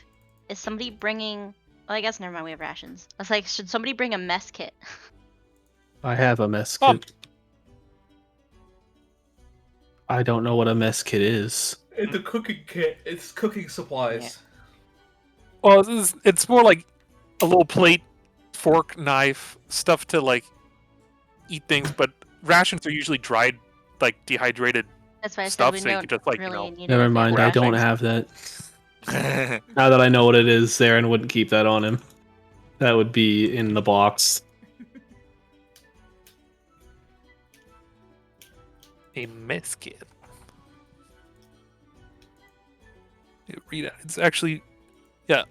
is somebody bringing... Well, I guess never mind, we have rations. I was like, should somebody bring a mess kit? I have a mess Oh. kit. I don't know what a mess kit is. It's a cooking kit. It's cooking supplies. Well, it's more like a little plate, fork, knife, stuff to like eat things. But rations are usually dried, like dehydrated That's why I said stuff, we so you don't could just like really need Never it if we mind, have I don't rations. have that. Now that I know what it is, Zarren wouldn't keep that on him. That would be in the box. a mess kit. Read it. It's actually, yeah,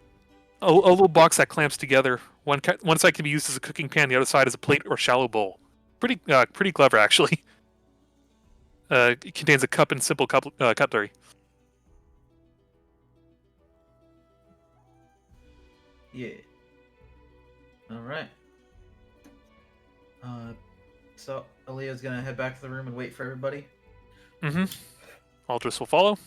a little box that clamps together. One side can be used as a cooking pan, the other side as a plate or shallow bowl. Pretty clever, actually. It contains a cup and simple cutlery. Yeah. All right. So Aaliyah's gonna head back to the room and wait for everybody. Mm-hmm. Aldris will follow.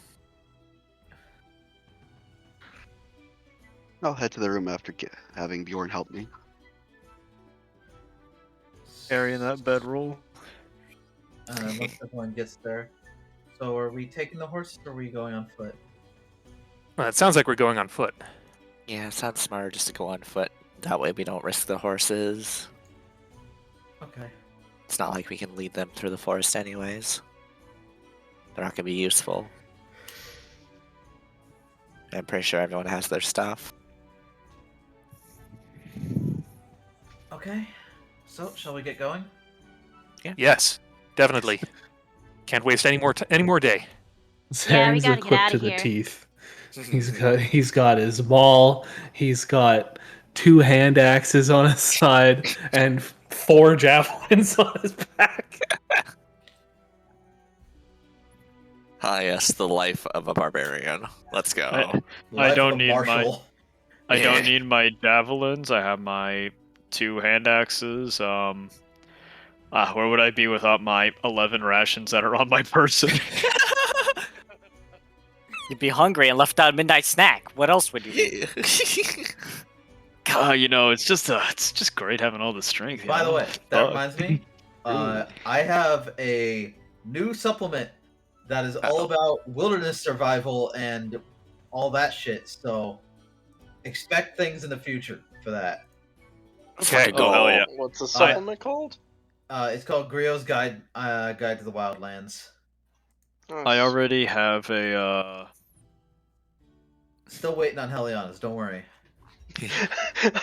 I'll head to the room after having Bjorn help me. Carrying that bedroll. Once everyone gets there. So are we taking the horse or are we going on foot? Well, it sounds like we're going on foot. Yeah, it sounds smarter just to go on foot. That way we don't risk the horses. Okay. It's not like we can lead them through the forest anyways. They're not going to be useful. I'm pretty sure everyone has their stuff. Okay. So shall we get going? Yes, definitely. Can't waste any more day. Yeah, we Zarren's gotta get equipped outta to the here. teeth. He's got his maul. He's got 2 hand axes on his side and 4 javelins on his back. Ah, yes, the life of a barbarian. Let's go. I don't need Marshal. I don't need my javelins. I have my 2 hand axes. Where would I be without my 11 rations that are on my person? You'd be hungry and left out a midnight snack. What else would you do? It's just great having all the strength. By the way, that reminds me. I have a new supplement that is all about wilderness survival and all that shit. So expect things in the future for that. Okay. Oh, hell yeah. What's the supplement called? It's called Griot's Guide to the Wildlands. I already have a. Still waiting on Helianas. Don't worry. I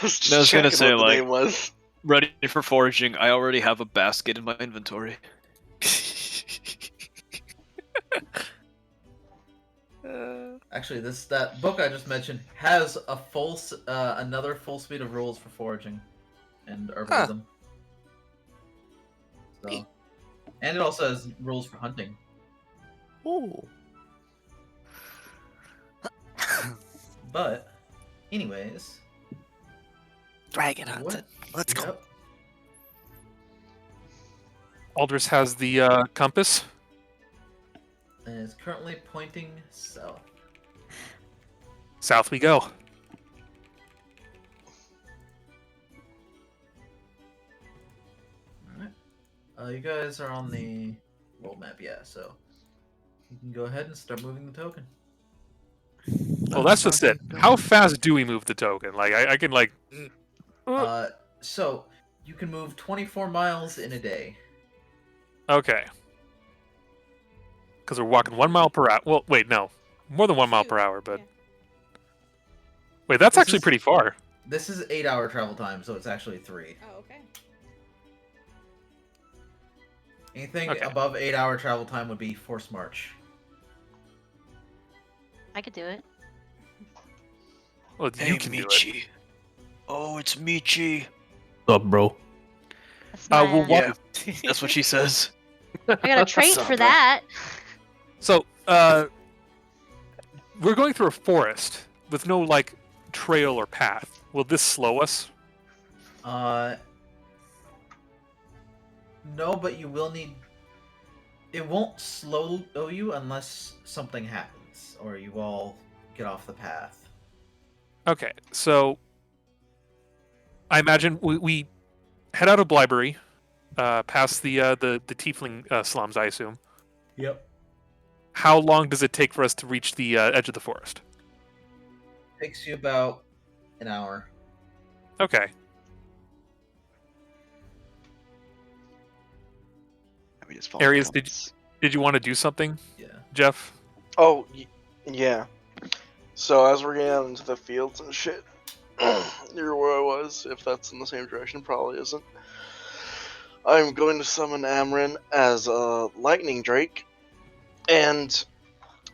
was I was gonna checking say, what the like- name was. Ready for foraging. I already have a basket in my inventory. Actually, that book I just mentioned has a another full suite of rules for foraging and herbalism. So, and it also has rules for hunting. Ooh. But, anyways, Dragon hunting. Let's go. Yep. Aldris has the compass. And is currently pointing south. South we go. Alright. You guys are on the world map, yeah, so you can go ahead and start moving the token. Well, that's just it. How fast do we move the token? Like, I can, like... So, you can move 24 miles in a day. Okay. Because we're walking 1 mile per hour. Well, wait, no. More than 1 mile per hour, but... Yeah. Wait, that's This actually is- pretty far. This is 8-hour travel time, so it's actually 3. Oh, okay. Anything Okay. above 8-hour travel time would be forced march. I could do it. Well, you can do it. Oh, it's Michi. What's up, bro? That's my, Well, what... Yeah, that's what she says. I got a trait What's up, for bro? that. So, we're going through a forest with no, like, trail or path. Will this slow us? No, but you will need... It won't slow you unless something happens, or you all get off the path. Okay, so... I imagine we head out of Blyberry, past the tiefling slums, I assume. Yep. How long does it take for us to reach the edge of the forest? Takes you about an hour. Okay. We just follow Arius, the compass. Did you want to do something, Yeah. Geoff? Oh, yeah. So as we're getting out into the fields and shit, near where I was, if that's in the same direction, probably isn't. I'm going to summon Amrin as a lightning drake, and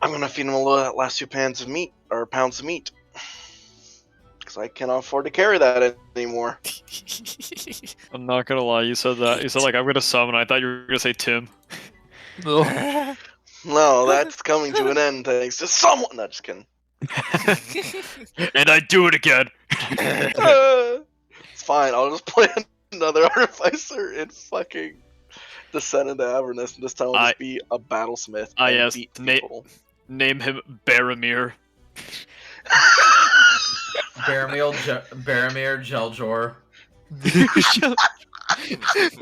I'm gonna feed him last 2 pounds of meat, because I cannot afford to carry that anymore. I'm not gonna lie, you said that. You said, like, I'm gonna summon. I thought you were gonna say Tim. No, that's coming to an end thanks to someone. No, just kidding. And I do it again. It's fine. I'll just play another artificer in fucking Descent into Avernus, and this time I'll just be a battlesmith. And yes, beat Nate. people. Name him Baromir. Baromir Jeljor. He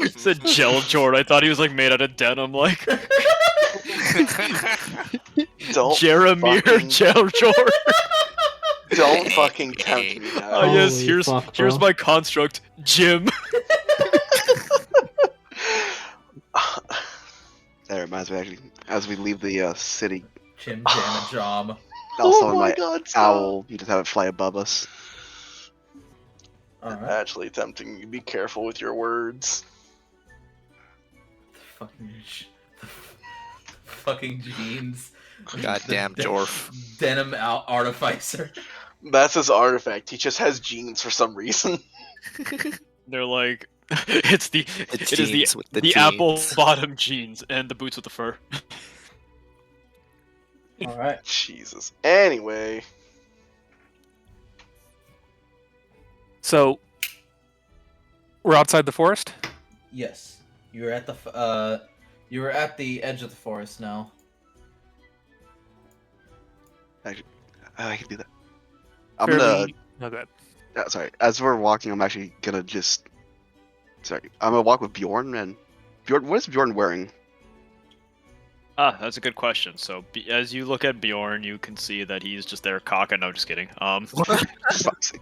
said Jeljord. I thought he was like made out of denim, like Don't Jeremir fucking- Jeljord. Don't fucking tempt me, guys. Oh yes, Holy fuck, here's bro. my construct, Jim. That reminds me, actually, as we leave the city, Chim Jam and Jom. I'll summon Oh my my god, stop. owl. You just have it fly above us. Alright. Actually tempting me. Be careful with your words. Fucking fucking jeans. Goddamn The Geoff. Denim artificer. That's his artifact. He just has jeans for some reason. They're like, it is jeans with the the apple jeans. bottom jeans and the boots with the fur. All right. Jesus. Anyway, So we're outside the forest. Yes, you were at the edge of the forest now. I can do that. I'm gonna. Fairly- No, go ahead. Sorry. As we're walking, I'm actually gonna just. Sorry. I'm gonna walk with Bjorn and. Bjorn, what is Bjorn wearing? Ah, that's a good question. So, as you look at Bjorn, you can see that he's just there cocking. No, just kidding. Fuck's sake.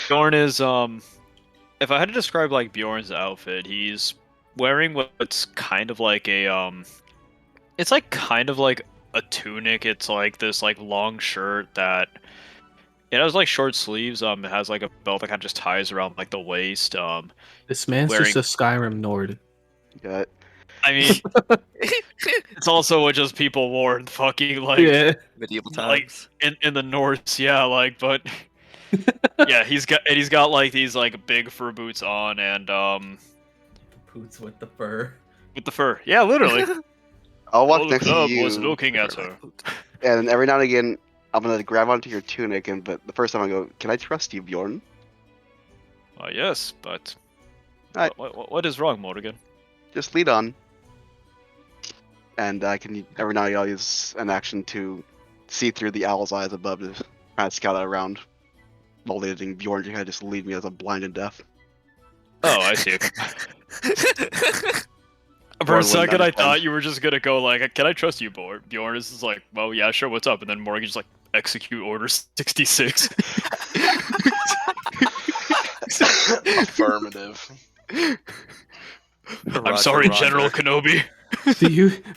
Bjorn is if I had to describe like Bjorn's outfit, he's wearing what's kind of like a it's like kind of like a tunic. It's like this like long shirt that it has like short sleeves. It has like a belt that kind of just ties around like the waist. This man's Wearing- just a Skyrim Nord. Yeah. I mean, it's also what just people wore in fucking like Yeah. Medieval like times. in the North, yeah, like but yeah, he's got like these like big fur boots on and Boots with the fur. with the fur. Yeah, literally. I'll walk Oh, the next to cub you, was looking at her. and every now and again, I'm gonna grab onto your tunic, but the first time I go, can I trust you, Bjorn? Yes, but Alright. what is wrong, Morrigan? Just lead on. And I can every now and again I'll use an action to see through the owl's eyes above to kind of scout around. While leading Bjorn to kind of just lead me as a blind and deaf. Oh, I see. For Bjorn a second, I wouldn't thought you were just gonna go like, "Can I trust you, Bjorn?" Bjorn is just like, "Well, yeah, sure. What's up?" And then Morrigan just like, "Execute Order 66." affirmative. I'm sorry, General Kenobi.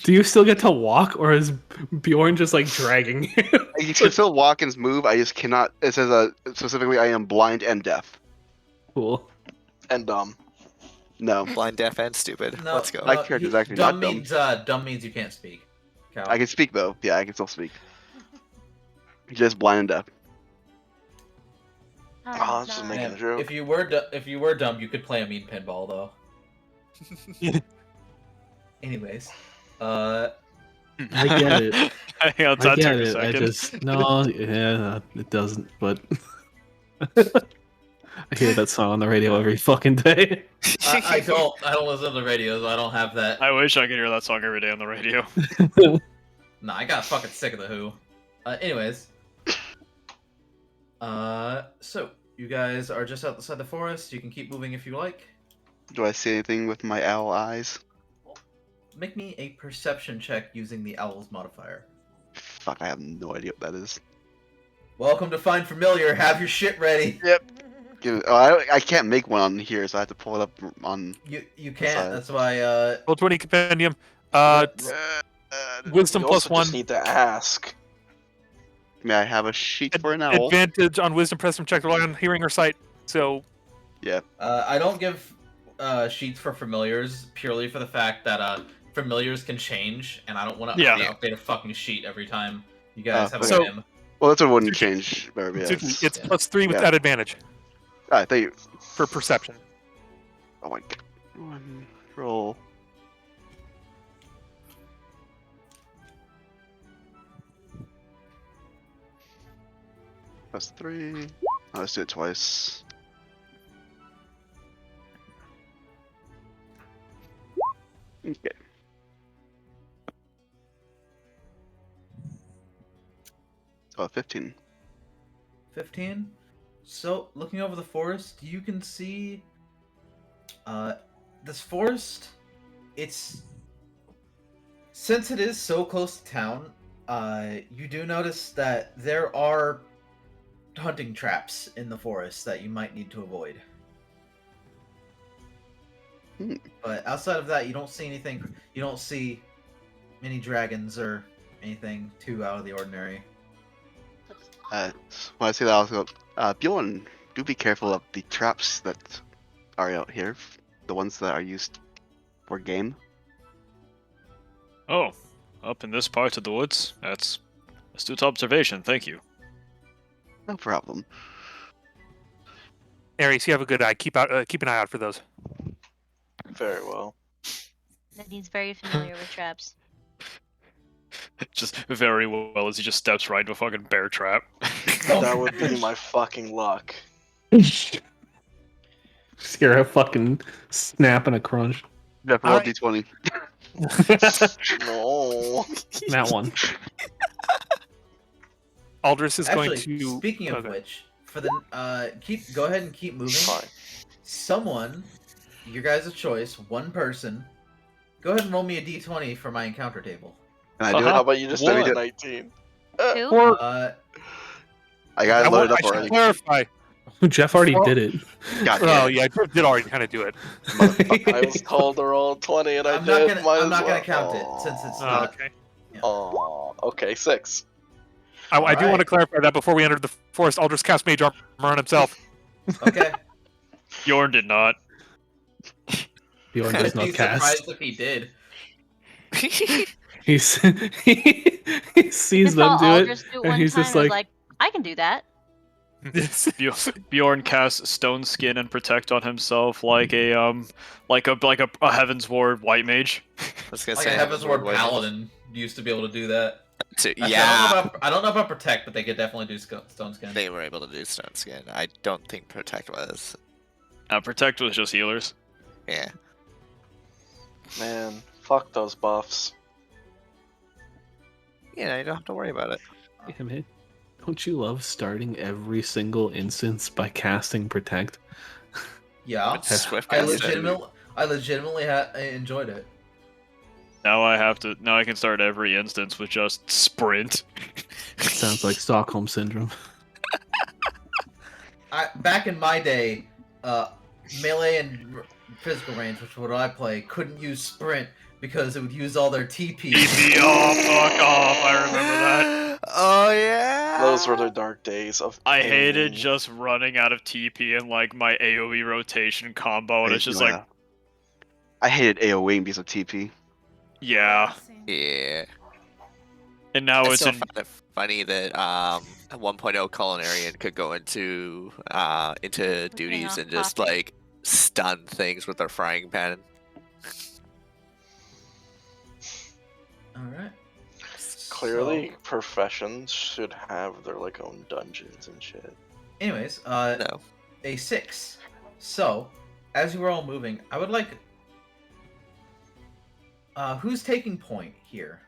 Do you still get to walk, or is Bjorn just like dragging you? You can still walk and move. I just cannot. It says specifically, I am blind and deaf. Cool. And dumb. No, Blind, deaf, and stupid. No, Let's go. My character is actually dumb not dumb. means dumb means you can't speak. Cal. I can speak though. Yeah, I can still speak. Just blind and deaf. Oh, I was just making a joke. If you were dumb, you could play a mean pinball though. Anyways, I get it. Hang on, I that get took a it. I second. just no, yeah, it doesn't. But I hear that song on the radio every fucking day. I don't listen to the radio, so I don't have that. I wish I could hear that song every day on the radio. Nah, I got fucking sick of the Who. Anyways, so you guys are just outside the forest. You can keep moving if you like. Do I see anything with my owl eyes? Make me a perception check using the owl's modifier. Fuck, I have no idea what that is. Welcome to Find Familiar. Have your shit ready. I can't make one on here, so I have to pull it up on. You can't. Sorry. That's why. Roll 20 compendium. Wisdom You plus also 1. just need to ask. May I have a sheet for an owl? Advantage on wisdom perception check rely on hearing or sight. So Yeah. I don't give sheets for familiars purely for the fact that familiars can change, and I don't want to update a fucking sheet every time you guys have a So- whim. Well, that's what wouldn't change. Very Tsuki, it's Yeah. plus 3 with Yeah. that advantage Alright, thank you. for perception. Oh my god. One roll. Plus 3. Oh, let's do it twice. Okay. Oh, 15. 15. So, looking over the forest, you can see this forest. Since it is so close to town, you do notice that there are hunting traps in the forest that you might need to avoid. Hmm. But outside of that, you don't see anything. You don't see any dragons or anything too out of the ordinary. When I say that, I'll go, Bjorn, do be careful of the traps that are out here. The ones that are used for game. Oh, Up in this part of the woods? That's astute observation, thank you. No problem. Arius, you have a good eye. Keep an eye out for those. Very well. Nadine's very familiar with traps. Just very well as he just steps right into a fucking bear trap. That would be my fucking luck. Scare a fucking snap and a crunch. Jeff, roll d20. No. That one. Aldris is Actually, going to. speaking of which, for the go ahead and keep moving. Fine. Someone, your guys' choice, one person, go ahead and roll me a d20 for my encounter table. Can I do How it? about you just Let me do do a it. 19? Who? I got it loaded up I should already. clarify. Jeff already did it. God Oh damn it. yeah, I did already kind of do it. I was told to roll 20 and I I'm did. not gonna count it since it's Oh, not. okay. Oh, okay, 6. I do Alright. want to clarify that before we entered the forest, Aldris cast Mage Armor on himself. Okay. Bjorn did not. Bjorn I'd does be not cast. surprised if he did. He sees them Saw do Aldris it, do it and one he's time just and was like, I can do that. Bjorn casts Stone Skin and Protect on himself like a Heaven's Ward white mage. I was gonna Like say a Heaven's Ward Ward Paladin used to be able to do that. Actually, Yeah, I don't know about Protect, but they could definitely do Stone Skin. they were able to do Stone Skin. I don't think Protect was. Protect was just healers. Yeah. Man, fuck those buffs. Yeah, you don't have to worry about it. yeah, man, don't you love starting every single instance by casting Protect? Yeah, It's Swift I cast it. legitimately enjoyed it. Now I can start every instance with just Sprint. Sounds like Stockholm Syndrome. Back in my day, melee and physical range, which what I play, couldn't use sprint because it would use all their TP. TP off, fuck off, I remember that. Oh yeah. Those were the dark days of I hated pain. just running out of TP and like my AoE rotation combo, and it's just like, I hated AoE because of TP. yeah. Same. Yeah. And now I it's still in find it funny that 1.0 Culinarian could go into duties off and just coffee. like stun things with their frying pan. Alright. Clearly, professions should have their like own dungeons and shit. Anyways, No. a 6. So, as you were all moving, I would like... who's taking point here?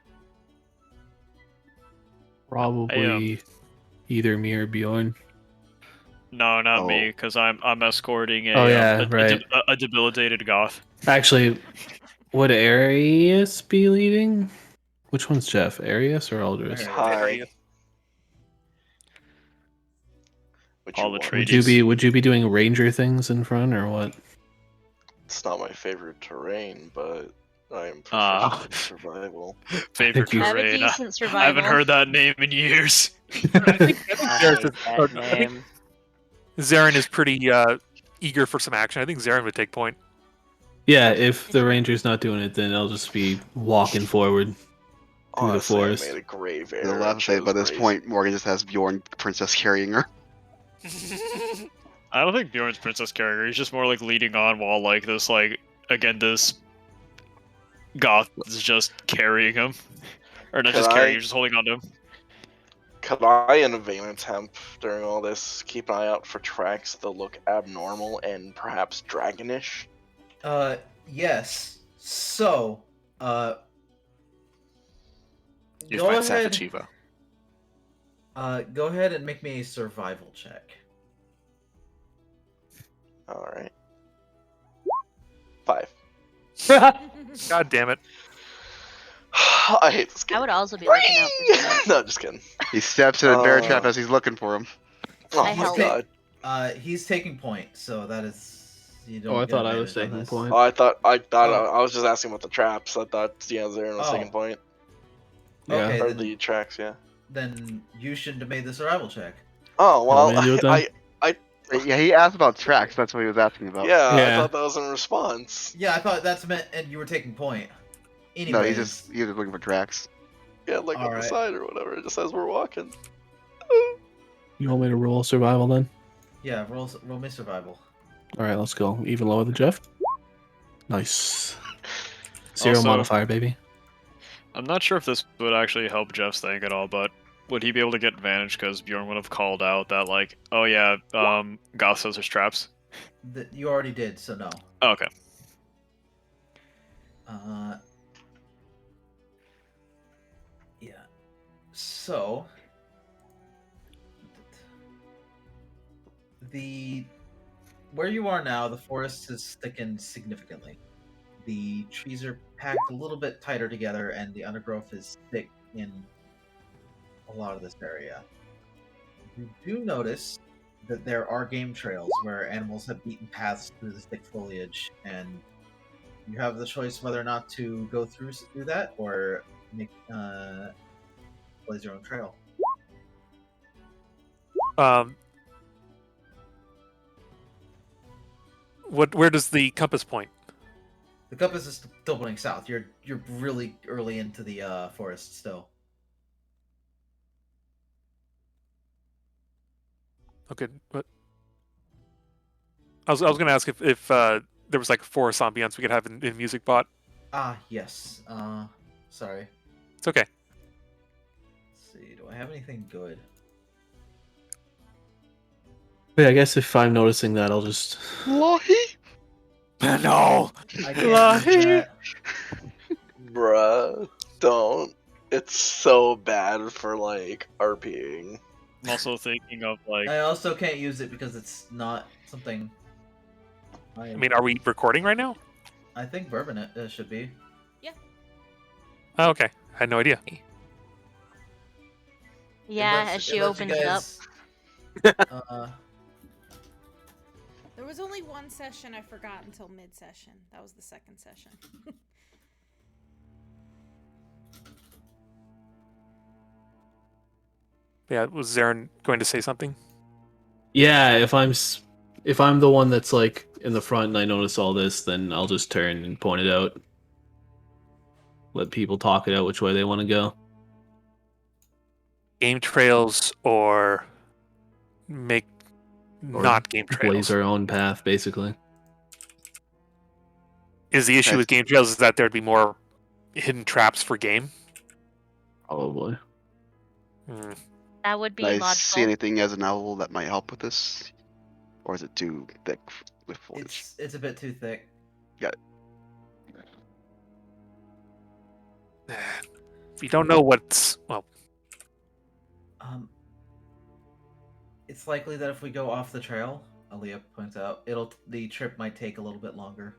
Probably either me or Bjorn. no, not Oh. me, because I'm escorting Oh, yeah, right. a debilitated goth. Actually, would Arius be leading? Which one's Jeff? Arius or Aldris? Arius. Hi. Which All you the want. trades. Would you be doing ranger things in front or what? It's not my favorite terrain, but I am Ah. proficient in survival. Favorite you- I have a terrain. decent I survival. haven't heard that name in years. I think That name. Zarren is pretty eager for some action. I think Zarren would take point. Yeah, if the ranger's not doing it, then I'll just be walking forward through the Honestly, forest. I made a grave The error. last say, chose by this brave. point, Morgan just has Bjorn princess carrying her. I don't think Bjorn's princess character. He's just more like leading on while like this this goth is just carrying him, or not Can just carrying I- him, just holding on to him. Could I, in a vain attempt during all this, keep an eye out for tracks that look abnormal and perhaps dragonish? Yes. So, You go find ahead. Safachiva. Go ahead and make me a survival check. Alright. 5. God damn it. I hate this game. I would also be looking out for that. No, just kidding. He steps in a bear Uh, trap as he's looking for him. Oh I my held god. He's taking point, so that is. You don't Oh, I get thought I was advantage on taking this. point. Oh, I thought Oh. I was just asking about the traps. I thought Zarren was Oh. taking point. Yeah. Okay, Or then, the tracks, yeah. then you shouldn't have made the survival check. Oh well, Want me to do it then? Yeah, he asked about tracks. That's what he was asking about. yeah, I Yeah. thought that was in response. Yeah, I thought that's meant, and you were taking point. Anyways, No, he was just looking for tracks. Yeah, like on the Alright. side or whatever, just as we're walking. You want me to roll survival then? Yeah, roll me survival. All right, let's go. Even lower than Geoff. Nice. Zero Also- modifier, baby. I'm not sure if this would actually help Jeff's thing at all, but would he be able to get advantage because Bjorn would have called out that, like, oh yeah, Goth says there's traps? You already did, so no. Oh, okay. Yeah. So where you are now, the forest has thickened significantly. The trees are packed a little bit tighter together, and the undergrowth is thick in a lot of this area. You do notice that there are game trails where animals have beaten paths through the thick foliage, and you have the choice whether or not to go through that or make blaze your own trail. Where does the compass point? The compass is still pointing south. You're really early into the forest still. Okay, what? I was going to ask if there was like forest ambiance we could have in Music Bot. Ah, yes. Sorry. It's okay. Let's see. Do I have anything good? Wait, I guess if I'm noticing that, I'll just. Lahi? No! I can't do that. Bruh, don't. It's so bad for, like, RPing. I'm also thinking of, like... I also can't use it because it's not something. I mean, are we recording right now? I think Bourbon it should be. Oh, okay. I had no idea. Yeah, lets- as she it lets you opens it up. guys- There was only one session I forgot until mid-session. That was the second session. Yeah, was Zarren going to say something? Yeah, if I'm the one that's like in the front and I notice all this, then I'll just turn and point it out. Let people talk it out which way they want to go. Game trails or make Or not game trails? Blaze our own path, basically. Is the issue with game trails is that there'd be more hidden traps for game? Probably. Hmm. That would be Can I logical. see anything as an owl that might help with this? Or is it too thick with foliage? It's a bit too thick. We don't know what's well. It's likely that if we go off the trail, Aaliyah points out, the trip might take a little bit longer.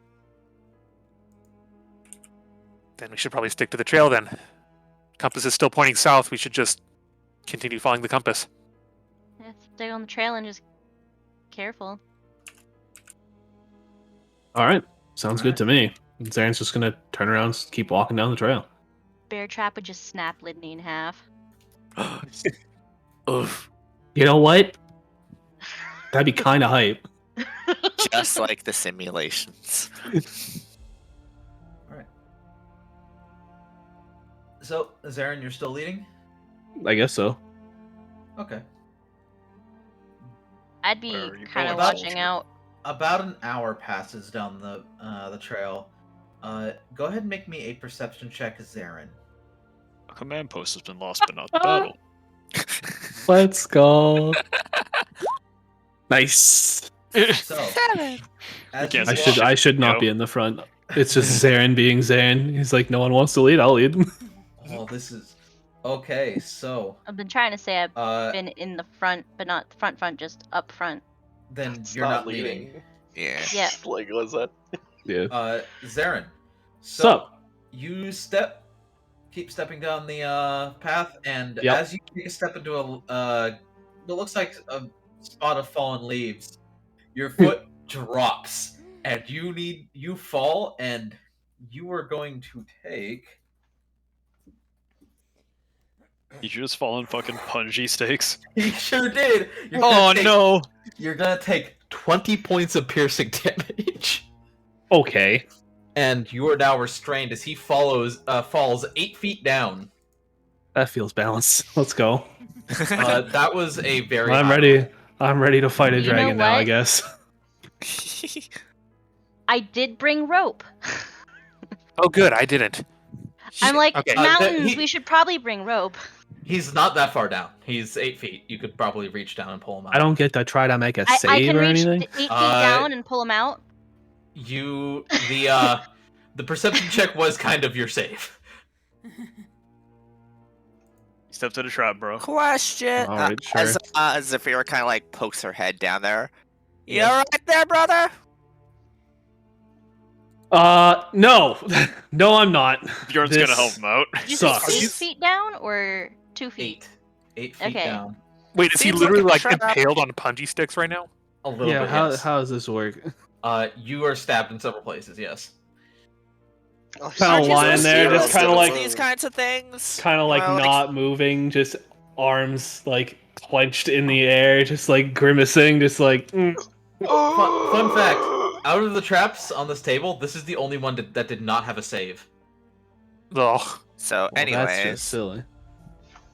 Then we should probably stick to the trail then. Compass is still pointing south. We should just continue following the compass. Yeah, stay on the trail and just careful. All right, sounds good to me. Zaren's just gonna turn around and keep walking down the trail. Bear trap would just snap Lidni in half. Oof. You know what? That'd be kind of hype. Just like the simulations. Alright. So, Zarren, you're still leading? I guess so. Okay. I'd be Where are you kind of going, watching soldier? out. About an hour passes down the trail. Go ahead and make me a perception check, Zarren. A command post has been lost, but not the battle. Let's go. Nice. So, as you Yes, walk- I should not Go. be in the front. It's just Zarren being Zarren. He's like, no one wants to lead. I'll lead. Oh, this is okay. So, I've been trying to say I've uh, been in the front, but not front, just up front. then It's you're not leading. Yeah. Yeah. Like, what's that? Yeah. Zarren. Sup? You keep stepping down the path, and Yep. as you take a step into what looks like a spot of fallen leaves, your foot drops, and you fall, and you are going to take. You should just fall in fucking punji stakes. You sure did. Oh no! You're gonna take 20 points of piercing damage. Okay. And you are now restrained as he falls 8 feet down. That feels balanced. Let's go. That was a very. I'm high ready. roll. I'm ready to fight a You know dragon now, I what? guess. I did bring rope. Oh, good. I didn't. I'm like, Okay. mountains, we should probably bring rope. He's not that far down. He's 8 feet. You could probably reach down and pull him out. I don't get to try to make a I save can or reach anything. 8 feet down and pull him out. The perception check was kind of your save. Step to the trap, bro. Question. All right, sure. As Zaphira kind of like pokes her head down there. You all right there, brother? No. No, I'm not. Bjorn's This gonna help him out. Did you say sucks. 8 feet down or 2 feet? 8 feet Okay. down. Wait, is he Seems literally like a like trap. impaled on punji sticks right now? A little Yeah, bit. how Yes. does this work? You are stabbed in several places. Yes. Kinda Aren't you lying supposed there, to be just able kinda to like- do these kinds of things. Kind of like Well, not moving, just arms like clenched in the air, just like grimacing, just like. Fun fact: out of the traps on this table, this is the only one that did not have a save. Ugh. So, Well, that's anyways, just silly.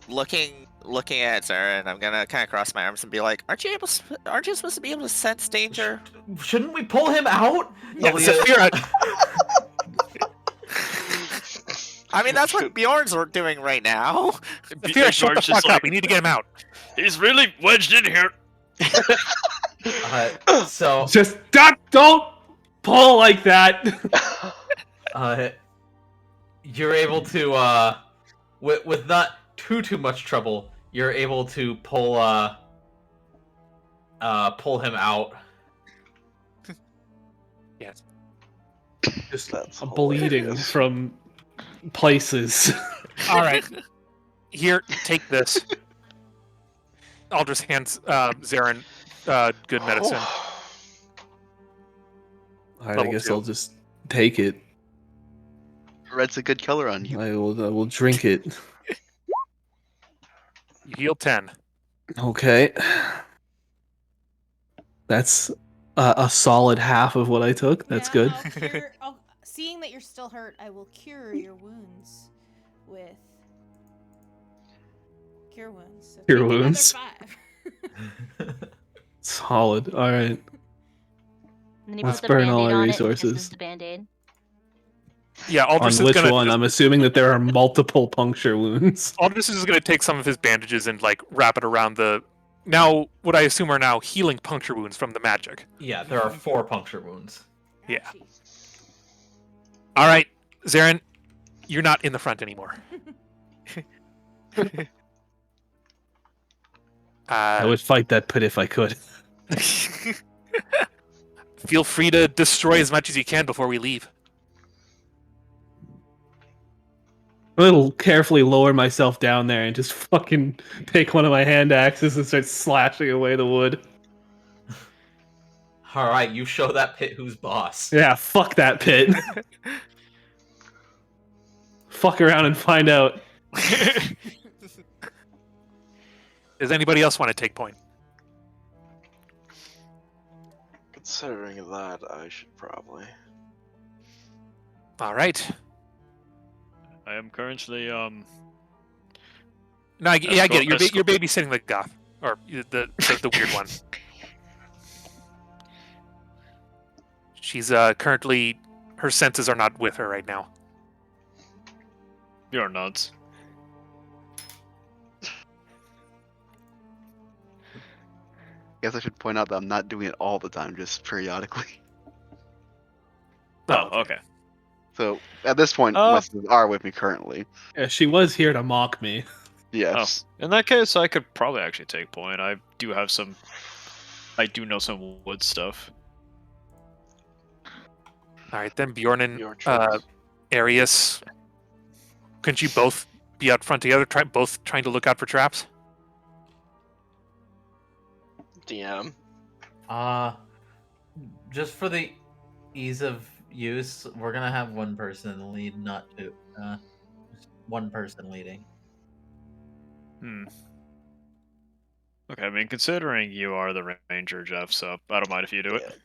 looking at Zarren, I'm gonna kind of cross my arms and be like, "Aren't you supposed to be able to sense danger?" Shouldn't we pull him out? Yeah, Aaliyah- Zaphira. I mean, that's what Bjorn's doing right now. Zaphira, shut the Bjorn's just fuck up. like- We need to get him out. He's really wedged in here. So Just don't pull like that. you're able to with not too much trouble, you're able to pull him out. Yes. Just That's bleeding hilarious. from places. All right. Here, take this. Aldris hands Zarren good medicine. All right, I Level guess 2. I'll just take it. Red's a good color on you. I will drink it. You heal 10. Okay. That's a solid half of what I took. That's Yeah, good. Seeing that you're still hurt, I will cure your wounds with cure wounds. So Cure take another wounds. 5. Solid. All right. And then you Let's put the burn all Band-Aid our on resources. it. This is the Band-Aid. Yeah, On Aldris is which gonna one? I'm assuming that there are multiple puncture wounds. Aldris is gonna take some of his bandages and like wrap it around the now what I assume are now healing puncture wounds from the magic. Yeah, there are 4 puncture wounds. Yeah. All right, Zarren, you're not in the front anymore. I would fight that pit if I could. Feel free to destroy as much as you can before we leave. I'll carefully lower myself down there and just fucking take one of my hand axes and start slashing away the wood. All right, you show that pit who's boss. Yeah, fuck that pit. Fuck around and find out. Does anybody else want to take point? Considering that, I should probably. All right. I am currently No, I get it. You're babysitting the goth, or the weird one. She's currently, her senses are not with her right now. You're nuts. Guess I should point out that I'm not doing it all the time, just periodically. Oh, okay. So at this point, my sisters are with me currently. Yeah, she was here to mock me. Yes. In that case, I could probably actually take point. I do know some wood stuff. All right, then Bjorn and Your choice. Arius, couldn't you both be out front together, both trying to look out for traps? DM. Just for the ease of use, we're gonna have one person lead, not two. Just one person leading. Okay, I mean, considering you are the ranger, Geoff, so I don't mind if you do it.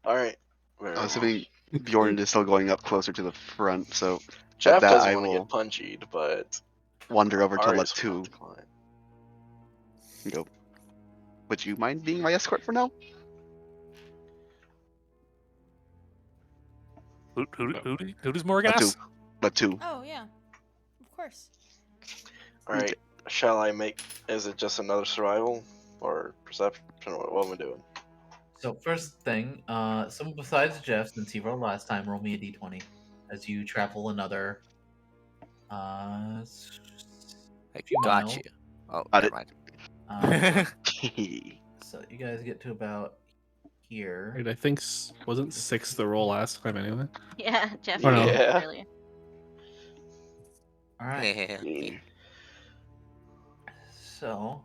All right. I'm assuming Bjorn is still going up closer to the front, so Geoff that doesn't I want to will. get punchied, but wander over to Arius Lateu will decline. and go, would you mind being my escort for now? Who does Morrigan Lateu. ask? Lateu. Oh yeah, of course. Alright, shall I make... Is it just another survival? Or perception? What am I doing? So first thing, someone besides Geoff, since he rolled last time, roll me a d20 as you travel another. I few got miles. you. Oh, Got never it. mind. So you guys get to about here. Right, I think wasn't 6 the roll last time anyway. Yeah, Jeff. Oh, no. Yeah. Earlier. All right. Yeah. So.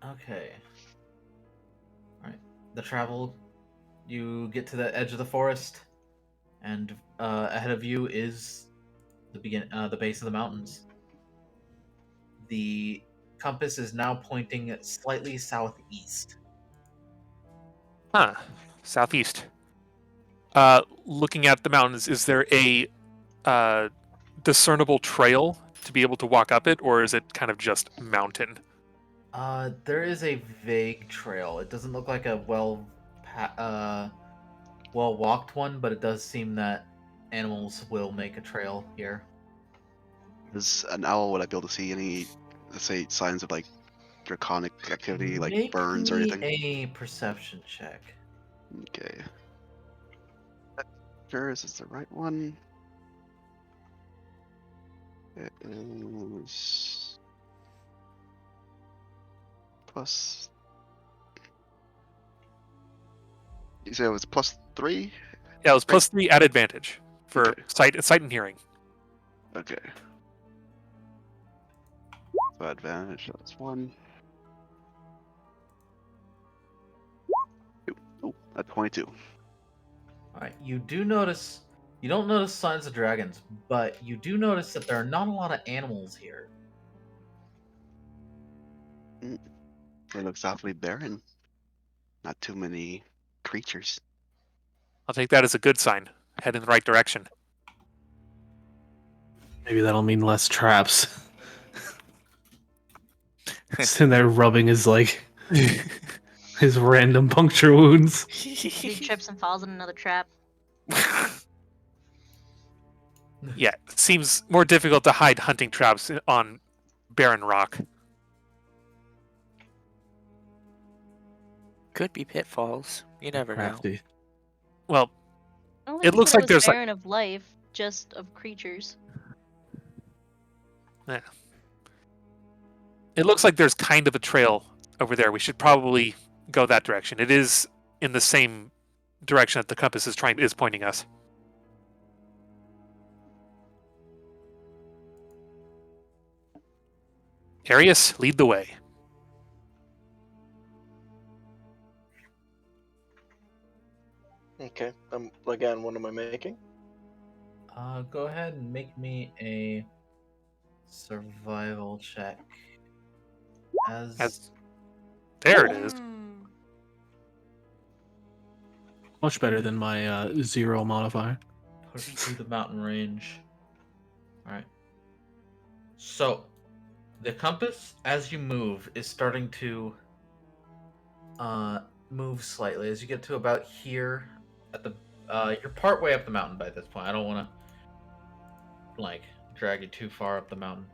Okay. All right. The travel. You get to the edge of the forest, and ahead of you is the base of the mountains. The compass is now pointing slightly southeast. Huh. Southeast. Looking at the mountains, is there a discernible trail to be able to walk up it, or is it kind of just mountain? There is a vague trail. It doesn't look like a well walked one, but it does seem that animals will make a trail here. As an owl, would I be able to see any, let's say, signs of like draconic activity, like Make burns or me anything? a perception check. Okay. Sure, is this the right one? It is plus. You said it was +3? Yeah, it was +3 at advantage for Okay. sight and hearing. Okay. So advantage, that's 1. Oh, at 22. Alright, you don't notice signs of dragons, but you do notice that there are not a lot of animals here. It looks awfully barren. Not too many creatures. I'll take that as a good sign. Head in the right direction. Maybe that'll mean less traps. Sitting there rubbing his his random puncture wounds. He trips and falls in another trap. Yeah, it seems more difficult to hide hunting traps on barren rock. Could be pitfalls. You never know. Crafty. Well, I don't It think looks it like was there's, like- barren of life, just of creatures. it looks like there's kind of a trail over there. We should probably go that direction. It is in the same direction that the compass is pointing us. Arius, lead the way. Okay. Again, what am I making? Go ahead and make me a survival check. There it is. Much better than my 0 modifier. Push through the mountain range. Alright. So, the compass, as you move, is starting to move slightly. As you get to about here, at the you're part way up the mountain by this point. I don't want to drag you too far up the mountain.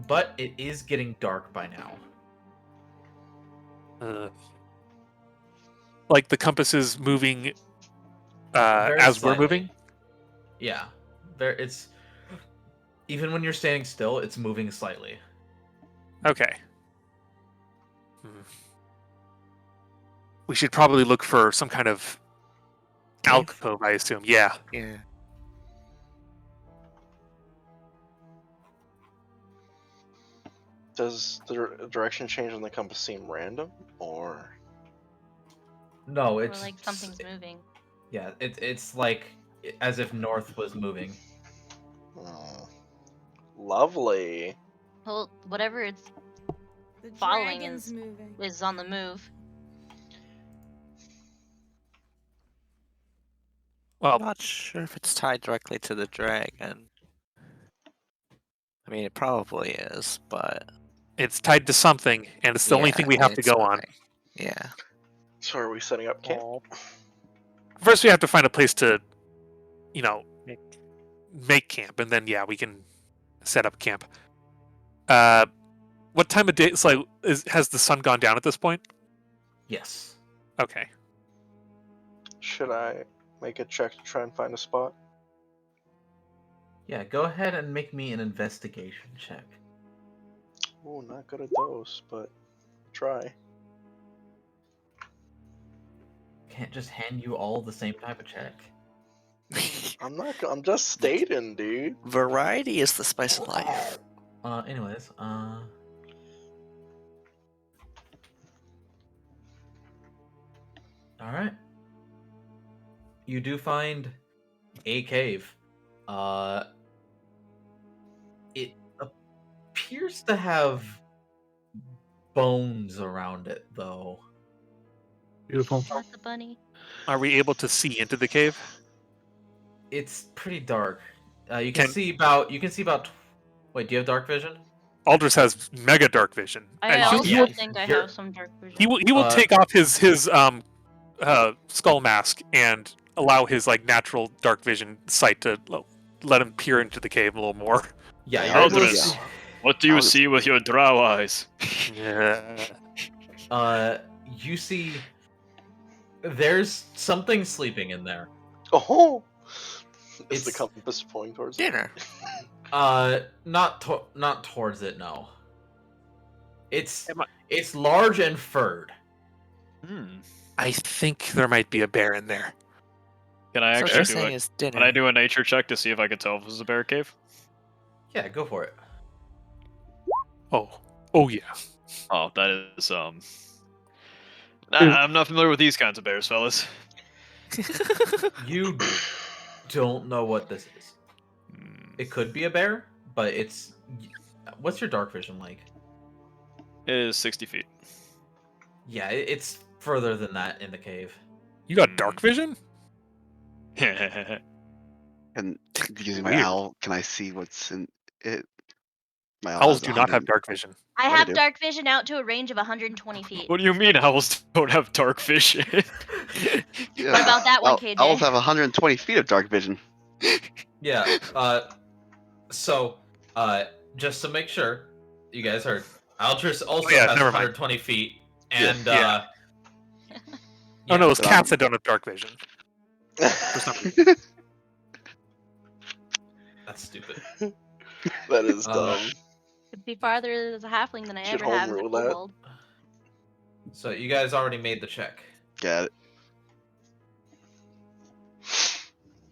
But it is getting dark by now. Like the compass is moving Very as we're slightly. moving? Yeah. It's even when you're standing still, it's moving slightly. Okay. We should probably look for some kind of alcove, I assume. Yeah. Yeah. Does the direction change on the compass seem random, or? No, Or it's like something's moving. Yeah, it's like as if north was moving. Lovely. Well, whatever it's The following dragon's moving. is on the move. Well, I'm not sure if it's tied directly to the dragon. I mean, it probably is, but it's tied to something, and it's the only thing we have to it's go on. okay. Yeah. So are we setting up camp? First, we have to find a place to, make camp, and then we can set up camp. What time of day? It's like, has the sun gone down at this point? Yes. Okay. Should I make a check to try and find a spot? Yeah, go ahead and make me an investigation check. Oh, not good at those, but try. Can't just hand you all the same type of check. I'm just stating, dude. Variety is the spice of life. Anyways, alright. You do find a cave. It appears to have bones around it, though. Beautiful. Not the bunny. Are we able to see into the cave? It's pretty dark. You can see about. Wait, do you have dark vision? Aldris has mega dark vision. I And also yeah, think I you're- have some dark vision. He will take off his skull mask and allow his natural dark vision sight to let him peer into the cave a little more. Yeah, Yeah, you're able to Aldris, see- what do you Aldris. see with your drow eyes? you see. There's something sleeping in there. Oh, is the It's- compass pointing towards Dinner. Not towards it. No. It's Am I- it's large and furred. I think there might be a bear in there. Can I So what actually you're do saying it? is dinner. Can I do a nature check to see if I can tell if this is a bear cave? Yeah, go for it. Oh yeah. Oh, that is I'm not familiar with these kinds of bears, fellas. You don't know what this is. It could be a bear, but it's. What's your dark vision like? It is 60 feet. Yeah, it's further than that in the cave. You got dark vision? And using my Weird. owl, can I see what's in it? My owl Owls has do not have 100 dark vision. I What do have you do? dark vision out to a range of 120 feet. What do you mean owls don't have dark vision? Yeah, What about that one, owl- KJ? Owls have 120 feet of dark vision. Yeah. So, just to make sure, you guys heard. Aldris also yeah, has never mind. 120 feet, and Yeah. Oh no, it's but, cats that don't have dark vision. For some reason. that's stupid. That is Uh, dumb. It'd be farther as a halfling than I Should ever have as a home rule that. kobold. So you guys already made the check. Got it.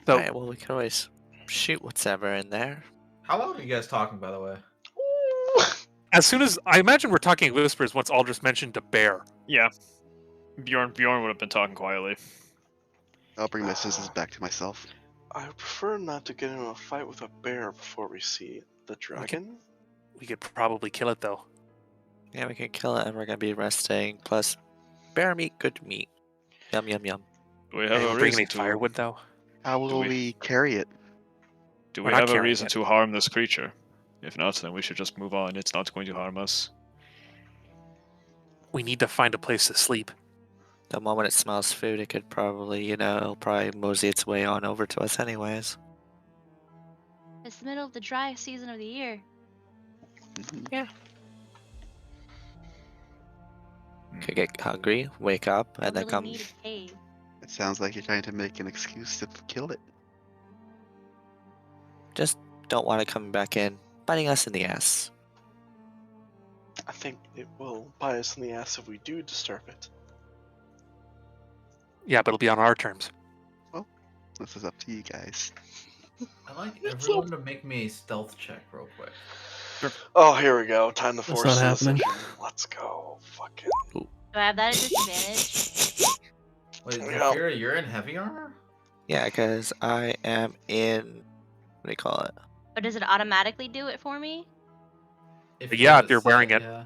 So Alright, well, we could always shoot whatever in there. How loud are you guys talking, by the way? as soon as I imagine we're talking whispers once Aldris mentioned a bear. Yeah. Bjorn would have been talking quietly. I'll bring my senses back to myself. I prefer not to get in a fight with a bear before we see the dragon. We could probably kill it though. Yeah, we can kill it and we're gonna be resting. Plus, bear meat, good meat. Yum, yum, yum. Do we Hey, have a bring reason any to firewood though. How will we carry it? Do We're we not have a carrying reason it. to harm this creature? If not, then we should just move on. It's not going to harm us. We need to find a place to sleep. The moment it smells food, it could probably, it'll probably mosey its way on over to us anyways. It's the middle of the dry season of the year. Mhm. Could get hungry, wake up, I and then really come. need a cave. It sounds like you're trying to make an excuse to kill it. Just don't want it coming back in, biting us in the ass. I think it will bite us in the ass if we do disturb it. Yeah, but it'll be on our terms. This is up to you guys. I'd like everyone to make me a stealth check real quick. Oh, here we go. Time to That's force not the happening. decision. Let's go. Fucking. Do I have that at disadvantage? Wait, Yeah. Zaphira, you're in heavy armor? Yeah, because I am in. What do you call it? Or does it automatically do it for me? Yeah, if you're wearing it. Yeah.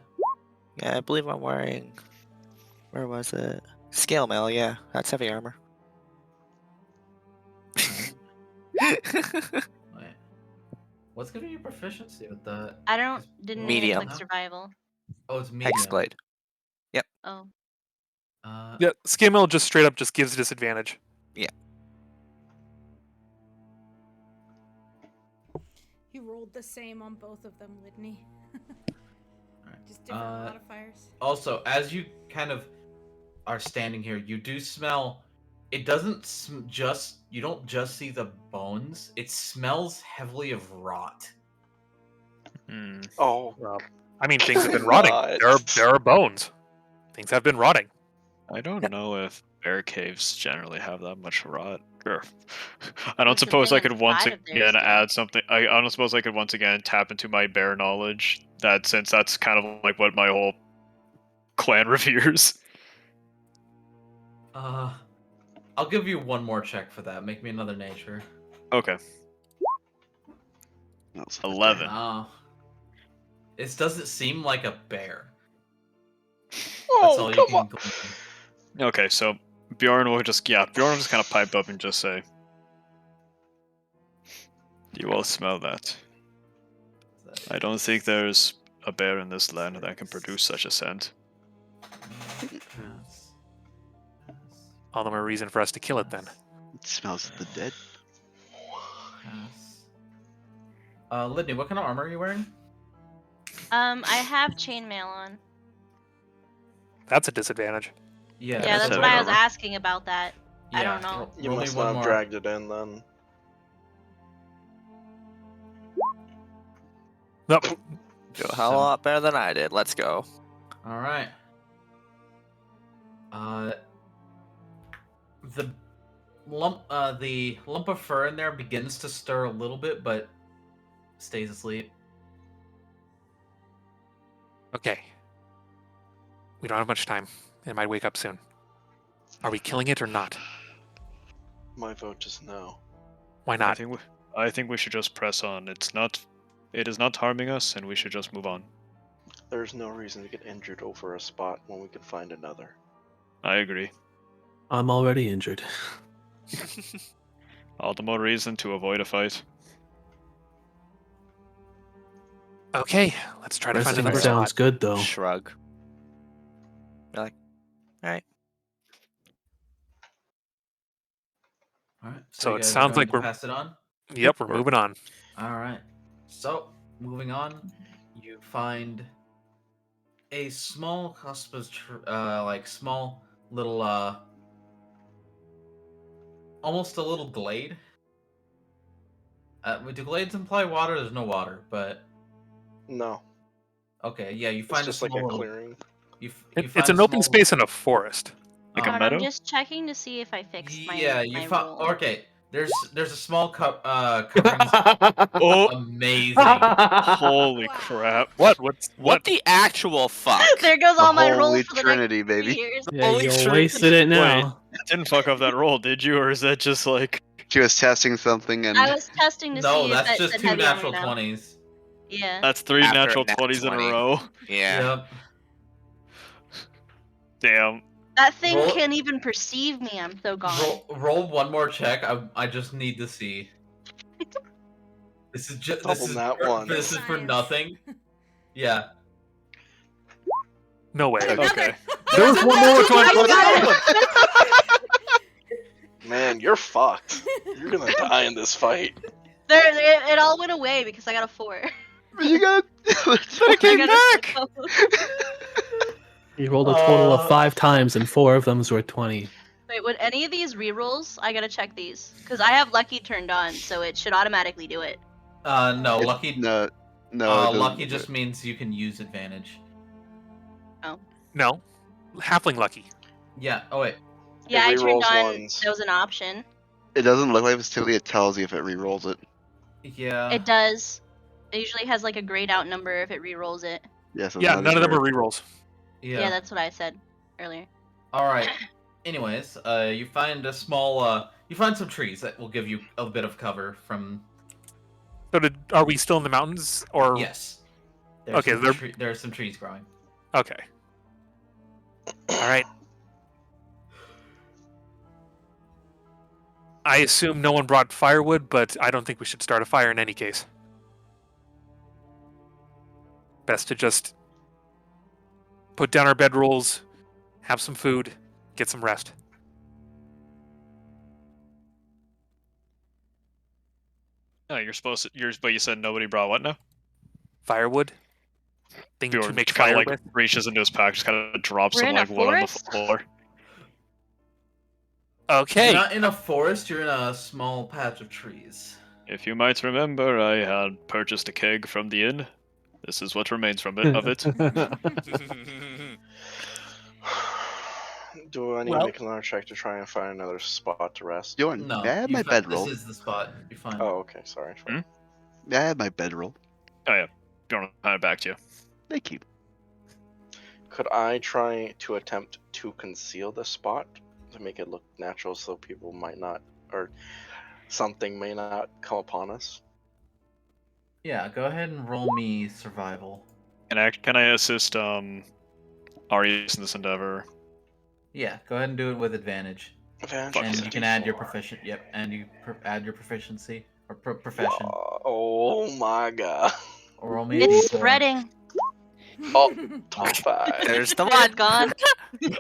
Yeah, I believe I'm wearing. Where was it? Scale mail, yeah. That's heavy armor. Wait. What's giving you proficiency with that? I didn't need Medium. to click survival. Oh, it's medium. Hexblade. Oh. Yeah, Skimmel just straight up just gives disadvantage. He rolled the same on both of them, Lidni. Alright. Just different modifiers. Also, as you kind of are standing here, you do smell. It doesn't you don't just see the bones. It smells heavily of rot. Oh, I mean, things have been rotting. God. There are bones. Things have been rotting. I don't know if bear caves generally have that much rot. Or, I don't What's the suppose I thing could once inside of theirs, again though? add something. I don't suppose I could once again tap into my bear knowledge. That since that's kind of like what my whole clan reveres. I'll give you one more check for that. Make me another nature. Okay, That's 11. It doesn't seem like a bear. oh, That's all you come can on. glean. Okay, so Bjorn will just kind of pipe up and just say, "You all smell that? I don't think there's a bear in this land that can produce such a scent." All the more reason for us to kill it then. It smells of the dead. Lidni, what kind of armor are you wearing? I have chainmail on. That's a disadvantage. Yeah, Yeah, that's so why I was armor. asking about that. I don't know. You Roll me must one not have more. dragged it in then. Nope. Do a hell of a lot better than I did. Let's go. All right. The lump of fur in there begins to stir a little bit, but stays asleep. Okay. We don't have much time. It might wake up soon. Are we killing it or not? My vote is no. Why I not? think we should just press on. It is not harming us, and we should just move on. There's no reason to get injured over a spot when we can find another. I agree. I'm already injured. All the more reason to avoid a fight. Okay, let's try to find Resting another sounds spot. good though. Shrug. You're like, alright. All right. So you it guys are sounds going like to we're- pass it on. Yep, we're moving on. All right. So moving on, you find a small small little almost a little glade. Do glades imply water? There's no water, but No, okay, yeah. You it's find just a like small a little. clearing. It's find an a open small- space in a forest. Like a Um, meadow? I'm just checking to see if I fixed my Yeah, my you found. roll. Okay, there's a small covering. Oh, Amazing. holy Wow. crap! What the actual fuck? There goes The all my rolls Holy for the Trinity, next 3 baby. years. Yeah, Holy you shit. wasted it now. Didn't fuck up that roll, did you? Or is that just like She was testing something and I was testing to No, see that's if that just said 2 heavy natural on me now. 20s. Yeah. that's 3 After a natural nat 20s in a 20. row? Yeah. Yep. Damn. That thing Roll- can't even perceive me. I'm so gone. Roll one more check. I just need to see. This is just Double nat one. This is for Science. nothing. Yeah. No way. Another. Okay. There was one more time. Man, you're fucked. You're gonna die in this fight. It all went away because I got a 4. you got. It came I got back! You rolled a total of 5 times, and 4 of them were 20. Wait, would any of these rerolls? I gotta check these because I have lucky turned on, so it should automatically do it. No, lucky. No, it doesn't lucky do just it. means you can use advantage. No. Halfling lucky. Yeah. Oh wait. Yeah, I turned rerolls on. ones. That was an option. It doesn't look like it's typically it tells you if it re-rolls it. Yeah. It does. It usually has like a grayed out number if it rerolls it. Yeah, so Yeah, not none of them are weird. rerolls. Yeah, that's what I said earlier. All right. Anyways, you find a small. You find some trees that will give you a bit of cover from. So are we still in the mountains or? Yes. Okay, There are some trees growing. Okay. All right. I assume no one brought firewood, but I don't think we should start a fire in any case. Best to just put down our bedrolls, have some food, get some rest. No, you're supposed to. But you said nobody brought what now? Firewood? Thing to Bjorn make kind fire of like with? reaches into his pack, just kind of drops We're some in a like wood on the forest? floor. Okay. You're not in a forest, you're in a small patch of trees. If you might remember, I had purchased a keg from the inn. This is what remains from it. Of it. Do I need to make another check to try and find another spot to rest? Bjorn, No, may I have my bedroll? this is the spot. You're fine. Oh, okay. Sorry. May I have my bedroll? Oh yeah, Bjorn will hand it back to you. Thank you. Could I try to attempt to conceal the spot to make it look natural so people might not, or something may not come upon us? Yeah, go ahead and roll me survival. Can I assist Arius in this endeavor? Yeah, go ahead and do it with advantage. Advantage And is you can add your D4. proficient. Yep, and you add your proficiency or profession. Oh my god. Or roll me a It's d4. spreading. Oh, 25. There's the It's one. gone.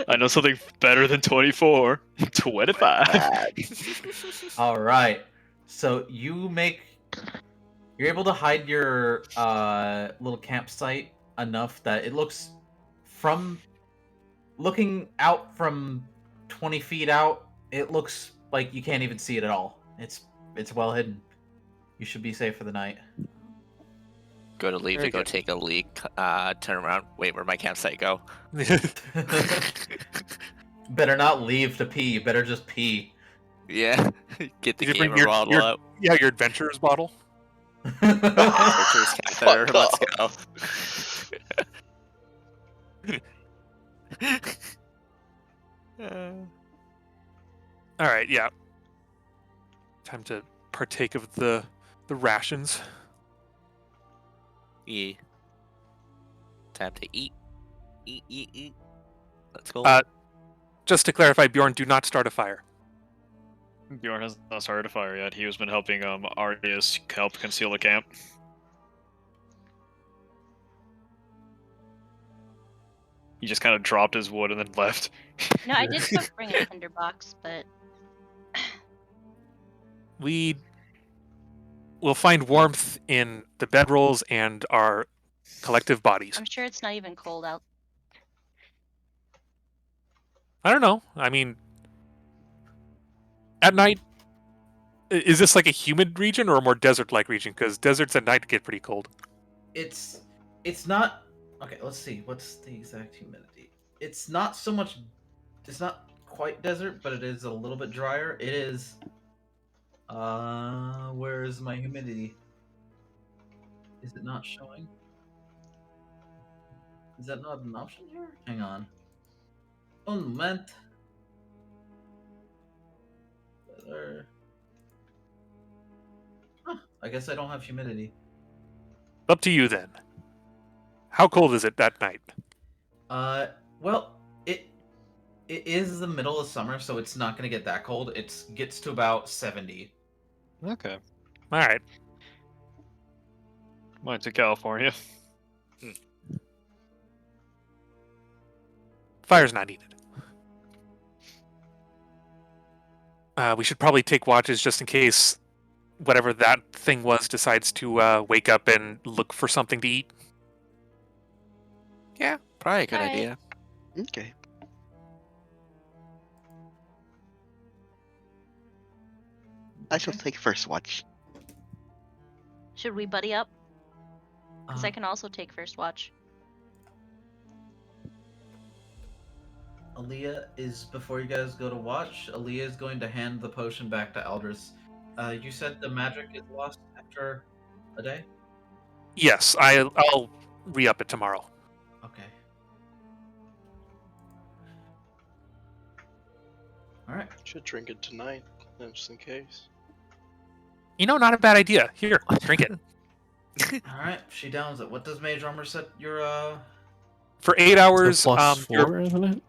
I know something better than 24. 25. All right. So you're able to hide your little campsite enough that it looks looking out from 20 feet out, it looks like you can't even see it at all. It's well hidden. You should be safe for the night. Go to leave Very to go good. take a leak. Turn around. Wait, where'd my campsite go? Better not leave to pee. You better just pee. Yeah. Get the Did you bring camera model up. your adventurer's bottle? Pictures catheter. Let's go. All right, yeah. Time to partake of the rations. Yeah. Time to eat. Eat. Let's go. Just to clarify, Bjorn, do not start a fire. Bjorn has not started a fire yet. He has been helping Arius help conceal the camp. He just kind of dropped his wood and then left. No, I did still bring a tinderbox, but We'll find warmth in the bedrolls and our collective bodies. I'm sure it's not even cold out. I don't know. I mean, at night, is this like a humid region or a more desert-like region? Because deserts at night get pretty cold. It's not. Okay, let's see. What's the exact humidity? It's not so much. It's not quite desert, but it is a little bit drier. It is. Where is my humidity? Is it not showing? Is that not an option here? Hang on. Un moment. Huh, I guess I don't have humidity. Up to you then. How cold is it that night? Well, it is the middle of summer, so it's not gonna get that cold. It gets to about 70. Okay. All right. Mine's in California. Fire's not needed. We should probably take watches just in case whatever that thing was decides to wake up and look for something to eat. Yeah, probably a good Alright. idea. Okay. I shall take first watch. Should we buddy up? Because I Uh, can also take first watch. Aaliyah is, before you guys go to watch, Aaliyah is going to hand the potion back to Aldris. You said the magic is lost after a day? Yes, I'll re-up it tomorrow. Okay. Alright. Should drink it tonight, just in case. You know, not a bad idea. Here, drink it. Alright, she downs it. What does Mage Armor set your, For 8 hours, Plus your 4, isn't it?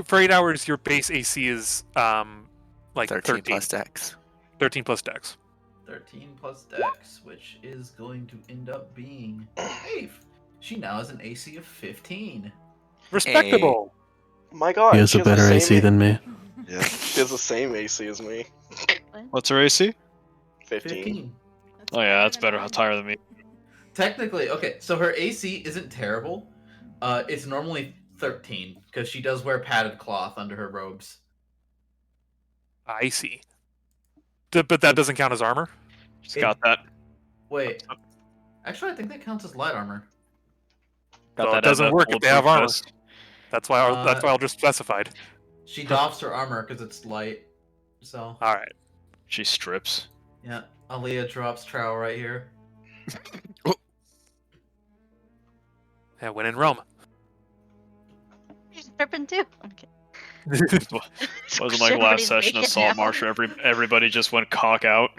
for 8 hours, your base AC is like 13 13. plus dex. 13 plus dex. 13 plus dex, which is going to end up being safe. She now has an AC of 15. Respectable. My God, He has she a better the AC same than me. Yeah. She has the same AC as me. What's her AC? 15. Oh yeah, that's better. That's higher than me. Technically, okay, so her AC isn't terrible. It's normally 13 because she does wear padded cloth under her robes. I see. But that doesn't count as armor? She's got that. Wait, actually, I think that counts as light armor. Got So that it doesn't as a work if they have bulletproof armor. vest. That's why I'll just specified. She doffs her armor because it's light. So, All right. She strips. yeah, Aaliyah drops trowel right here. Yeah, when in Rome. She's stripping too. Okay. Wasn't like last session of Salt Marsh where everybody just went cock out.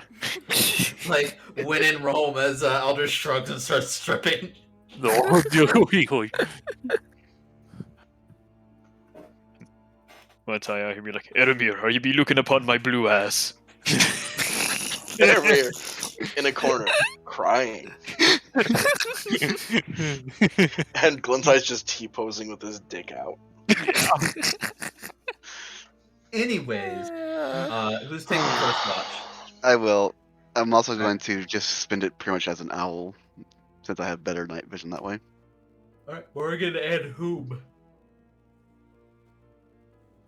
Like, when in Rome, as Aldris shrugs and starts stripping. No. I'll tell you, he'd be like, Erebir, are you be looking upon my blue ass? There, in a corner, crying. And Glinthi's just T-posing with his dick out. Anyways, who's taking the first watch? I will. I'm also going to just spend it pretty much as an owl, since I have better night vision that way. Alright, Morrigan and whom?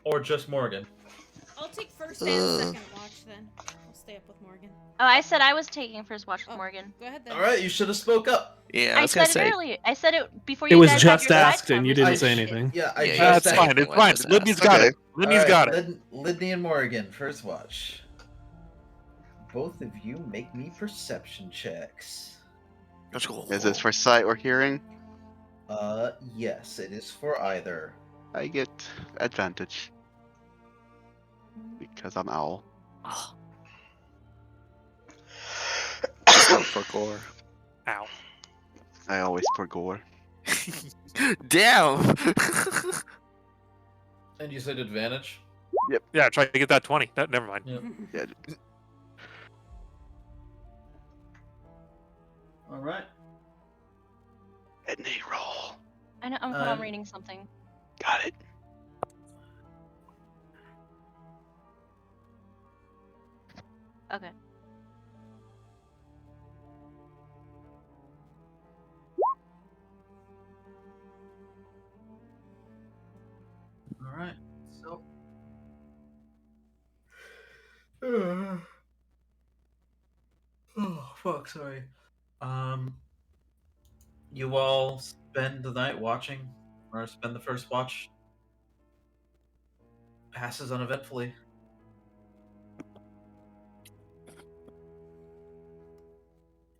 Or just Morrigan? I'll take first and second watch then. I'll stay up with Morgan. Oh, I said I was taking first watch with Morgan. Go ahead then. Alright, you should have spoke up. Yeah, I was said gonna it say. earlier. I said it before It you was guys just had your asked, and you didn't say I- anything. Yeah, I Yeah, just That's said- fine. It's fine. Just Lidni's asked. got Okay. it. Lidni's got it. Lidni and Morrigan, first watch. Both of you make me perception checks. Let's go. Is this for sight or hearing? Yes, it is for either. I get advantage. Because I'm owl. Oh. Just go for gore. Ow. I always pour gore. Damn. And you said advantage? Yeah, try to get that 20. Never mind. Yeah. Alright. Lidni roll. I know. I'm reading something. Got it. Okay. Alright, so. Oh, fuck, sorry. You all spend the night watching, or spend the first watch. Passes uneventfully.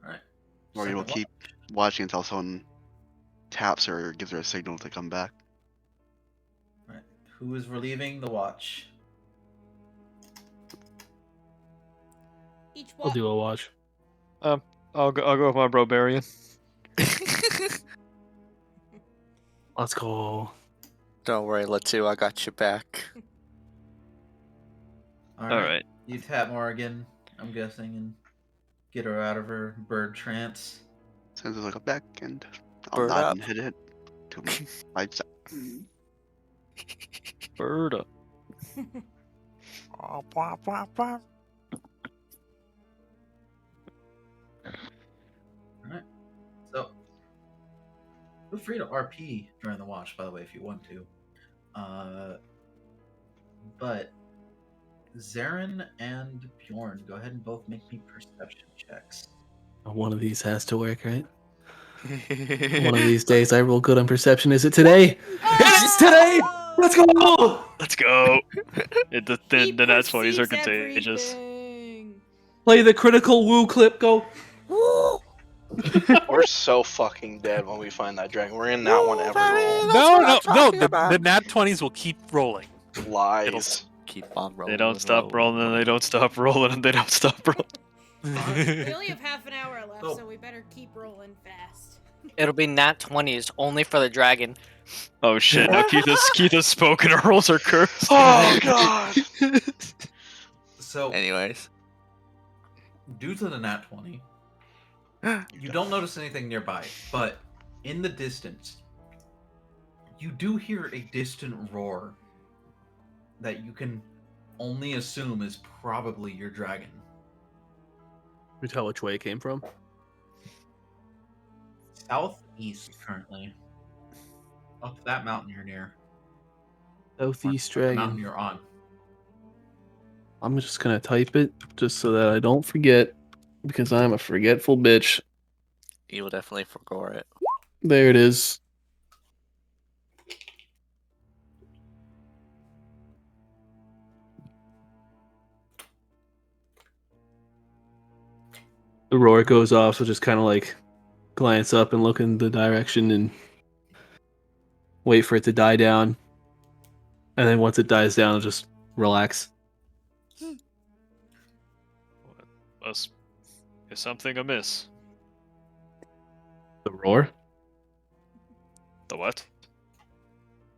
Alright. Or you will second keep watching until someone taps her or gives her a signal to come back. Alright. Who is relieving the watch? Each I'll watch. do a watch. I'll go with my barbarian. Let's go. Don't worry, Lateu, I got you back. Alright. You tap Morrigan, I'm guessing, and get her out of her bird trance. Sends us like a back and I'll Bird nod up. and hit it. To my 5 seconds. Bird up. So, feel free to RP during the watch, by the way, if you want to. But Zarren and Bjorn, go ahead and both make me perception checks. One of these has to work, right? One of these days I roll good on perception. Is it today? It's today! Let's go! Let's go. He The nat 20s are perceives contagious. everything. Play the critical woo clip, go. We're so fucking dead when we find that dragon. We're in that one every roll. No. The nat 20s will keep rolling. Lies. Keep on rolling. They don't stop rolling, and they don't stop rolling, and they don't stop rolling. We only have half an hour left, Oh. so we better keep rolling fast. It'll be nat 20s only for the dragon. Oh shit! Now Keith's spoken rolls are cursed. Oh god. So, Anyways. due to the nat 20, you don't notice anything nearby, but in the distance, you do hear a distant roar that you can only assume is probably your dragon. Can you tell which way it came from? Southeast, currently. Up that mountain you're near. Southeast Or the mountain dragon. you're on. I'm just gonna type it just so that I don't forget, because I'm a forgetful bitch. You will definitely forget it. There it is. The roar goes off, so just kind of like glance up and look in the direction and wait for it to die down. And then once it dies down, just relax. Is something amiss? The roar? The what?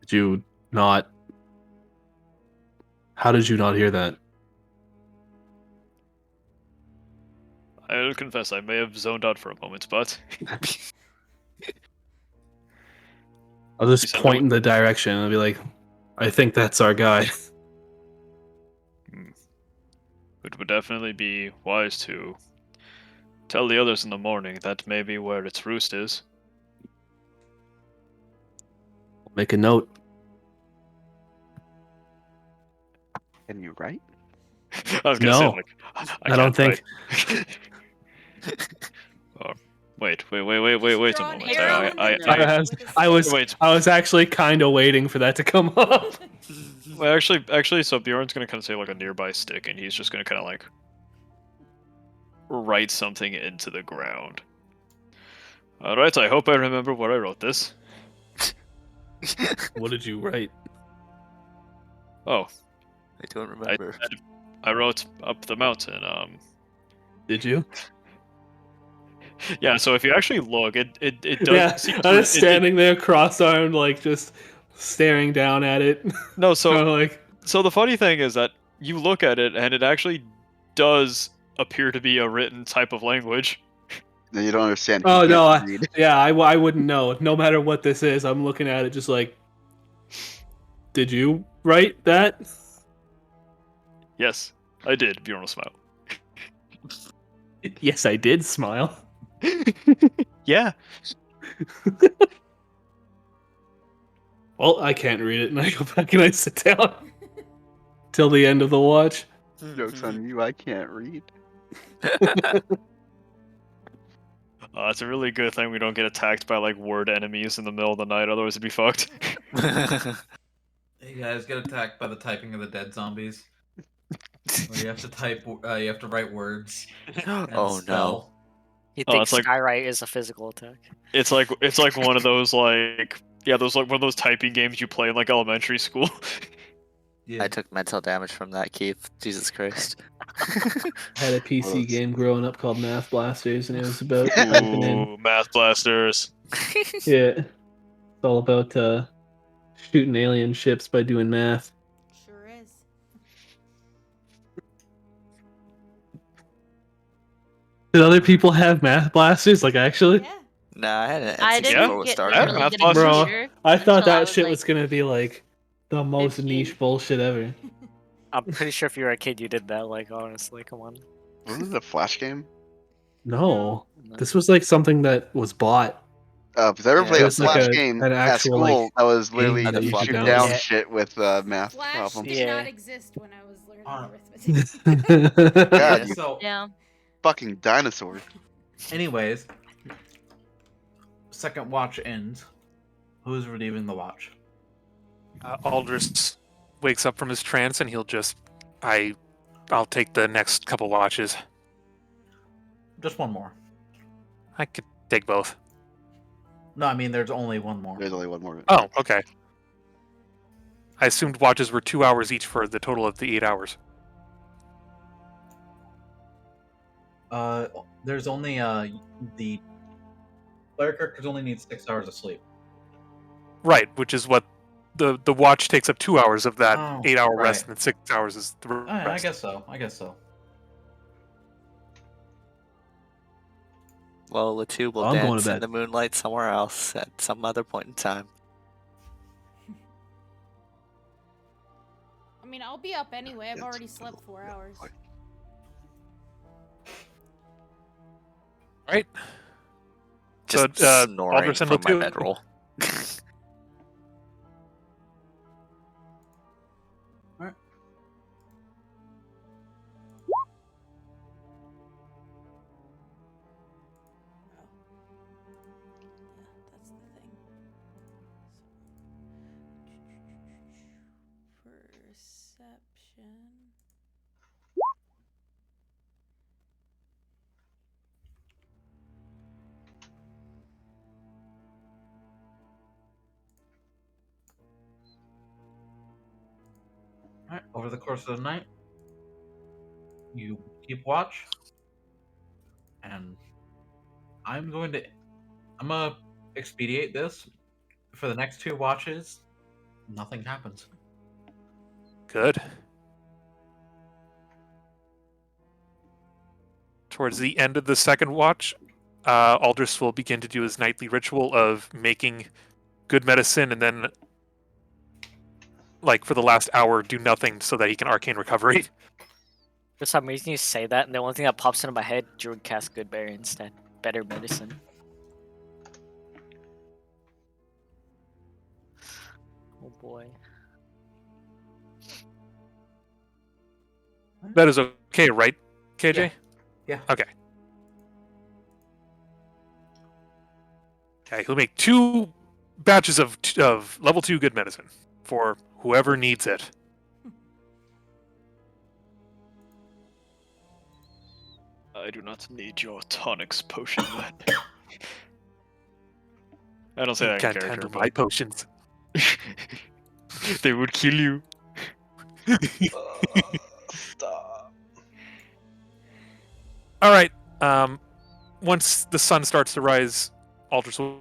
Did you not? How did you not hear that? I'll confess, I may have zoned out for a moment, but I'll just You said point in the direction and I'll be like, I think that's our guy. it would definitely be wise to tell the others in the morning that may be where its roost is. Make a note. Can you write? I was gonna say, No, like, I don't can't think. write. Oh, wait a moment. Throwing I arrows in the Wait. I was actually kind of waiting for that to come up. Well, actually, so Bjorn's gonna kind of say like a nearby stick, and he's just gonna kind of like write something into the ground. All right, I hope I remember where I wrote this. What did you write? Oh, I don't remember. I wrote up the mountain. Did you? Yeah. So if you actually look, it does. Yeah, seem I to- was standing there cross-armed, like just staring down at it. No, so Kinda like, so the funny thing is that you look at it, and it actually does appear to be a written type of language. Then you don't understand. oh He no, can't read. I wouldn't know. No matter what this is, I'm looking at it just like, did you write that? Yes, I did. Bjorn will smile. Yes, I did smile. Yeah. Well, I can't read it, and I go back and I sit down till the end of the watch. Joke's on you. I can't read. It's a really good thing we don't get attacked by like word enemies in the middle of the night, otherwise it'd be fucked. You guys get attacked by the typing of the dead zombies. Where you have to type, you have to write words. And Oh, no. spell. He Oh, thinks it's like- Skywrite is a physical attack. It's like one of those like those like one of those typing games you play in like elementary school. Yeah. I took mental damage from that, Keith. Jesus Christ. I had a PC game growing up called Math Blasters, and it was about Ooh, math blasters. yeah, it's all about shooting alien ships by doing math. Sure is. Did other people have Math Blasters? Like actually, Yeah. Nah, I had an I N64 didn't was get started. I really have good blasters. exposure I thought until I that was, shit like, was gonna be like the most 15. niche bullshit ever. I'm pretty sure if you were a kid, you did that. Like, honestly, come on. Wasn't it a flash game? No, this was like something that was bought. If I ever Yeah, played it a was like flash a- game an at actual, school, like, that was literally game that you you shoot could down download. shit with math Flash problems. did Yeah. not exist when I was learning Uh, arithmetic. God, you So, Yeah. fucking dinosaur. anyways, second watch ends. Who's relieving the watch? Aldris wakes up from his trance and he'll just, I'll take the next couple watches. Just one more. I could take both. No, I mean there's only one more. There's only one more. Oh, okay. I assumed watches were 2 hours each for the total of the 8 hours. There's only the player characters only need 6 hours of sleep. Right, which is what the watch takes up 2 hours of that Oh, 8 hour rest, right. and then 6 hours is the I rest. guess so. I guess so. Well, Lateu will I'm going to dance in bed. the moonlight somewhere else at some other point in time. I mean, I'll be up anyway. I've already slept 4 hours. Right. Just So, snoring Aldris and from my Lateu. bedroll. That's the thing. Perception. Alright, over the course of the night, you keep watch, and I'm gonna expedite this. For the next 2 watches, nothing happens. Good. Towards the end of the second watch, Aldris will begin to do his nightly ritual of making good medicine, and then, like, for the last hour, do nothing so that he can arcane recovery. For some reason, you say that, and the only thing that pops into my head, Druid cast Good Berry instead. Better medicine. Oh boy. That is okay, right, KJ? Yeah. Okay. Okay, he'll make 2 batches of level 2 good medicine for whoever needs it. I do not need your tonics potion then. I don't say You that in can't character, handle my potions. they would kill you. Stop. All right. Once the sun starts to rise, Aldris will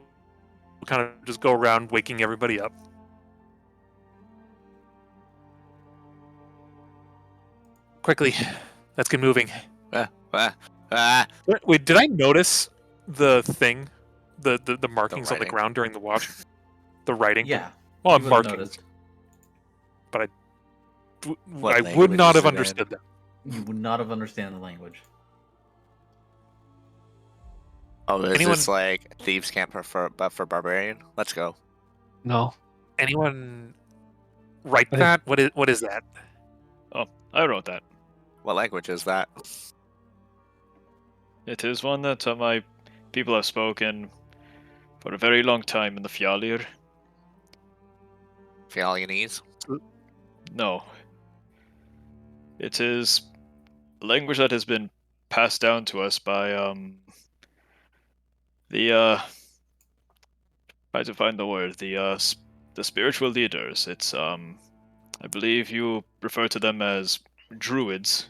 kind of just go around waking everybody up. Quickly, let's get moving. Wait, did I notice the thing, the markings on the writing. ground during the watch? The writing. Yeah. Well, I'm you would've marking, noticed. but What I would language not is have it in? understood that. You would not have understand the language. Oh, is Anyone- this like thieves can't prefer but for barbarian? Let's go. No. Anyone write I- that? What is that? I wrote that. What language is that? It is one that my people have spoken for a very long time in the Fjalir. Fialianese? No. It is a language that has been passed down to us by try to find the word, the spiritual leaders. It's I believe you refer to them as druids.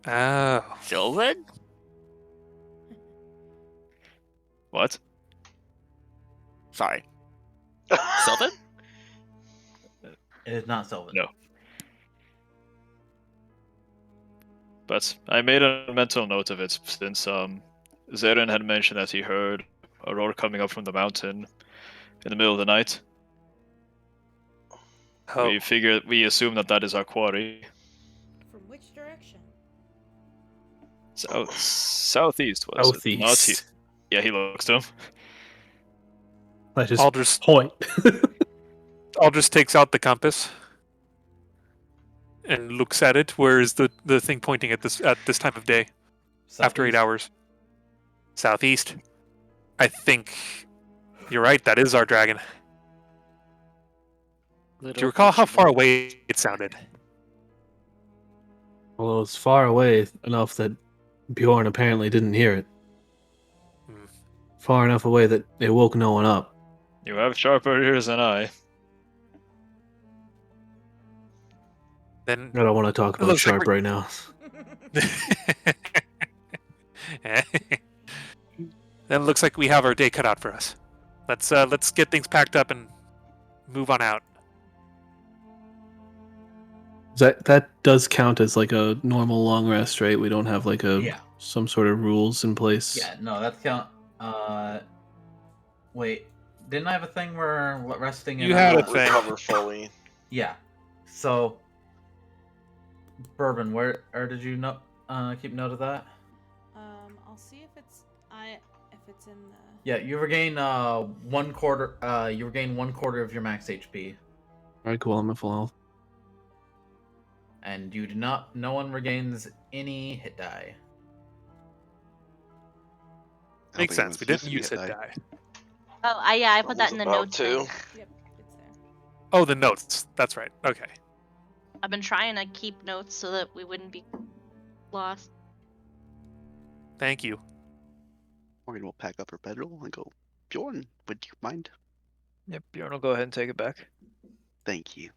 Oh. Sylvan? What? Sorry. Sylvan? It is not Sylvan. No. But I made a mental note of it since Zarren had mentioned that he heard a roar coming up from the mountain in the middle of the night. Oh. We assume that is our quarry. From which direction? Southeast was it? Not he- Southeast. Yeah, he looks to him. I just Aldris point. Aldris takes out the compass and looks at it. Where is the thing pointing at this time of day? After 8 Southeast. hours. Southeast. I think you're right. That is our dragon. Do you recall how far away it sounded? Well, it was far away enough that Bjorn apparently didn't hear it. Hmm. Far enough away that it woke no one up. You have sharper ears than I. Then I don't want to talk about looks like Sharp right now. Then it looks like we have our day cut out for us. Let's get things packed up and move on out. That does count as like a normal long rest, right? We don't have like a Yeah. some sort of rules in place. Yeah, no, that's count. Wait, didn't I have a thing where resting? You had a thing. Recover fully. Yeah. So, Bourbon, where or did you keep note of that? I'll see if it's in the. Yeah, you regain 1/4. You regain 1/4 of your max HP, All right, cool. I'm at full health. and you do not. No one regains any hit die. I don't Makes think it sense. We was didn't used use to it be a die. Oh, I put that was in the about notes. to. thing. Yep, it's there. Oh, the notes. That's right. Okay. I've been trying to keep notes so that we wouldn't be lost. Thank you. Morgan will pack up her bedroll and go, Bjorn, would you mind? Yep, Bjorn will go ahead and take it back. Thank you.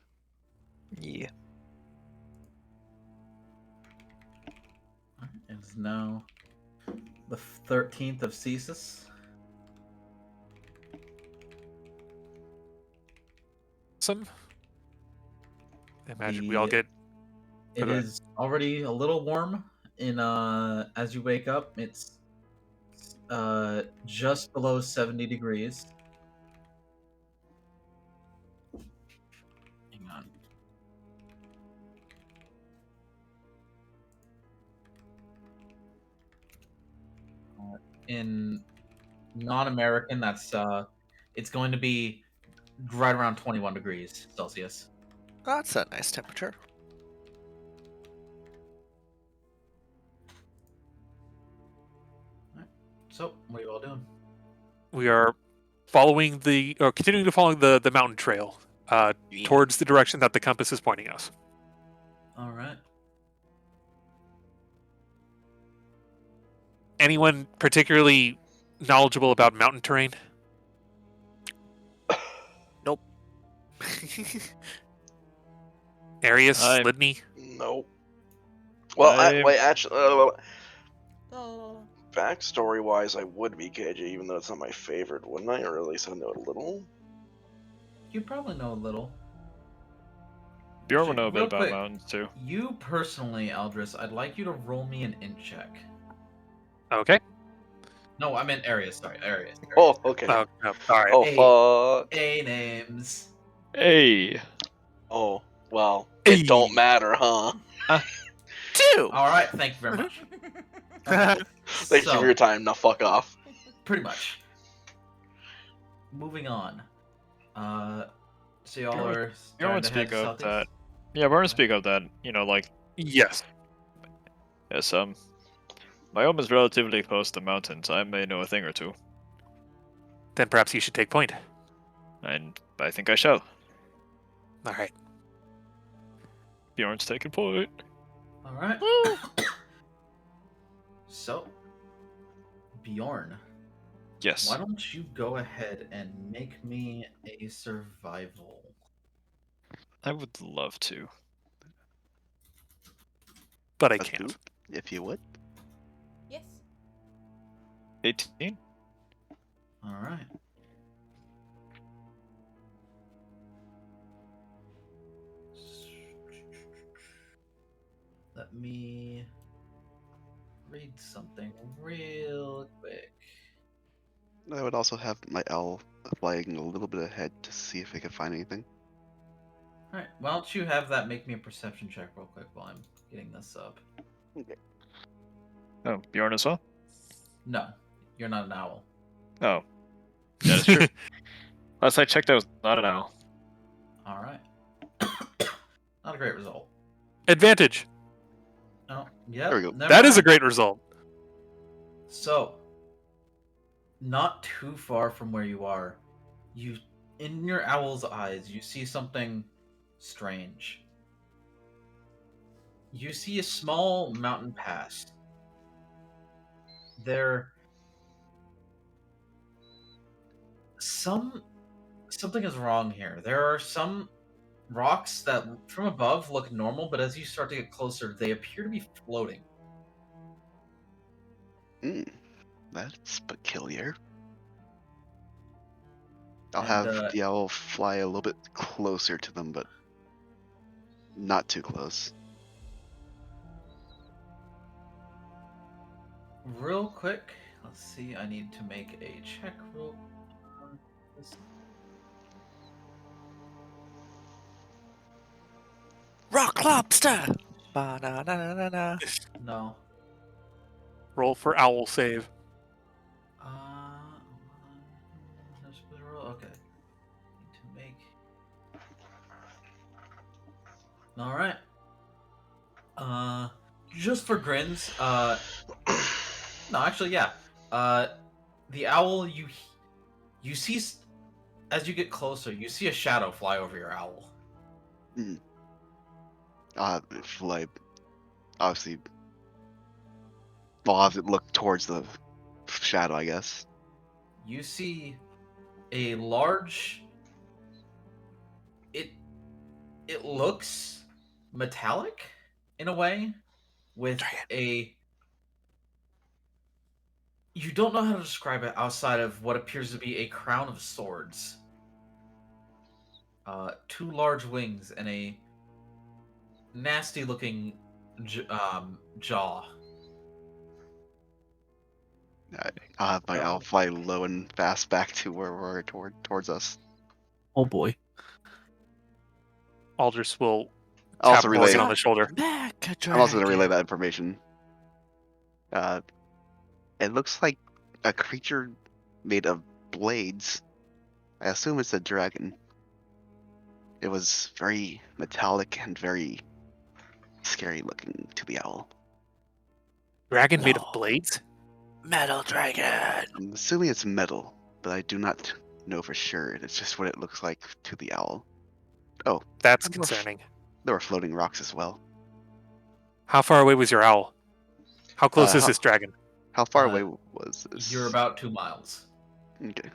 Yeah. It is now the 13th of Ceasus. Awesome. I imagine we all get. It Okay. is already a little warm in as you wake up. It's just below 70 degrees. Hang on. In non-American, that's it's going to be right around 21 degrees Celsius. That's a nice temperature. So, what are you all doing? We are following continuing to follow the mountain trail towards the direction that the compass is pointing us. All right. Anyone particularly knowledgeable about mountain terrain? Nope. Arius, I'm- Lidni? Nope. Well, wait, actually, Oh. backstory-wise, I would be KJ, even though it's not my favorite, wouldn't I? Or at least I know a little. You probably know a little. Bjorn will know a Real bit about quick, mountains too. You personally, Aldris, I'd like you to roll me an int check. Okay. No, I meant Arius. Sorry, Arius. Oh, okay. Oh, no. All right. Oh, fuck. A names. Hey. Oh, well, Hey. it don't matter, huh? 2! All right, thank you very much. Thank you So, for your time. Now fuck off. pretty much. Moving on. So y'all Bjorn are Bjorn would starting to head speak of southeast? that. Yeah, Bjorn would speak of that. You know, like, Yes. yes, my home is relatively close to mountains. I may know a thing or two, Then perhaps you should take point. and I think I shall. All right. Bjorn's taking point. All right. So, Bjorn, Yes. why don't you go ahead and make me a survival? I would love to. But I Let's do can't. it, if you would. Yes. 18. All right. Let me read something real quick. I would also have my owl flying a little bit ahead to see if I can find anything. All right. Why don't you have that make me a perception check real quick while I'm getting this up? Oh, Bjorn as well? No, you're not an owl. Oh. Yeah, that's true. Last I checked, I was not an owl. All right. Not a great result. Advantage. No. Yeah. There we go. That is a great result. So, not too far from where you are, in your owl's eyes, you see something strange. You see a small mountain pass. Something is wrong here. There are some rocks that from above look normal, but as you start to get closer, they appear to be floating. That's peculiar. I'll And, have the owl fly a little bit closer to them, but not too close. real quick, let's see. I need to make a check real. Rock lobster. Ba-na-na-na-na. No. Roll for owl save. Okay. Need to make. All right. Just for grins. No, actually, yeah. The owl you see as you get closer, you see a shadow fly over your owl. Like, obviously, I'll have to look towards the shadow, I guess. You see a large. It looks metallic in a way, with a. You don't know how to describe it outside of what appears to be a crown of swords. Two large wings and a nasty-looking jaw. I'll have my owl fly low and fast back to where we're towards us. Oh boy. Aldris will I'll tap also relay. Morrigan on the shoulder. I'm also going to relay that information. It looks like a creature made of blades. I assume it's a dragon. It was very metallic and very scary looking to the owl. Dragon made of blades? Metal dragon. I'm assuming it's metal, but I do not know for sure. It's just what it looks like to the owl. Oh, That's concerning. There were floating rocks as well. How far away was your owl? How close is this dragon? How far away was this? You're about 2 miles. Okay.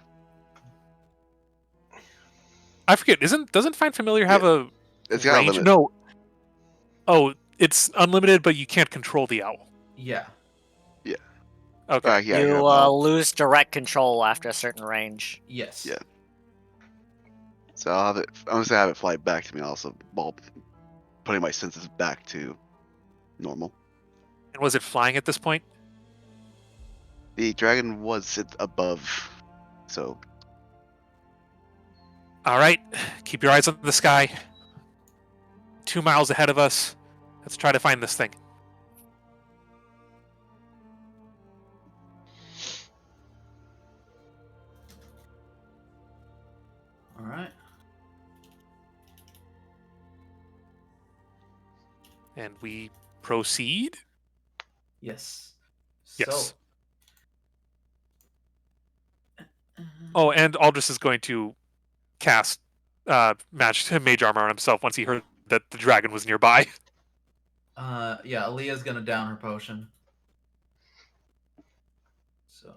I forget. Doesn't Find Familiar have a It's got a range? limit. No. Oh, it's unlimited, but you can't control the owl. Yeah. Okay. Yeah, You lose direct control after a certain range. Yes. Yeah. So I'll have it. I'm just gonna have it fly back to me. Also, while putting my senses back to normal. And was it flying at this point? The dragon was above, so. All right. Keep your eyes on the sky. 2 miles ahead of us. Let's try to find this thing. All right. And we proceed? Yes. Yes. So. Oh, and Aldris is going to cast mage armor on himself once he heard that the dragon was nearby. Yeah, Aaliyah's gonna down her potion. So.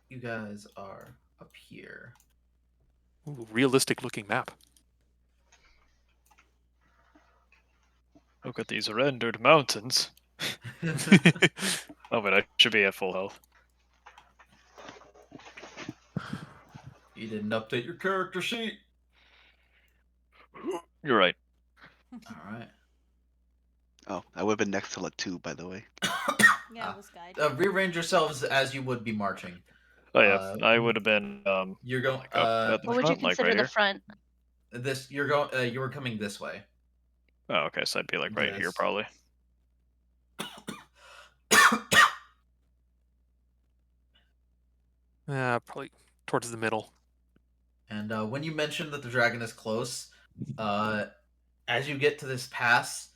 You guys are up here. Ooh, realistic looking map. Look at these rendered mountains. Oh, but I should be at full health. You didn't update your character sheet. You're right. All right. Oh, I would have been next to Lateu, by the way. Yeah, it was guide. Rearrange yourselves as you would be marching. Oh yeah, I would have been. You're going. Like up at the What would you front, like consider right the here. front? This you're going. You were coming this way. Oh, okay, so I'd be like right here Yes. probably. Probably towards the middle. And when you mentioned that the dragon is close, as you get to this pass,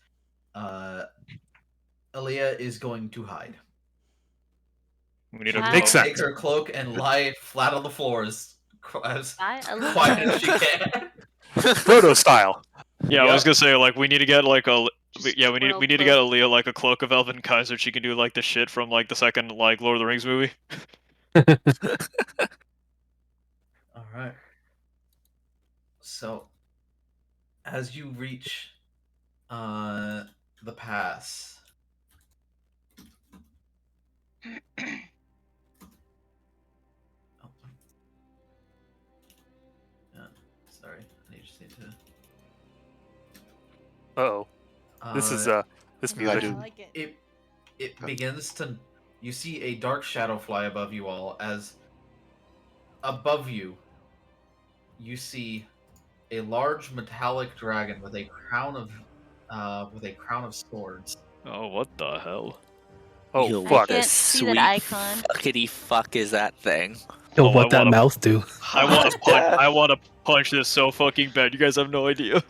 Aaliyah is going to hide. We need a Makes sense. Take her cloak and lie flat on the floor as Hi, quiet as she can. Frodo style. Yeah, I was gonna say like we need to get like a Just yeah we need twirl to get cloak. Aaliyah like a cloak of Elven Kaiser. She can do like the shit from like the second like Lord of the Rings movie. All right. So, as you reach the pass, sorry, I just need to. Uh-oh. This is this I music. do. I like it. it begins to. You see a dark shadow fly above you all. As above you, you see a large metallic dragon with a crown of swords. Oh, what the hell? Oh Yo, I fuck! can't see that sweet icon. fuckity fuck is that thing? Yo, Oh, what that wanna- mouth do? I want to punch. Death. I want to punch this so fucking bad. You guys have no idea.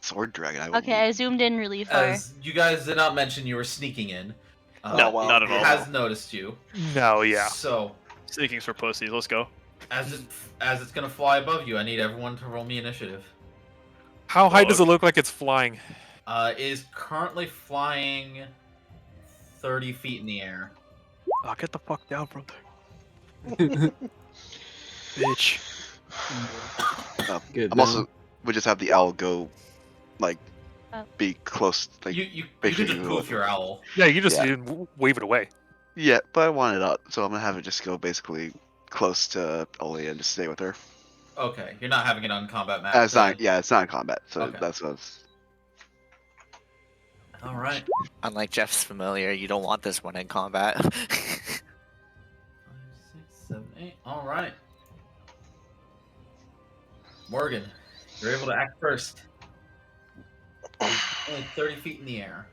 Sword dragon. Okay, I zoomed in really far. As you guys did not mention you were sneaking in. No, well, not at all. It has noticed you. No, yeah. So Sneaking's for pussies. Let's go. as it's gonna fly above you, I need everyone to roll me initiative. How high does it look like it's flying? It is currently flying 30 feet in the air. Oh, get the fuck down from there. Bitch. Good I'm also. We just have the owl go, like, Oh. be close. Like, You could basically just poof your owl. Yeah, you just Yeah. wave it away. yeah, but I want it up, so I'm gonna have it just go basically close to Oli and just stay with her. Okay, you're not having it on combat map. It's not. Yeah, it's not in combat, so Okay. that's what. I was, All right. Unlike Jeff's familiar, you don't want this one in combat. 5, 6, 7, 8. All right. Morgan, you're able to act first. Only 30 feet in the air.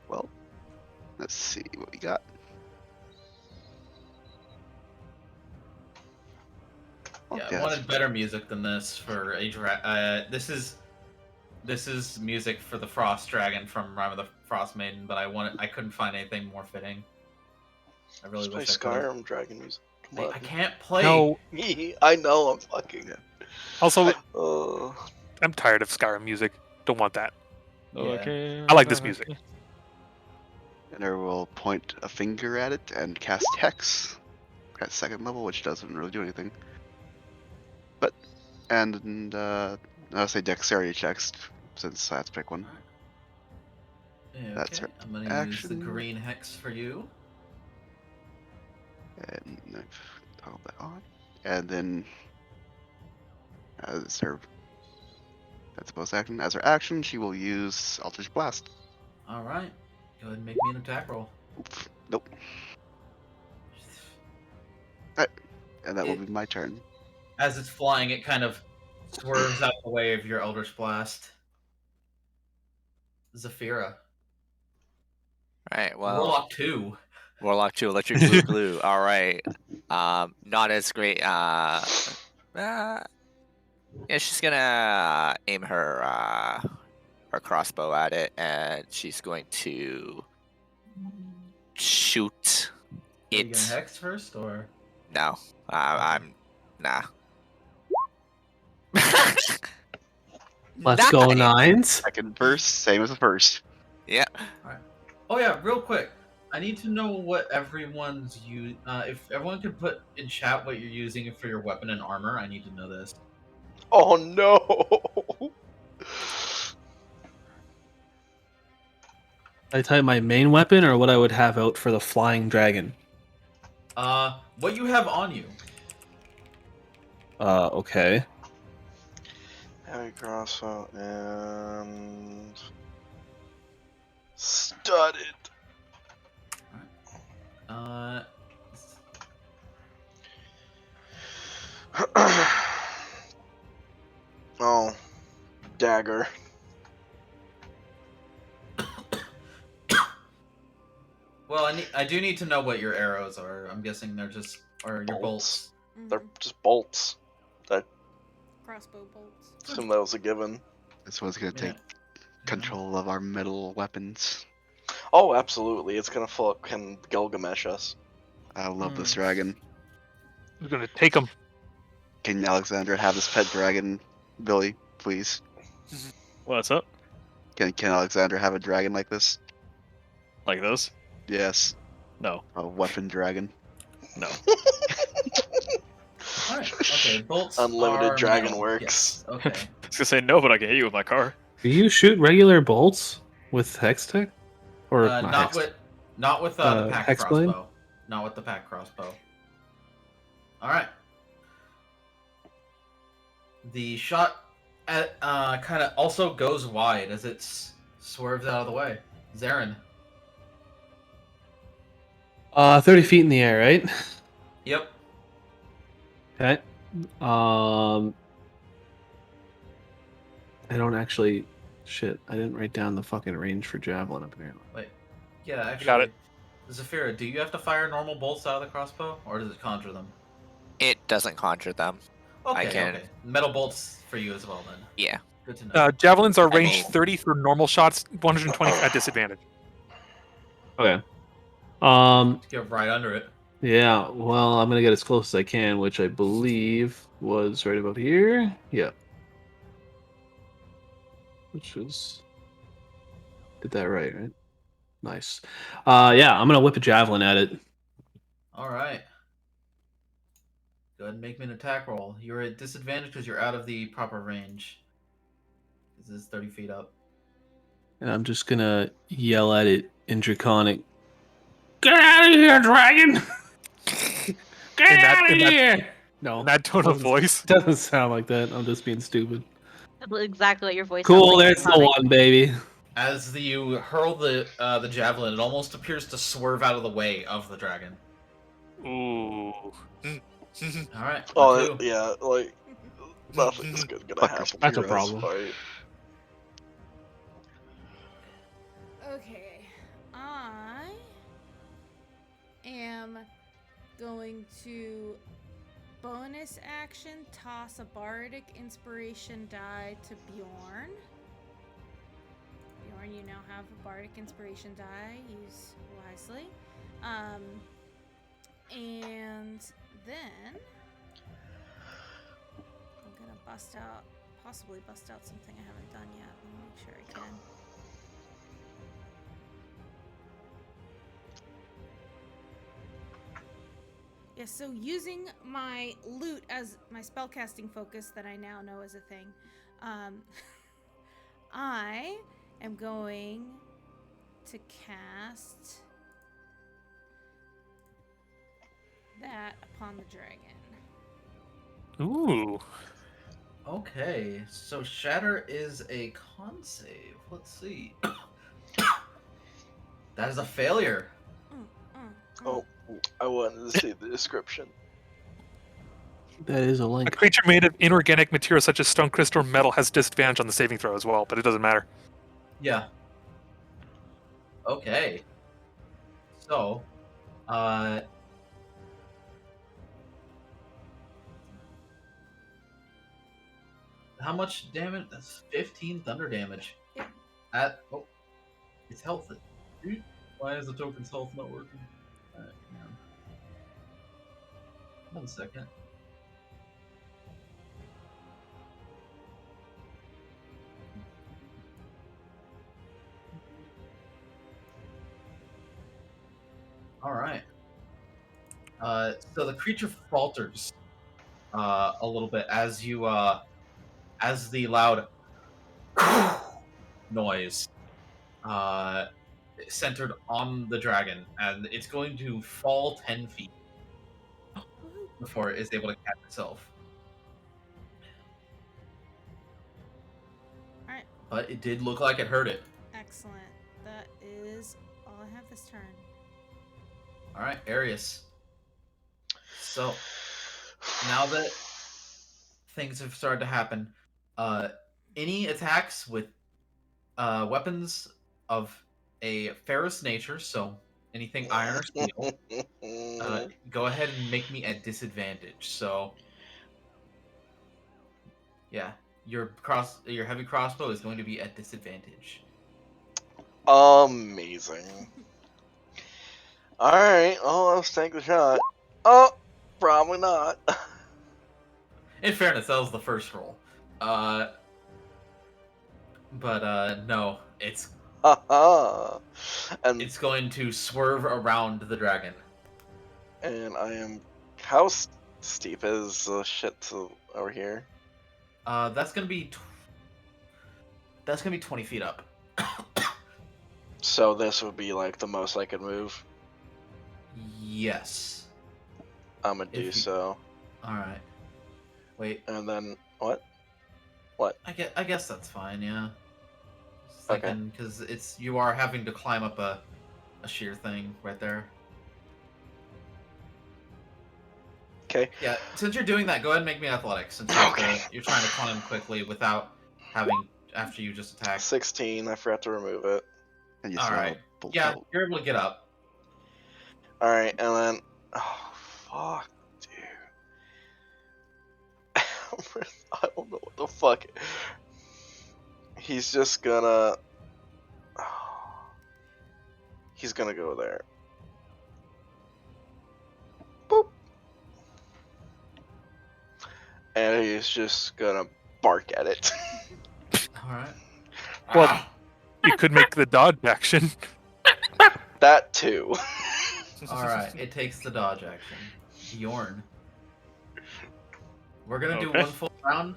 well, let's see what we got. Oh, Yeah, I yes. wanted better music than this for a this is music for the Frost Dragon from Rime of the Frost Maiden, but I couldn't find anything more fitting. I really Play wish I could. Skyrim dragon music. Come I can't play. No. I know. I'm fucking. Also, Uh, I'm tired of Skyrim music. Don't want that. Yeah. Okay. I like this music. And I will point a finger at it and cast Hex at second level, which doesn't really do anything. But, and I'll say Dexterity checks, since I have to pick one. Yeah, That's okay. her I'm gonna use the action. green hex for you. And I've toggled that on. And then, as her, that's supposed action. As her action, she will use Eldritch Blast. All right. Go ahead and make me an attack roll. Oof, nope. And that will be my turn. As it's flying, it kind of swerves out the way of your Eldritch Blast. Zaphira. Right, well, Warlock 2. Warlock 2, Electric Blue Glue. All right. Not as great. Yeah, she's gonna aim her crossbow at it, and she's going to shoot Are you gonna it. hex first, or? No, I'm nah. Let's go nines. Second verse, same as the first. Yeah. Oh yeah, real quick. I need to know what everyone's use. If everyone could put in chat what you're using for your weapon and armor, I need to know this. oh no! I type my main weapon or what I would have out for the flying dragon. What you have on you? Okay. Heavy crossbow and studded. Oh, dagger. Well, I do need to know what your arrows are. I'm guessing they're just or your bolts. They're just bolts. Crossbow bolts. Assume that was a given. This one's gonna take Yeah. control of our metal weapons. Oh, absolutely. It's gonna fucking Gilgamesh us. I love this Hmm. dragon. Who's gonna take him? Can Alexandra have this pet dragon, Billy, please? What's up? Can Alexandra have a dragon like this? Like this? Yes. No. A weapon dragon. No. All right. Okay. Bolts. Unlimited are dragon metal. works. Yes. Okay. I was gonna say no, but I can hit you with my car. Do you shoot regular bolts with hex tech? Or not Not hex? with the pack hex blade? crossbow. Not with the pack crossbow. All right. The shot kind of also goes wide as it swerves out of the way. Zarren. 30 feet in the air, right? Yep. Okay. I don't actually. Shit, I didn't write down the fucking range for javelin apparently. Wait. Yeah, actually. got it. Zaphira, do you have to fire normal bolts out of the crossbow, or does it conjure them? It doesn't conjure them. Okay, can- okay. Metal bolts for you as well, then. Yeah. Good to know. Javelins are I range mean- 30 for normal shots, 120 at disadvantage. Okay. Get right under it. Yeah. Well, I'm gonna get as close as I can, which I believe was right about here. Yeah. Which is. Did that right? Nice. Yeah, I'm gonna whip a javelin at it. All right. Go ahead and make me an attack roll. You're at disadvantage because you're out of the proper range. This is 30 feet up. And I'm just gonna yell at it in Draconic. Get out of here, dragon! Get out of here! No, In that tone of voice. doesn't sound like that. I'm just being stupid. That's exactly what your voice Cool, sounds like. there's the Sonic. one, baby. As you hurl the javelin, it almost appears to swerve out of the way of the dragon. Ooh. All right. Oh Lateu. yeah, like nothing's good gonna Fuckers, happen. that's a in this problem. fight. Okay, I am going to bonus action toss a bardic inspiration die to Bjorn. Bjorn, you now have a bardic inspiration die. Use wisely. And then I'm gonna possibly bust out something I haven't done yet. Let me make sure I can. Yeah, so using my loot as my spellcasting focus that I now know is a thing, I am going to cast that upon the dragon. Ooh. Okay, so Shatter is a con save. Let's see. That is a failure. Oh, I wanted to see the description. That is a A link. creature made of inorganic material such as stone, crystal, or metal has disadvantage on the saving throw as well, but it doesn't matter. Yeah. Okay. So, how much damage? That's 15 thunder damage. Yep. It's health. Dude, why is the token's health not working? Alright, hang on. 1 second. Alright. So the creature falters a little bit as you as the loud noise centered on the dragon, and it's going to fall 10 feet before it is able to catch itself. Alright, But it did look like it hurt it. excellent. That is all I have this turn. Alright, Arius. So, now that things have started to happen, any attacks with weapons of a ferrous nature, so anything iron or steel, go ahead and make me at disadvantage. So, yeah, your heavy crossbow is going to be at disadvantage. Amazing. Alright, well, let's take the shot. Oh, probably not. In fairness, that was the first roll. But no, it's and it's going to swerve around the dragon. and I am. How steep is the shit to over here? That's gonna be 20 feet up. So this would be like the most I could move. Yes. I'm gonna If do you- so. All right. Wait. And then what? What? I guess that's fine. Yeah. Just Okay. thinking, because you are having to climb up a sheer thing right there. Okay. Yeah. Since you're doing that, go ahead and make me athletics. Since you're trying to climb quickly without having after you just attack. 16. I forgot to remove it. And you All still right. bolt Yeah, out. you're able to get up. All right, and then fuck, dude. I don't know what the fuck. He's just gonna. He's gonna go there. Boop. And he's just gonna bark at it. All right. Well, you could make the dodge action. That too. All right. It takes the dodge action. Bjorn. We're gonna do Okay. one full round,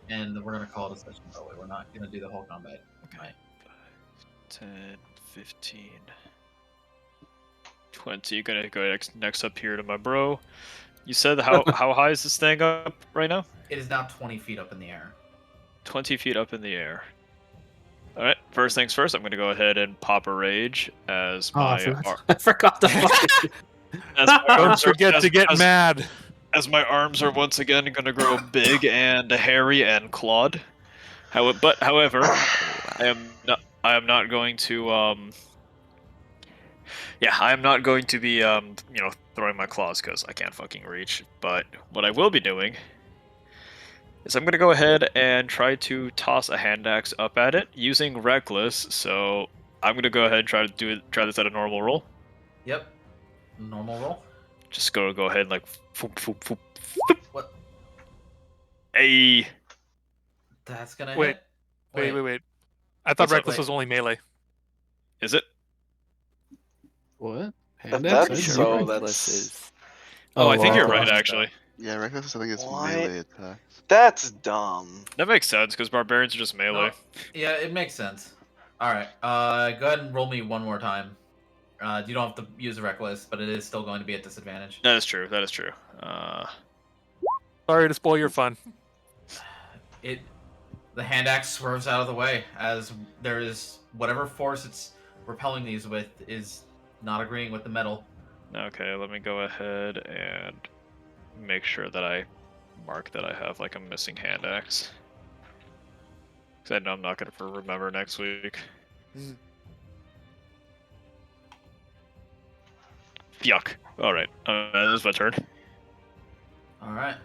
and we're gonna call it a session. By the way, we're not gonna do the whole combat. Okay. 10, 15, 20. Gonna go next up here to my bro. You said how high is this thing up right now? It is now 20 feet up in the air. 20 feet up in the air. Alright, first things first, I'm going to go ahead and pop a rage as my I forgot the fucking... as my Don't arms are- forget to get mad. as my arms are once again going to grow big and hairy and clawed. However, I am not going to I am not going to be throwing my claws because I can't fucking reach. But what I will be doing is I'm going to go ahead and try to toss a hand axe up at it using Reckless. So I'm going to go ahead and try this at a normal roll. Yep. Normal roll. Just go ahead and like foop, foop, foop, foop. What? Hey. That's gonna Wait. hit. Wait. I thought What's up? Reckless was only melee. Is it? What? That's so. That's Oh, I think you're wow. right actually. Yeah, Reckless, I think it's What? melee attack. that's dumb. That makes sense because barbarians are just melee. No. Yeah, it makes sense. All right. Go ahead and roll me one more time. You don't have to use a reckless, but it is still going to be at disadvantage. That is true. Sorry to spoil your fun. The hand axe swerves out of the way as there is whatever force it's repelling these with is not agreeing with the metal. Okay, let me go ahead and make sure that I mark that I have like a missing hand axe. Because I know I'm not going to remember next week. Yuck. Alright, this is my turn. All right.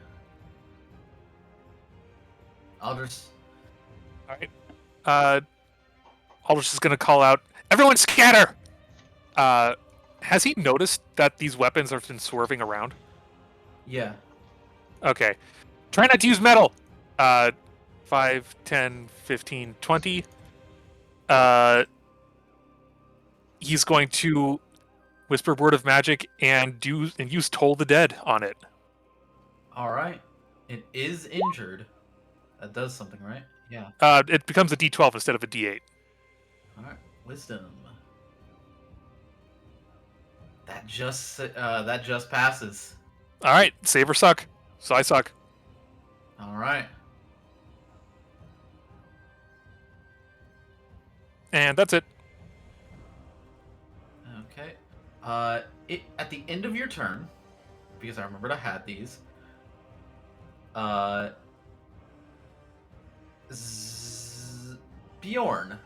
Aldris. All right. Aldris is going to call out, "Everyone scatter!" Has he noticed that these weapons have been swerving around? Yeah. Okay. Try not to use metal. 5, 10, 15, 20. He's going to whisper word of magic and use Toll the Dead on it. All right. It is injured. That does something, right? Yeah. It becomes a D12 instead of a D8. All right. Wisdom. That just passes. All right, save or suck. So I suck. All right. And that's it. Okay. At the end of your turn, because I remembered I had these. Bjorn.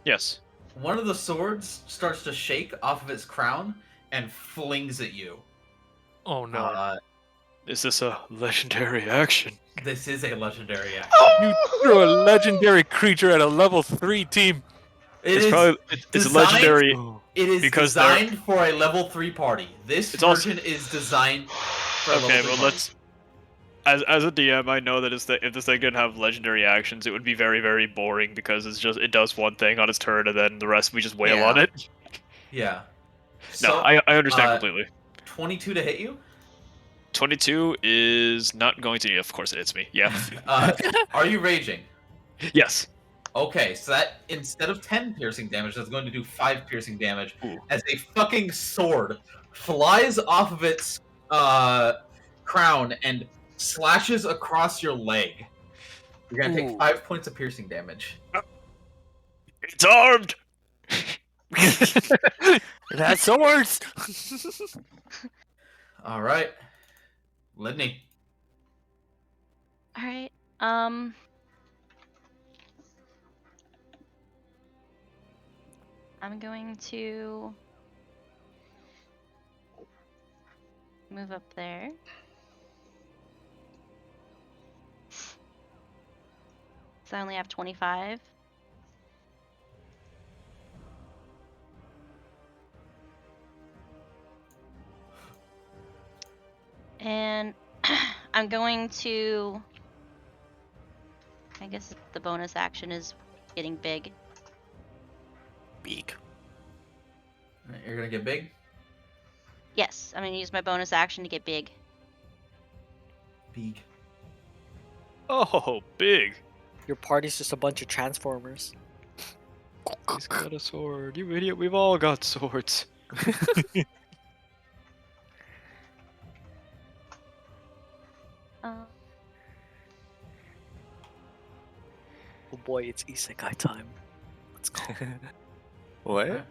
Yes. One of the swords starts to shake off of its crown and flings at you. Oh no. Is this a legendary action? This is a legendary action. You threw a legendary creature at a level 3 team. It's a legendary. It is because designed for a level 3 party. This version is designed for a level 3 party. let's. As a DM, I know that if this thing didn't have legendary actions, it would be very, very boring because it does one thing on its turn and then the rest we just wail on it. Yeah. No, So, I understand completely. 22 to hit you? 22 is not going to. Of course, it hits me. Yeah. Are you raging? Yes. Okay, so that instead of 10 piercing damage, that's going to do 5 piercing damage as a fucking sword flies off of its crown and slashes across your leg. You're gonna take 5 points of piercing damage. It's armed. It has swords. All right, Lidni. All right. I'm going to move up there. So I only have 25. And I'm going to, I guess the bonus action is getting big. Big. You're gonna get big. Yes, I'm going to use my bonus action to get big. Big. Oh, big. Your party's just a bunch of transformers. He's got a sword. You idiot. We've all got swords. Oh boy, it's isekai time. Let's go. What?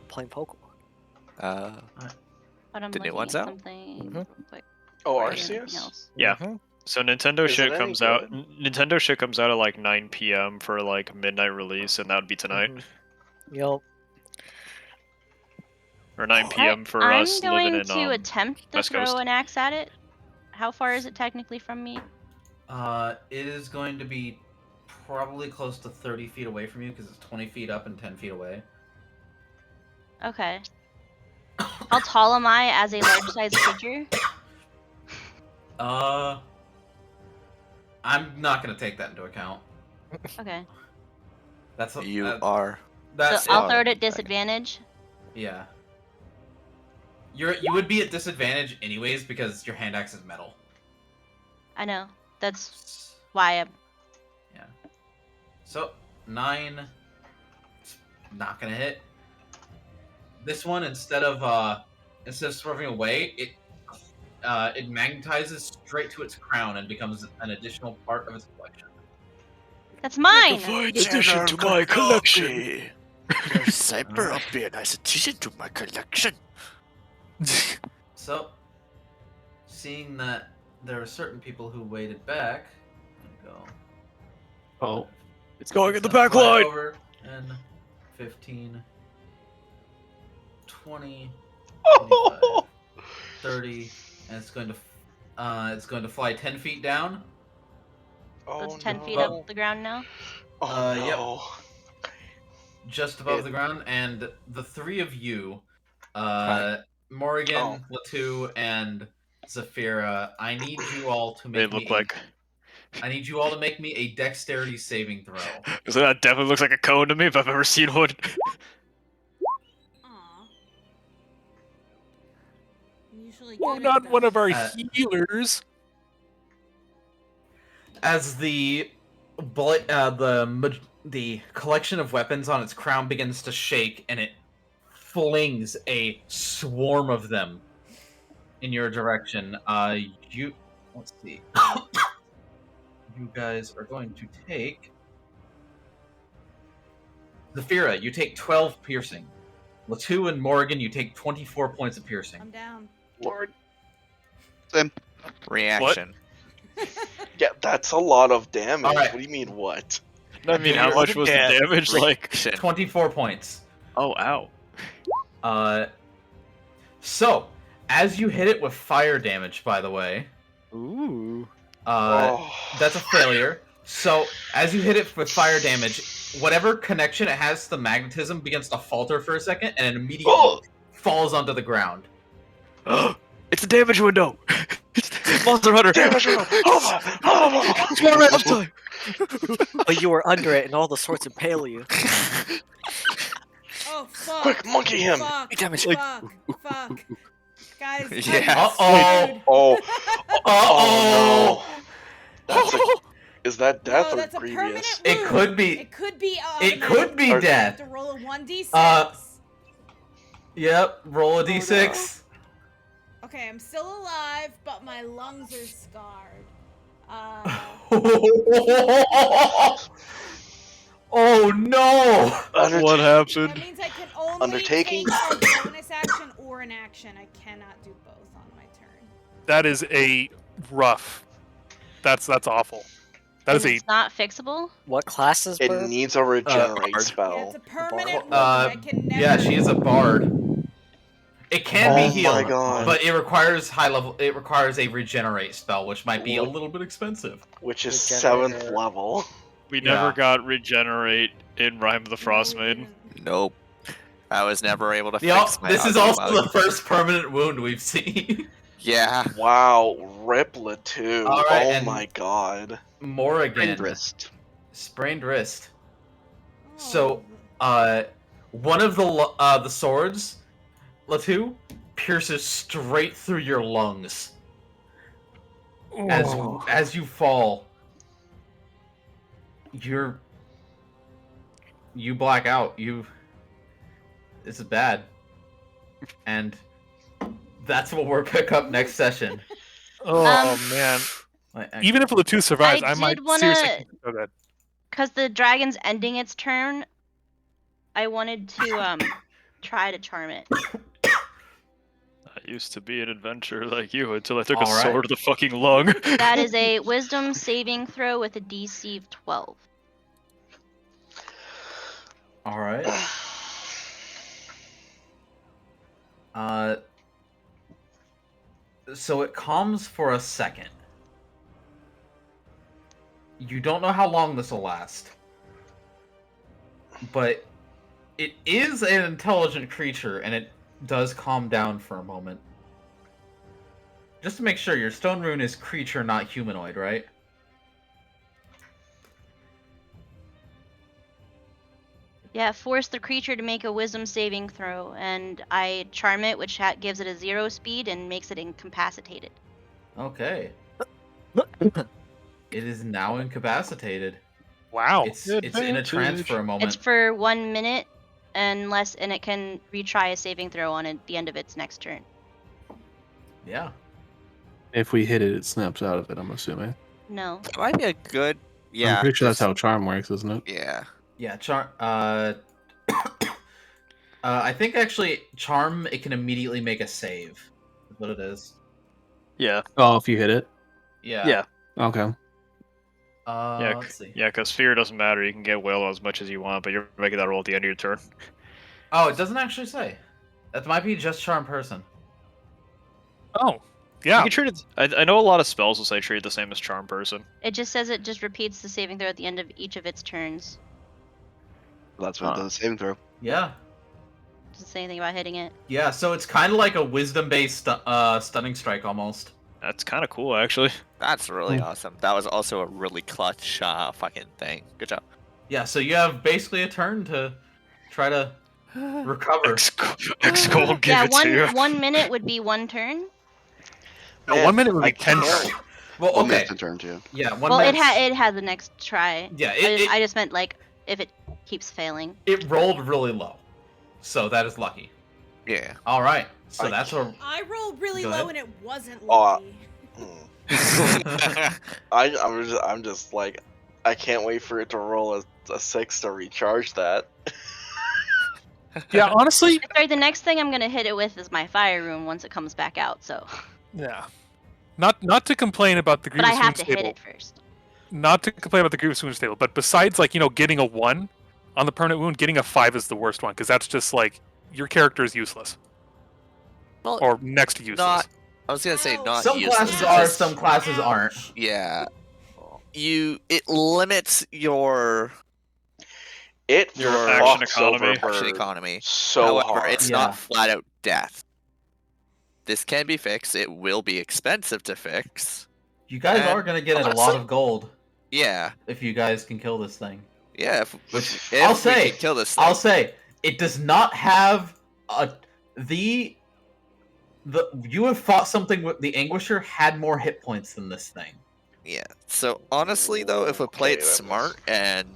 Playing Pokemon. But I'm The new looking one's at out? something Mhm. real quick. Oh, before I do anything Arceus? else. Yeah. Mhm. So Nintendo Is shit it any comes out. good? Nintendo shit comes out at like 9 p.m. for like midnight release, and that would be tonight, Yup. or 9 p.m. for I'm us going living in to attempt to West throw Coast. an axe at it. How far is it technically from me? It is going to be probably close to 30 feet away from you because it's 20 feet up and 10 feet away. Okay. How tall am I as a large-sized creature? I'm not gonna take that into account. Okay. That's You are. That's So I'll it. throw it at disadvantage. Yeah. You would be at disadvantage anyways because your hand axe is metal. I know. That's why I'm... Yeah. So 9. Not gonna hit. This one instead of swerving away, it magnetizes straight to its crown and becomes an additional part of its collection. That's mine! addition to my collection. Your cyber will be a nice addition to my collection. So, seeing that there are certain people who waited back, I'm gonna go. Oh. It's going in the It's gonna back fly line. Over 10, 15, 20, 25, 30, and it's going to fly 10 feet down. Oh, So it's 10 feet no. up the ground now? Oh, Yep. no. Just above the ground, and the three of you, Morrigan, Oh. Lateu, and Zaphira, I need you all to They make look me like. I need you all to make me a dexterity saving throw. So that definitely looks like a cone to me if I've ever seen one. Aw. I'm usually Well, good not at one of our Uh, healers. As the collection of weapons on its crown begins to shake, and it flings a swarm of them in your direction. Let's see. You guys are going to take. Zaphira, you take 12 piercing. Lateu and Morrigan, you take 24 points of piercing. I'm down. Lord. Reaction. Yeah, that's a lot of damage. All right. What do you mean, what? I mean, how much was the Yeah. damage? Like, Reaction. 24 points. oh, ow. So, as you hit it with fire damage, by the way, Ooh. that's a failure. So, as you hit it with fire damage, whatever connection it has to the magnetism begins to falter for a second, and it immediately Oh! falls onto the ground. It's a damage window. Monster Hunter. Damage roll! It's more ramp time. But you were under it, and all the swords impale you. Oh, fuck. Quick, monkey him! Fuck. Damage. Fuck. Guys, I'm Yeah. Uh-oh. Oh, Oh no! That's is that death No, or that's a permanent previous? It wound. could be. It could be. It could be I have death. to roll a 1d6. Yep. Roll a d6. Okay, I'm still alive, but my lungs are scarred. Oh no! What happened? That means I can only Undertaking? take a bonus action or an action. I cannot do both on my turn. That is a rough. That's awful. That And is a it's not fixable. What class is It Burb? needs a regenerate Yeah, spell. it's a permanent wound. Uh, I can never. Yeah, she is a bard. It can be Oh healed, my God. but it requires high level. It requires a regenerate spell, which might be a little bit expensive. Which is Regenerate. 7th level. We Yeah. never got regenerate in Rime of the Frost No, we Maiden. didn't. Nope. I was never able to Yeah, fix my this is ugly also mug. the first permanent wound we've seen. Yeah. Wow, rip Lateu. All right, Oh and- my god. Morrigan, wrist. sprained wrist. Oh, So, one of the swords, Lateu, pierces straight through your lungs as you fall. You black out. This is bad, and that's what we'll pick up next session. oh man. Even if Lateu survives, I might did wanna- seriously. Oh, God. Because the dragon's ending its turn, I wanted to try to charm it. I used to be an adventurer like you until I took a Alright. sword to the fucking lung. That is a wisdom saving throw with a DC of 12. All right. So it calms for a second. You don't know how long this will last. But it is an intelligent creature, and it does calm down for a moment. Just to make sure, your stone rune is creature, not humanoid, right? Yeah, force the creature to make a wisdom saving throw, and I charm it, which gives it a 0 speed and makes it incapacitated. Okay. It is now incapacitated. Wow. It's in a trance for a moment. It's for 1 minute, and it can retry a saving throw on at the end of its next turn. Yeah. If we hit it, it snaps out of it, I'm assuming. No. That might be a good. Yeah. I'm pretty sure that's how charm works, isn't it? Yeah. Yeah, I think actually charm, it can immediately make a save. That's what it is. Yeah. Oh, if you hit it? Yeah. Yeah. Okay. Let's see. Yeah, because fear doesn't matter. You can get will as much as you want, but you're making that roll at the end of your turn. Oh, it doesn't actually say. That might be just charm person. Oh, You yeah. can treat it. I know a lot of spells will say treat it the same as charm person. It just says it just repeats the saving throw at the end of each of its turns. That's what it does. Saving throw. Yeah. Doesn't say anything about hitting it. Yeah, so it's kind of like a wisdom-based stunning strike almost. That's kind of cool, actually. That's really awesome. That was also a really clutch fucking thing. Good job. Yeah, so you have basically a turn to try to recover. X-Cole give Yeah, it to you. 1 minute would be 1 turn. No, 1 minute would be I 10 can't. turns. Well, One okay. minute to turn too. Yeah, one Well, minute. it has the next try. Yeah, I just meant like if it keeps failing. it rolled really low. So that is lucky. Yeah. All right. So I that's where I rolled really Go low ahead. and it wasn't Oh, lucky. I'm just like, I can't wait for it to roll a 6 to recharge that. Yeah, honestly. Sorry, the next thing I'm gonna hit it with is my fire rune once it comes back out. So, Yeah. Not to complain about the but I grievous have wound to hit stable. it first. Not to complain about the grievous wound stable, but besides getting a 1 on the permanent wound, getting a 5 is the worst one because that's just like your character is useless Well, or next to useless. not. I was gonna say not some useless. classes it's are, just- some classes aren't. Yeah. It limits your It Your action fucks economy. over action Bird economy. so However, hard. it's Yeah. not flat out death. This can be fixed. It will be expensive to fix. You guys And are gonna get a lot honestly- of gold Yeah. if you guys can kill this thing. Yeah. Which If I'll we say, can kill this I'll thing. say, it does not have you have fought something with the Anguisher had more hit points than this thing. Yeah. So honestly, though, if we play it Okay, that smart and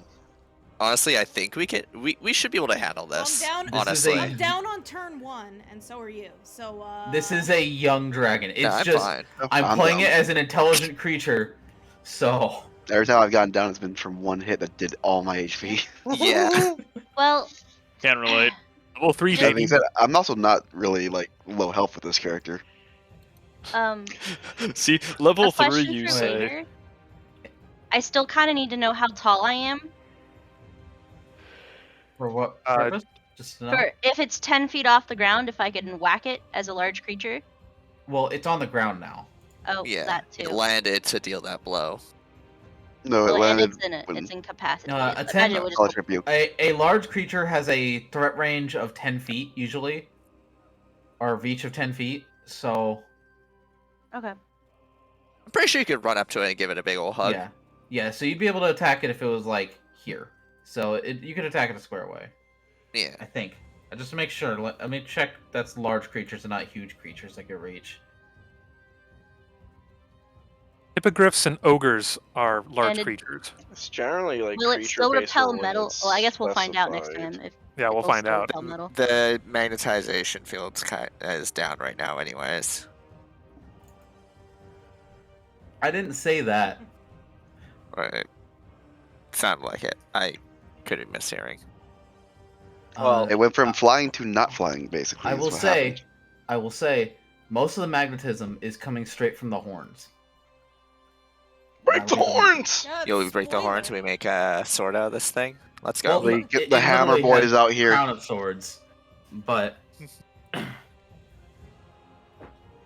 honestly, I think we should be able to handle this. I'm down. This is a- honestly, I'm down on turn 1, and so are you. So This is a young dragon. It's yeah, I'm just fine. I'm I'm playing down. it as an intelligent creature. So Every time I've gotten down, it's been from one hit that did all my HP. Yeah. Well, Can't relate. Level 3, That being baby. said, I'm also not really like low health with this character. See, level a 3, question you for say. later. I still kind of need to know how tall I am. for what purpose? Just to know. For if it's 10 feet off the ground, if I can whack it as a large creature. Well, it's on the ground now. Oh, Yeah. that too. It landed to deal that blow. No, it Well, and landed it's in it. when It's incapacitated. a I 10 imagine it would College just Rebuke. A large creature has a threat range of 10 feet usually, or reach of 10 feet. So okay. I'm pretty sure you could run up to it and give it a big old hug. yeah. So you'd be able to attack it if it was like here. So you could attack it a square way. Yeah. I think. Just to make sure. Let me check. That's large creatures and not huge creatures that can reach. Hippogriffs and ogres are large And it- creatures. It's generally like Will it still creature-based repel when metal? it's Well, I guess we'll find out next specified. time. If Yeah, we'll it'll find still out. repel metal. The magnetization field's is down right now, anyways. I didn't say that. Right. Sounded like it. I could be mishearing. Well, It went from flying to not flying, basically. I is will what say, happened. most of the magnetism is coming straight from the horns. break the horns! God, You'll break the spoiler. horns. We make a sword out of this thing. Let's go. Well, Lee, get it the hammer literally boys has out here. Crown of swords, but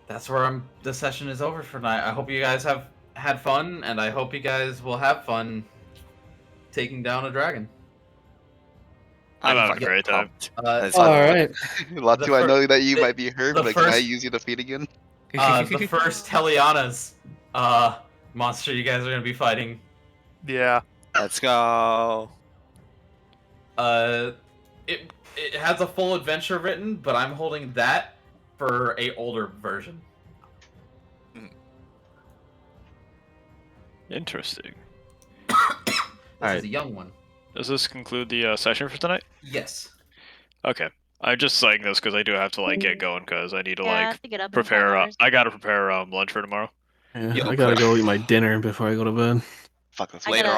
that's where the session is over for tonight. I hope you guys have had fun, and I hope you guys will have fun taking down a dragon. I'm having a fucking great time. pumped. Uh, That's All fun. right. Latu, I know that you the- might be hurt, the but can I first- use your defeat again? the first Heliana's monster you guys are gonna be fighting. Yeah. Let's go. It has a full adventure written, but I'm holding that for a older version. Interesting. This Alright. is a young one. Does this conclude the session for tonight? Yes. Okay. I'm just saying this because I do have to like get going because I need to Yeah, I like have to get up in prepare. 5 hours. I gotta prepare lunch for tomorrow. Yeah, Yo, I gotta quick. go eat my dinner before I go to bed. Fuck, that's I Later gotta-